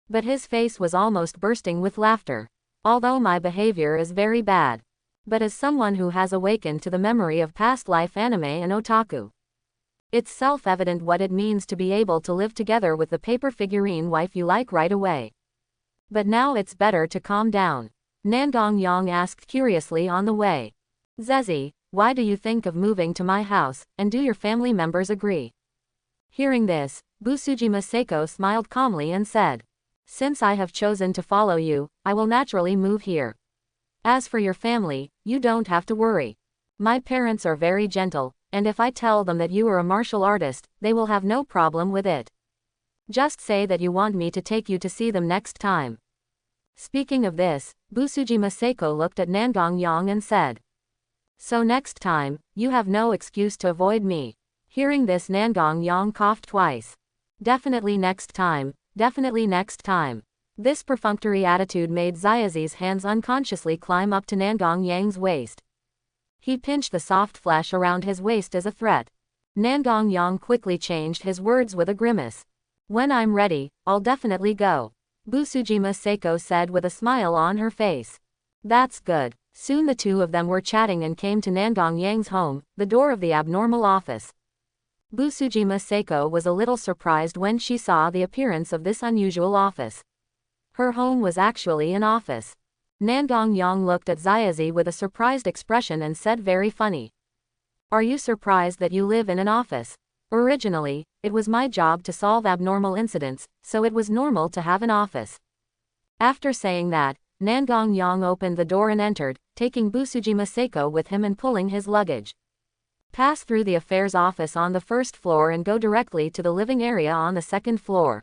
But his face was almost bursting with laughter. Although my behavior is very bad. But as someone who has awakened to the memory of past life anime and otaku, it's self-evident what it means to be able to live together with the paper figurine wife you like right away. But now it's better to calm down. Nangong Yang asked curiously on the way. Zezi, why do you think of moving to my house, and do your family members agree? Hearing this, Busujima Seiko smiled calmly and said. Since I have chosen to follow you, I will naturally move here. As for your family, you don't have to worry. My parents are very gentle, and if I tell them that you are a martial artist, they will have no problem with it. Just say that you want me to take you to see them next time. Speaking of this, Busujima Seiko looked at Nangong Yang and said. So next time, you have no excuse to avoid me. Hearing this, Nangong Yang coughed twice. Definitely next time, definitely next time. This perfunctory attitude made Xiaozi's hands unconsciously climb up to Nangong Yang's waist. He pinched the soft flesh around his waist as a threat. Nangong Yang quickly changed his words with a grimace. When I'm ready, I'll definitely go. Busujima Seiko said with a smile on her face. That's good. Soon the two of them were chatting and came to Nangong Yang's home, the door of the abnormal office. Busujima Seiko was a little surprised when she saw the appearance of this unusual office. Her home was actually an office. Nangong Yang looked at Xiaozi with a surprised expression and said very funny. Are you surprised that you live in an office? Originally, it was my job to solve abnormal incidents, so it was normal to have an office. After saying that, Nangong Yang opened the door and entered, taking Busujima Seiko with him and pulling his luggage. Pass through the affairs office on the first floor and go directly to the living area on the second floor.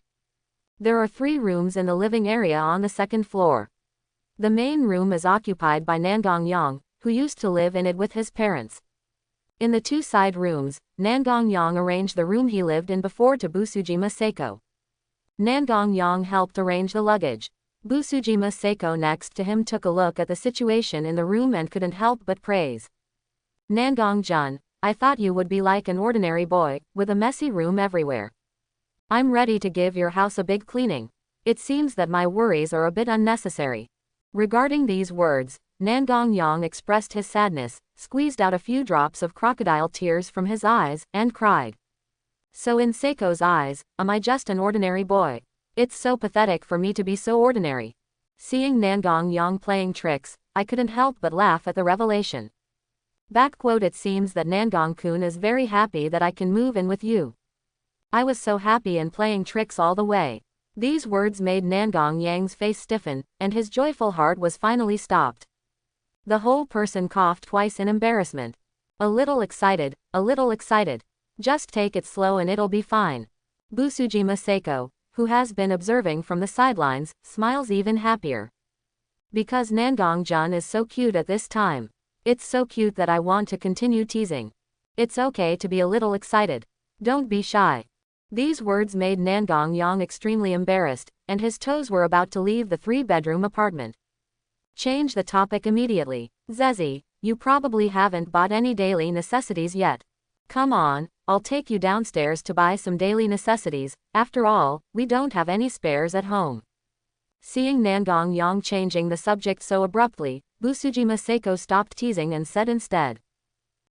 There are 3 rooms in the living area on the second floor. The main room is occupied by Nangong Yang, who used to live in it with his parents. In the 2 side rooms, Nangong Yang arranged the room he lived in before to Busujima Seiko. Nangong Yang helped arrange the luggage. Busujima Seiko next to him took a look at the situation in the room and couldn't help but praise. Nangong-jun, I thought you would be like an ordinary boy, with a messy room everywhere. I'm ready to give your house a big cleaning. It seems that my worries are a bit unnecessary. Regarding these words, Nangong-yang expressed his sadness, squeezed out a few drops of crocodile tears from his eyes, and cried. So in Seiko's eyes, am I just an ordinary boy? It's so pathetic for me to be so ordinary. Seeing Nangong-yang playing tricks, I couldn't help but laugh at the revelation. It seems that Nangong-kun is very happy that I can move in with you. I was so happy and playing tricks all the way. These words made Nangong-yang's face stiffen, and his joyful heart was finally stopped. The whole person coughed twice in embarrassment. A little excited, a little excited. Just take it slow and it'll be fine. Busujima Seiko, who has been observing from the sidelines, smiles even happier. Because Nangong-jun is so cute at this time. It's so cute that I want to continue teasing. It's okay to be a little excited. Don't be shy. These words made Nangong-yang extremely embarrassed, and his toes were about to leave the 3-bedroom apartment. Change the topic immediately. Zezi, you probably haven't bought any daily necessities yet. Come on, I'll take you downstairs to buy some daily necessities, after all, we don't have any spares at home. Seeing Nangong-yang changing the subject so abruptly, Busujima Seiko stopped teasing and said instead.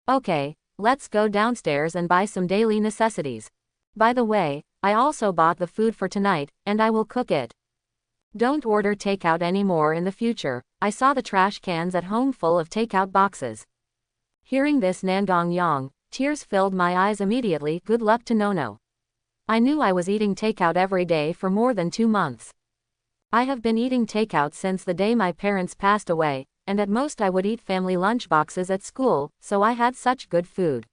Okay, let's go downstairs and buy some daily necessities. By the way, I also bought the food for tonight, and I will cook it. Don't order takeout anymore in the future, I saw the trash cans at home full of takeout boxes. Hearing this Nangong-yang, tears filled my eyes immediately. Good luck to Nono. I knew I was eating takeout every day for more than 2 months. I have been eating takeout since the day my parents passed away, and at most I would eat family lunch boxes at school, so I had such good food.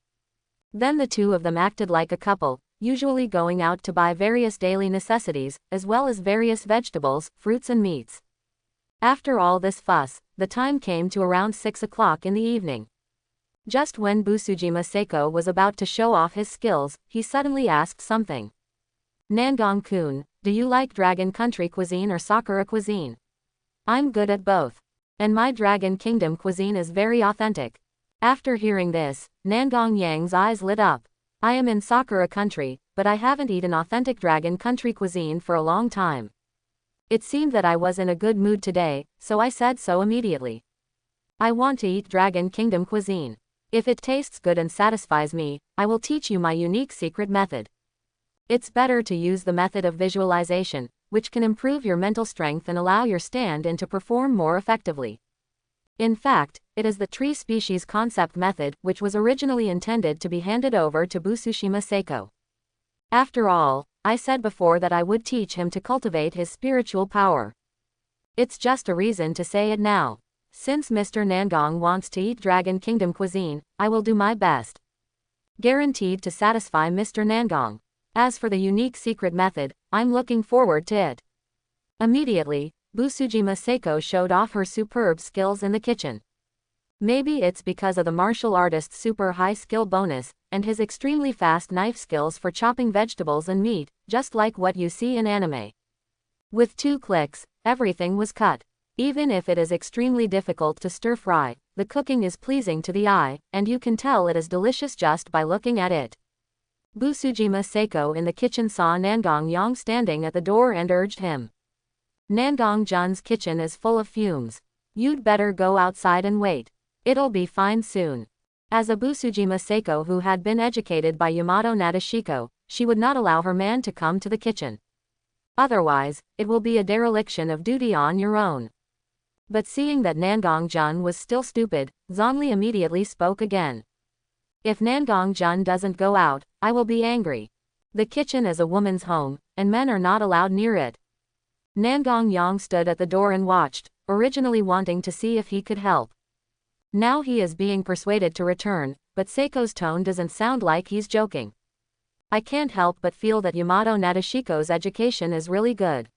Then the two of them acted like a couple, usually going out to buy various daily necessities, as well as various vegetables, fruits and meats. After all this fuss, the time came to around 6 o'clock in the evening. Just when Busujima Seiko was about to show off his skills, he suddenly asked something. Nangong-kun, do you like Dragon Country cuisine or Sakura cuisine? I'm good at both. And my Dragon Kingdom cuisine is very authentic. After hearing this, Nangong-yang's eyes lit up. I am in Sakura country, but I haven't eaten authentic Dragon Country cuisine for a long time. It seemed that I was in a good mood today, so I said so immediately. I want to eat Dragon Kingdom cuisine. If it tastes good and satisfies me, I will teach you my unique secret method. It's better to use the method of visualization, which can improve your mental strength and allow your stand-in to perform more effectively. In fact, it is the tree species concept method which was originally intended to be handed over to Busujima Seiko. After all, I said before that I would teach him to cultivate his spiritual power. It's just a reason to say it now. Since Mr. Nangong wants to eat Dragon Kingdom cuisine, I will do my best. Guaranteed to satisfy Mr. Nangong. As for the unique secret method, I'm looking forward to it. Immediately, Busujima Seiko showed off her superb skills in the kitchen. Maybe it's because of the martial artist's super high skill bonus, and his extremely fast knife skills for chopping vegetables and meat, just like what you see in anime. With 2 clicks, everything was cut. Even if it is extremely difficult to stir-fry, the cooking is pleasing to the eye, and you can tell it is delicious just by looking at it. Busujima Seiko in the kitchen saw Nangong-yang standing at the door and urged him. Nangong-jun's kitchen is full of fumes. You'd better go outside and wait. It'll be fine soon. As a Busujima Seiko who had been educated by Yamato Nadeshiko, she would not allow her man to come to the kitchen. Otherwise, it will be a dereliction of duty on your own. But seeing that Nangong-jun was still stupid, Zhongli immediately spoke again. If Nangong-jun doesn't go out, I will be angry. The kitchen is a woman's home, and men are not allowed near it. Nangong-yang stood at the door and watched, originally wanting to see if he could help. Now he is being persuaded to return, but Seiko's tone doesn't sound like he's joking. I can't help but feel that Yamato Nadeshiko's education is really good.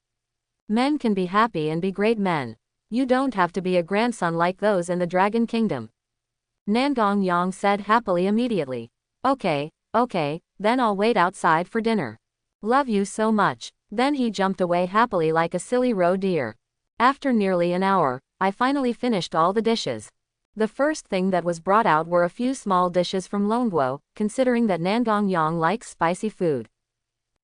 Men can be happy and be great men. You don't have to be a grandson like those in the Dragon Kingdom. Nangong-yang said happily immediately. Okay, then I'll wait outside for dinner. Love you so much. Then he jumped away happily like a silly roe deer. After nearly an hour, I finally finished all the dishes. The first thing that was brought out were a few small dishes from Longguo, considering that Nangong Yang likes spicy food.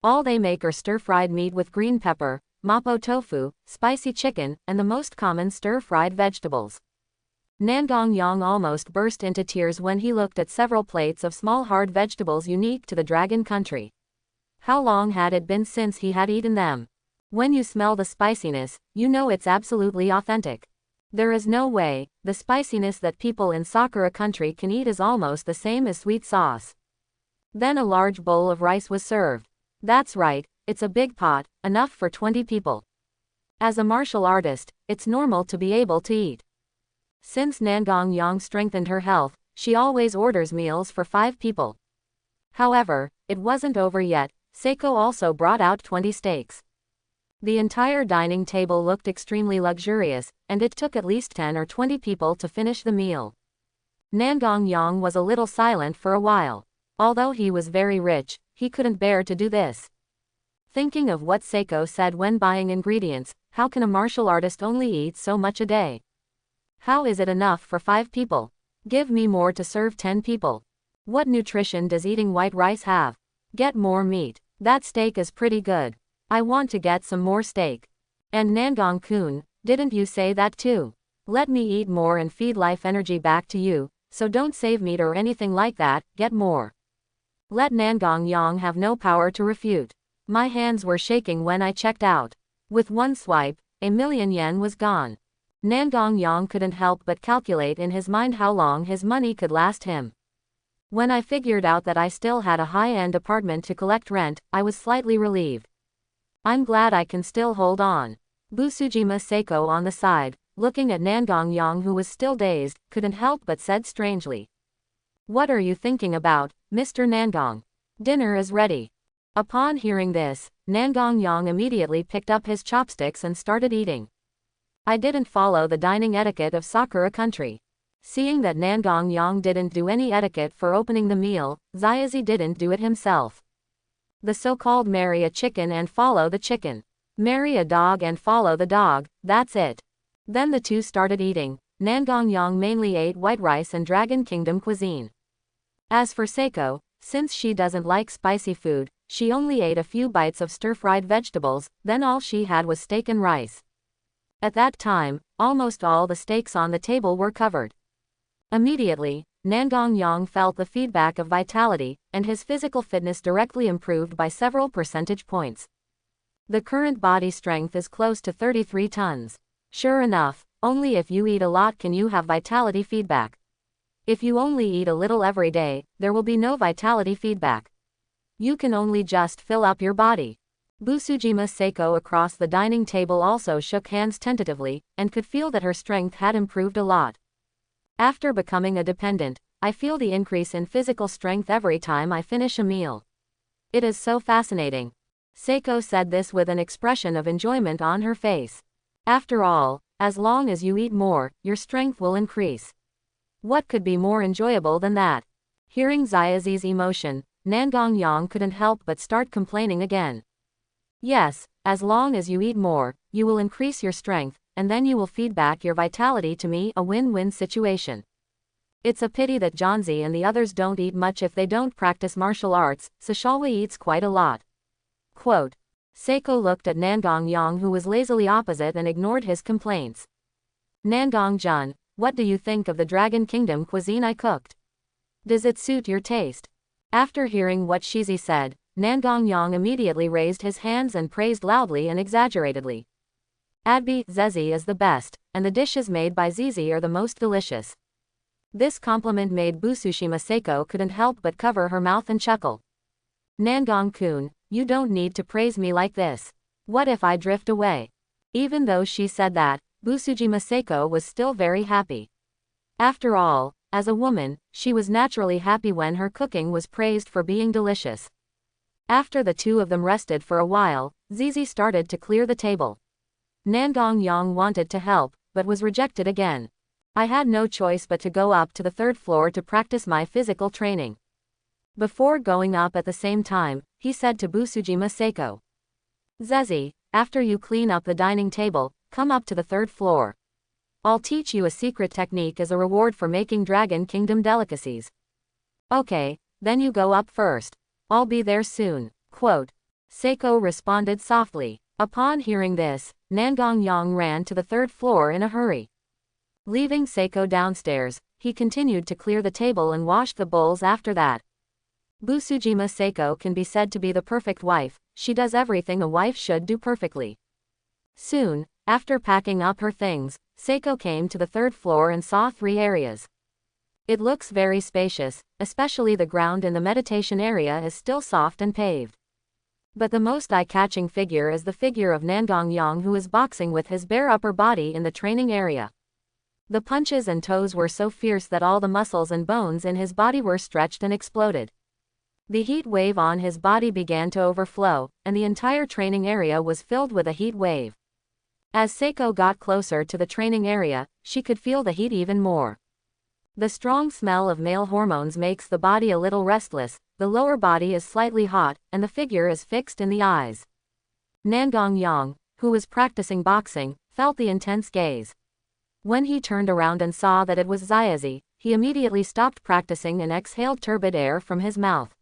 All they make are stir-fried meat with green pepper, mapo tofu, spicy chicken, and the most common stir-fried vegetables. Nangong Yang almost burst into tears when he looked at several plates of small hard vegetables unique to the dragon country. How long had it been since he had eaten them? When you smell the spiciness, you know it's absolutely authentic. There is no way, the spiciness that people in Sakura country can eat is almost the same as sweet sauce. Then a large bowl of rice was served. That's right, it's a big pot, enough for 20 people. As a martial artist, it's normal to be able to eat. Since Nangong Yang strengthened her health, she always orders meals for 5 people. However, it wasn't over yet. Seiko also brought out 20 steaks. The entire dining table looked extremely luxurious, and it took at least 10 or 20 people to finish the meal. Nangong Yang was a little silent for a while. Although he was very rich, he couldn't bear to do this. Thinking of what Seiko said when buying ingredients, how can a martial artist only eat so much a day? How is it enough for 5 people? Give me more to serve 10 people. What nutrition does eating white rice have? Get more meat. That steak is pretty good. I want to get some more steak. And Nangong-kun, didn't you say that too? Let me eat more and feed life energy back to you, so don't save meat or anything like that, get more. Let Nangong Yang have no power to refute. My hands were shaking when I checked out. With one swipe, 1,000,000 yen was gone. Nangong Yang couldn't help but calculate in his mind how long his money could last him. When I figured out that I still had a high-end apartment to collect rent, I was slightly relieved. I'm glad I can still hold on. Busujima Seiko on the side, looking at Nangong Yang who was still dazed, couldn't help but said strangely. What are you thinking about, Mr. Nangong? Dinner is ready. Upon hearing this, Nangong Yang immediately picked up his chopsticks and started eating. I didn't follow the dining etiquette of Sakura country. Seeing that Nangong Yang didn't do any etiquette for opening the meal, Zayasi didn't do it himself. The so-called marry a chicken and follow the chicken. Marry a dog and follow the dog, that's it. Then the two started eating. Nangong Yang mainly ate white rice and Dragon Kingdom cuisine. As for Seiko, since she doesn't like spicy food, she only ate a few bites of stir-fried vegetables, then all she had was steak and rice. At that time, almost all the steaks on the table were covered. Immediately, Nangong Yang felt the feedback of vitality, and his physical fitness directly improved by several percentage points. The current body strength is close to 33 tons. Sure enough, only if you eat a lot can you have vitality feedback. If you only eat a little every day, there will be no vitality feedback. You can only just fill up your body. Busujima Seiko across the dining table also shook hands tentatively, and could feel that her strength had improved a lot. After becoming a dependent, I feel the increase in physical strength every time I finish a meal. It is so fascinating. Seiko said this with an expression of enjoyment on her face. After all, as long as you eat more, your strength will increase. What could be more enjoyable than that? Hearing Zayasi's emotion, Nangong Yang couldn't help but start complaining again. Yes, as long as you eat more, you will increase your strength, and then you will feed back your vitality to me, a win-win situation. It's a pity that Janzi and the others don't eat much if they don't practice martial arts, Sashalwa eats quite a lot. Quote. Seiko looked at Nangong Yang who was lazily opposite and ignored his complaints. Nangong-jun, what do you think of the Dragon Kingdom cuisine I cooked? Does it suit your taste? After hearing what Shizi said, Nangong Yang immediately raised his hands and praised loudly and exaggeratedly. Adbi, Zezi is the best, and the dishes made by Zizi are the most delicious. This compliment made Busujima Seiko couldn't help but cover her mouth and chuckle. Nangong-kun, you don't need to praise me like this. What if I drift away? Even though she said that, Busujima Seiko was still very happy. After all, as a woman, she was naturally happy when her cooking was praised for being delicious. After the two of them rested for a while, Zizi started to clear the table. Nangong Yang wanted to help, but was rejected again. I had no choice but to go up to the 3rd floor to practice my physical training. Before going up at the same time, he said to Busujima Seiko. Zezi, after you clean up the dining table, come up to the 3rd floor. I'll teach you a secret technique as a reward for making Dragon Kingdom delicacies. Okay, then you go up first. I'll be there soon. Quote. Seiko responded softly. Upon hearing this, Nangong Yang ran to the 3rd floor in a hurry. Leaving Seiko downstairs, he continued to clear the table and wash the bowls after that. Busujima Seiko can be said to be the perfect wife. She does everything a wife should do perfectly. Soon, after packing up her things, Seiko came to the 3rd floor and saw 3 areas. It looks very spacious, especially the ground in the meditation area is still soft and paved. But the most eye-catching figure is the figure of Nangong Yang, who is boxing with his bare upper body in the training area. The punches and toes were so fierce that all the muscles and bones in his body were stretched and exploded. The heat wave on his body began to overflow, and the entire training area was filled with a heat wave. As Seiko got closer to the training area, she could feel the heat even more. The strong smell of male hormones makes the body a little restless, the lower body is slightly hot, and the figure is fixed in the eyes. Nangong Yang, who was practicing boxing, felt the intense gaze. When he turned around and saw that it was Xiaozi, he immediately stopped practicing and exhaled turbid air from his mouth.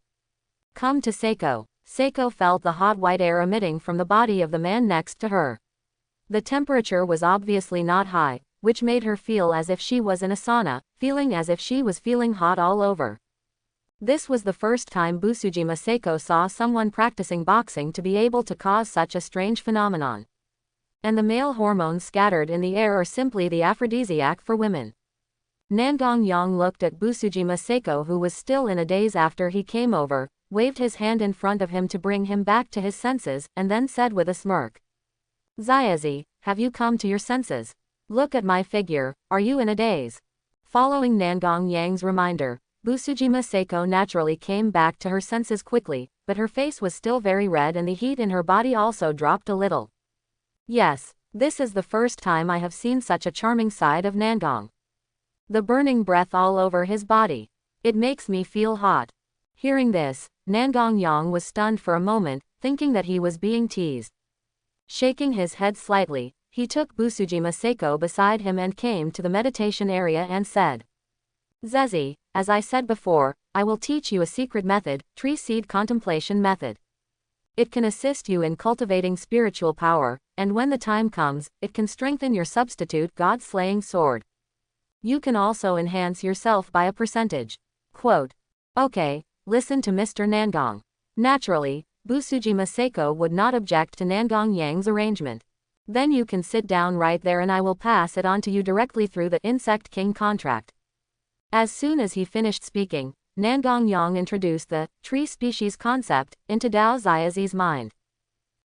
Come to Seiko. Seiko felt the hot white air emitting from the body of the man next to her. The temperature was obviously not high, which made her feel as if she was in a sauna, feeling as if she was feeling hot all over. This was the first time Busujima Seiko saw someone practicing boxing to be able to cause such a strange phenomenon. And the male hormones scattered in the air are simply the aphrodisiac for women. Nangong Yang looked at Busujima Seiko, who was still in a daze after he came over, waved his hand in front of him to bring him back to his senses, and then said with a smirk. Xiaozi, have you come to your senses? Look at my figure, are you in a daze? Following Nangong Yang's reminder, Busujima Seiko naturally came back to her senses quickly, but her face was still very red and the heat in her body also dropped a little. Yes, this is the first time I have seen such a charming side of Nangong. The burning breath all over his body. It makes me feel hot. Hearing this, Nangong Yang was stunned for a moment, thinking that he was being teased. Shaking his head slightly, he took Busujima Seiko beside him and came to the meditation area and said, Zezi, as I said before, I will teach you a secret method, tree seed contemplation method. It can assist you in cultivating spiritual power, and when the time comes, it can strengthen your substitute god-slaying sword. You can also enhance yourself by a percentage. Quote. Okay, listen to Mr. Nangong. Naturally, Busujima Seiko would not object to Nangong Yang's arrangement. Then you can sit down right there and I will pass it on to you directly through the Insect King contract. As soon as he finished speaking, Nangong Yang introduced the tree species concept into Dao Xiaozi's mind.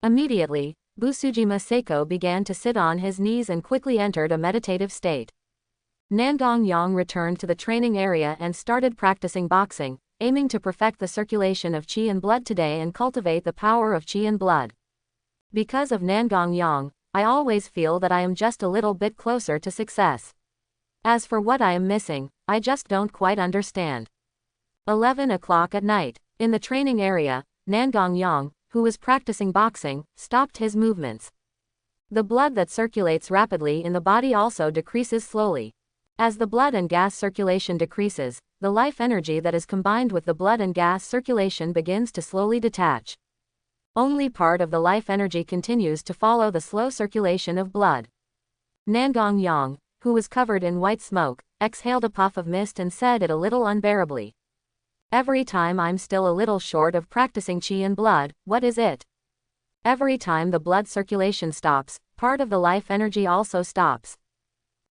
Immediately, Busujima Seiko began to sit on his knees and quickly entered a meditative state. Nangong Yang returned to the training area and started practicing boxing, aiming to perfect the circulation of qi and blood today and cultivate the power of qi and blood. Because of Nangong Yang, I always feel that I am just a little bit closer to success. As for what I am missing, I just don't quite understand. 11 o'clock at night. In the training area, Nangong Yang, who was practicing boxing, stopped his movements. The blood that circulates rapidly in the body also decreases slowly. As the blood and gas circulation decreases, the life energy that is combined with the blood and gas circulation begins to slowly detach. Only part of the life energy continues to follow the slow circulation of blood. Nangong Yang, who was covered in white smoke, exhaled a puff of mist and said it a little unbearably. Every time I'm still a little short of practicing qi and blood, what is it? Every time the blood circulation stops, part of the life energy also stops.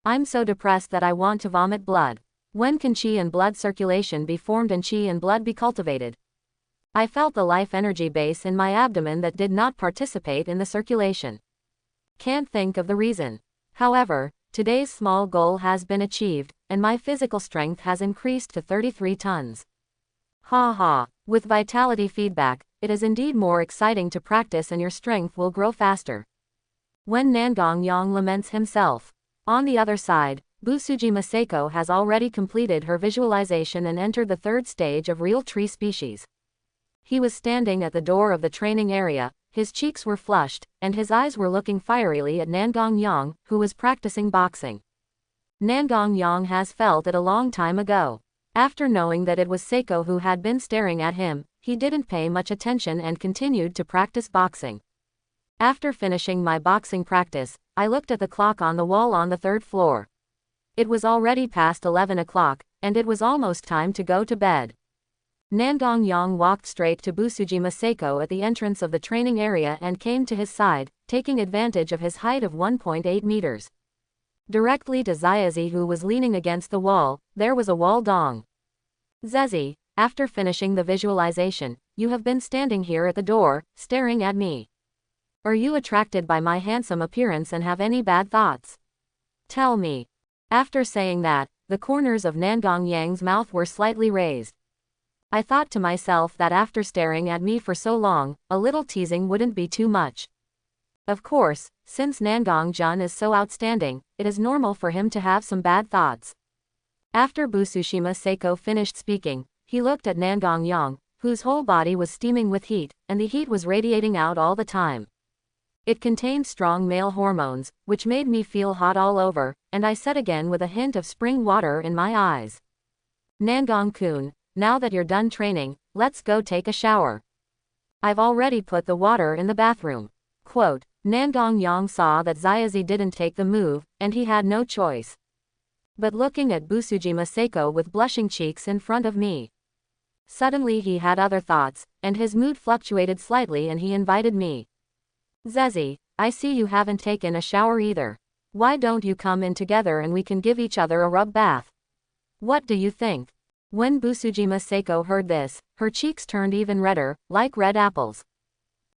I'm so depressed that I want to vomit blood. When can qi and blood circulation be formed and qi and blood be cultivated? I felt the life energy base in my abdomen that did not participate in the circulation. Can't think of the reason. However, today's small goal has been achieved, and my physical strength has increased to 33 tons. Ha ha, with vitality feedback, it is indeed more exciting to practice and your strength will grow faster. When Nangong Yang laments himself. On the other side, Busujima Seiko has already completed her visualization and entered the 3rd stage of real tree species. He was standing at the door of the training area, his cheeks were flushed, and his eyes were looking fierily at Nangong Yang, who was practicing boxing. Nangong Yang has felt it a long time ago. After knowing that it was Seiko who had been staring at him, he didn't pay much attention and continued to practice boxing. After finishing my boxing practice, I looked at the clock on the wall on the third floor. It was already past 11 o'clock, and it was almost time to go to bed. Nangong Yang walked straight to Busujima Seiko at the entrance of the training area and came to his side, taking advantage of his height of 1.8 meters. Directly to Zaizi, who was leaning against the wall, there was a wall dong. Zezi, after finishing the visualization, you have been standing here at the door, staring at me. Are you attracted by my handsome appearance and have any bad thoughts? Tell me. After saying that, the corners of Nangong Yang's mouth were slightly raised. I thought to myself that after staring at me for so long, a little teasing wouldn't be too much. Of course, since Nangong Jun is so outstanding, it is normal for him to have some bad thoughts. After Busujima Seiko finished speaking, he looked at Nangong Yang, whose whole body was steaming with heat, and the heat was radiating out all the time. It contained strong male hormones, which made me feel hot all over, and I said again with a hint of spring water in my eyes. Nangong-kun, now that you're done training, let's go take a shower. I've already put the water in the bathroom. Quote, Nangong Yang saw that Zaizi didn't take the move, and he had no choice. But looking at Busujima Seiko with blushing cheeks in front of me. Suddenly he had other thoughts, and his mood fluctuated slightly and he invited me. Zezi, I see you haven't taken a shower either. Why don't you come in together and we can give each other a rub bath? What do you think? When Busujima Seiko heard this, her cheeks turned even redder, like red apples.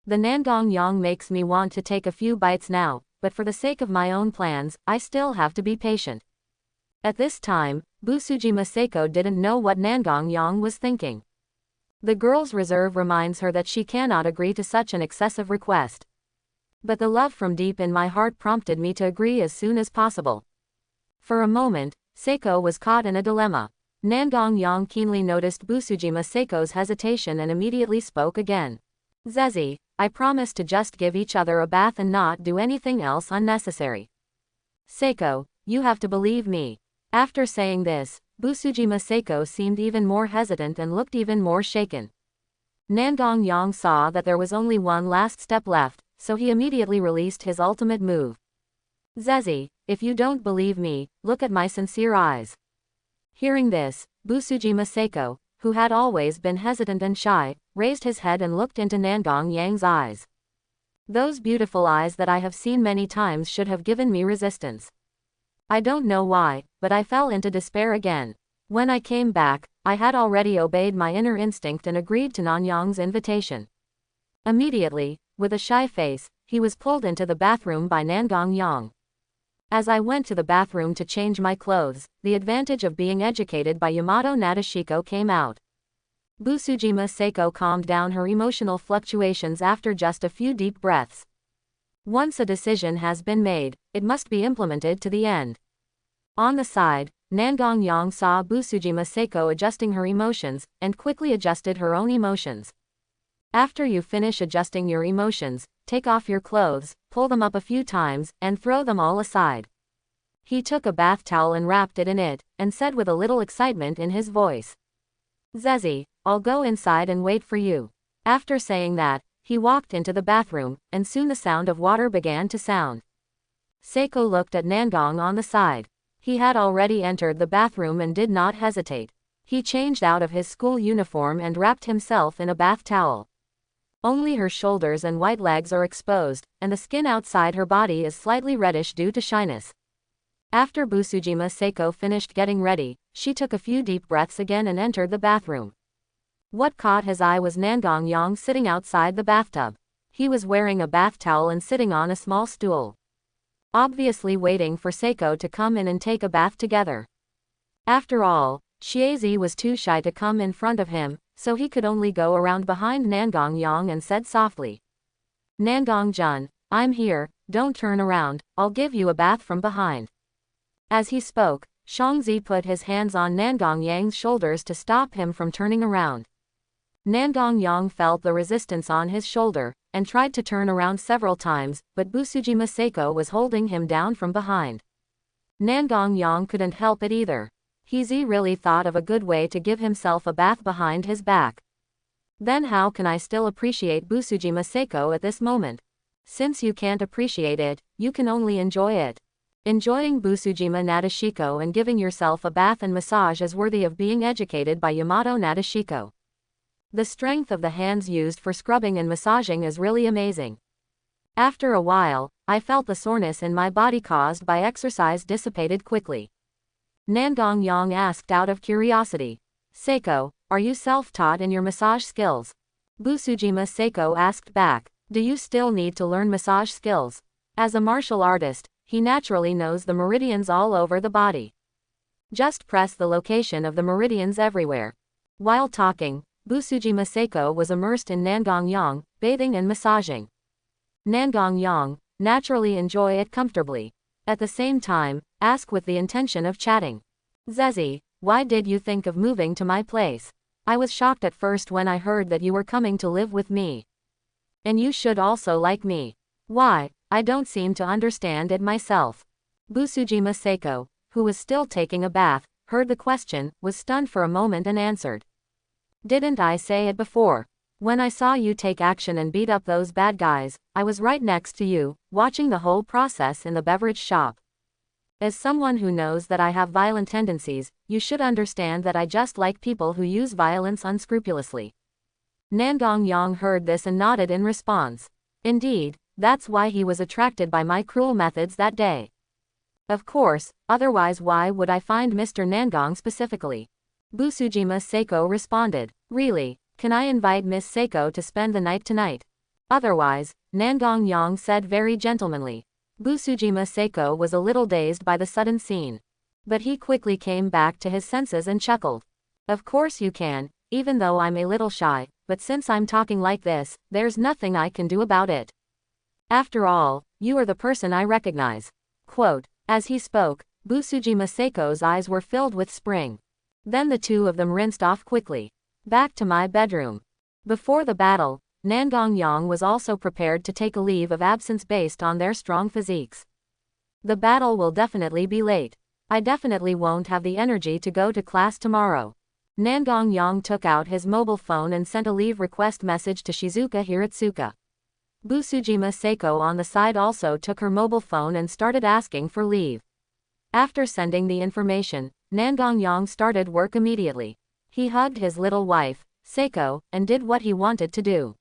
The Nangong Yang makes me want to take a few bites now, but for the sake of my own plans, I still have to be patient. At this time, Busujima Seiko didn't know what Nangong Yang was thinking. The girl's reserve reminds her that she cannot agree to such an excessive request. But the love from deep in my heart prompted me to agree as soon as possible. For a moment, Seiko was caught in a dilemma. Nangong Yang keenly noticed Busujima Seiko's hesitation and immediately spoke again. Zezi, I promise to just give each other a bath and not do anything else unnecessary. Seiko, you have to believe me. After saying this, Busujima Seiko seemed even more hesitant and looked even more shaken. Nangong Yang saw that there was only one last step left, so he immediately released his ultimate move. Zezi, if you don't believe me, look at my sincere eyes. Hearing this, Busujima Seiko, who had always been hesitant and shy, raised his head and looked into Nangong Yang's eyes. Those beautiful eyes that I have seen many times should have given me resistance. I don't know why, but I fell into despair again. When I came back, I had already obeyed my inner instinct and agreed to Nanyang's invitation. Immediately, with a shy face, he was pulled into the bathroom by Nangong Yang. As I went to the bathroom to change my clothes, the advantage of being educated by Yamato Nadeshiko came out. Busujima Seiko calmed down her emotional fluctuations after just a few deep breaths. Once a decision has been made, it must be implemented to the end. On the side, Nangong Yang saw Busujima Seiko adjusting her emotions, and quickly adjusted her own emotions. After you finish adjusting your emotions, take off your clothes, pull them up a few times, and throw them all aside. He took a bath towel and wrapped it in it, and said with a little excitement in his voice. Zezi, I'll go inside and wait for you. After saying that, he walked into the bathroom, and soon the sound of water began to sound. Seiko looked at Nangong on the side. He had already entered the bathroom and did not hesitate. He changed out of his school uniform and wrapped himself in a bath towel. Only her shoulders and white legs are exposed, and the skin outside her body is slightly reddish due to shyness. After Busujima Seiko finished getting ready, she took a few deep breaths again and entered the bathroom. What caught his eye was Nangong Yang sitting outside the bathtub. He was wearing a bath towel and sitting on a small stool. Obviously waiting for Seiko to come in and take a bath together. After all, Shiezi was too shy to come in front of him, so he could only go around behind Nangong Yang and said softly. Nangong Jun, I'm here, don't turn around, I'll give you a bath from behind. As he spoke, Shangzi put his hands on Nangong Yang's shoulders to stop him from turning around. Nangong Yang felt the resistance on his shoulder, and tried to turn around several times, but Busujima Seiko was holding him down from behind. Nangong Yang couldn't help it either. He's really thought of a good way to give himself a bath behind his back. Then how can I still appreciate Busujima Seiko at this moment? Since you can't appreciate it, you can only enjoy it. Enjoying Busujima Nadeshiko and giving yourself a bath and massage is worthy of being educated by Yamato Nadeshiko. The strength of the hands used for scrubbing and massaging is really amazing. After a while, I felt the soreness in my body caused by exercise dissipated quickly. Nangong Yang asked out of curiosity. Seiko, are you self-taught in your massage skills? Busujima Seiko asked back. Do you still need to learn massage skills? As a martial artist, he naturally knows the meridians all over the body. Just press the location of the meridians everywhere. While talking, Busujima Seiko was immersed in Nangong Yang, bathing and massaging. Nangong Yang, naturally enjoy it comfortably. At the same time, ask with the intention of chatting. Zezi, why did you think of moving to my place? I was shocked at first when I heard that you were coming to live with me. And you should also like me. Why, I don't seem to understand it myself. Busujima Seiko, who was still taking a bath, heard the question, was stunned for a moment and answered. Didn't I say it before? When I saw you take action and beat up those bad guys, I was right next to you, watching the whole process in the beverage shop. As someone who knows that I have violent tendencies, you should understand that I just like people who use violence unscrupulously. Nangong Yang heard this and nodded in response. Indeed, that's why he was attracted by my cruel methods that day. Of course, otherwise why would I find Mr. Nangong specifically? Busujima Seiko responded. Really, can I invite Miss Seiko to spend the night tonight? Otherwise, Nangong Yang said very gentlemanly. Busujima Seiko was a little dazed by the sudden scene. But he quickly came back to his senses and chuckled. Of course you can, even though I'm a little shy, but since I'm talking like this, there's nothing I can do about it. After all, you are the person I recognize. Quote. As he spoke, Busujima Seiko's eyes were filled with spring. Then the two of them rinsed off quickly. Back to my bedroom. Before the battle, Nangong Yang was also prepared to take a leave of absence based on their strong physiques. The battle will definitely be late. I definitely won't have the energy to go to class tomorrow. Nangong Yang took out his mobile phone and sent a leave request message to Shizuka Hiratsuka. Busujima Seiko on the side also took her mobile phone and started asking for leave. After sending the information, Nangong Yang started work immediately. He hugged his little wife, Seiko, and did what he wanted to do.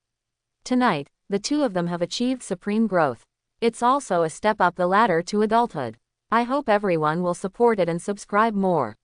Tonight, the two of them have achieved supreme growth. It's also a step up the ladder to adulthood. I hope everyone will support it and subscribe more.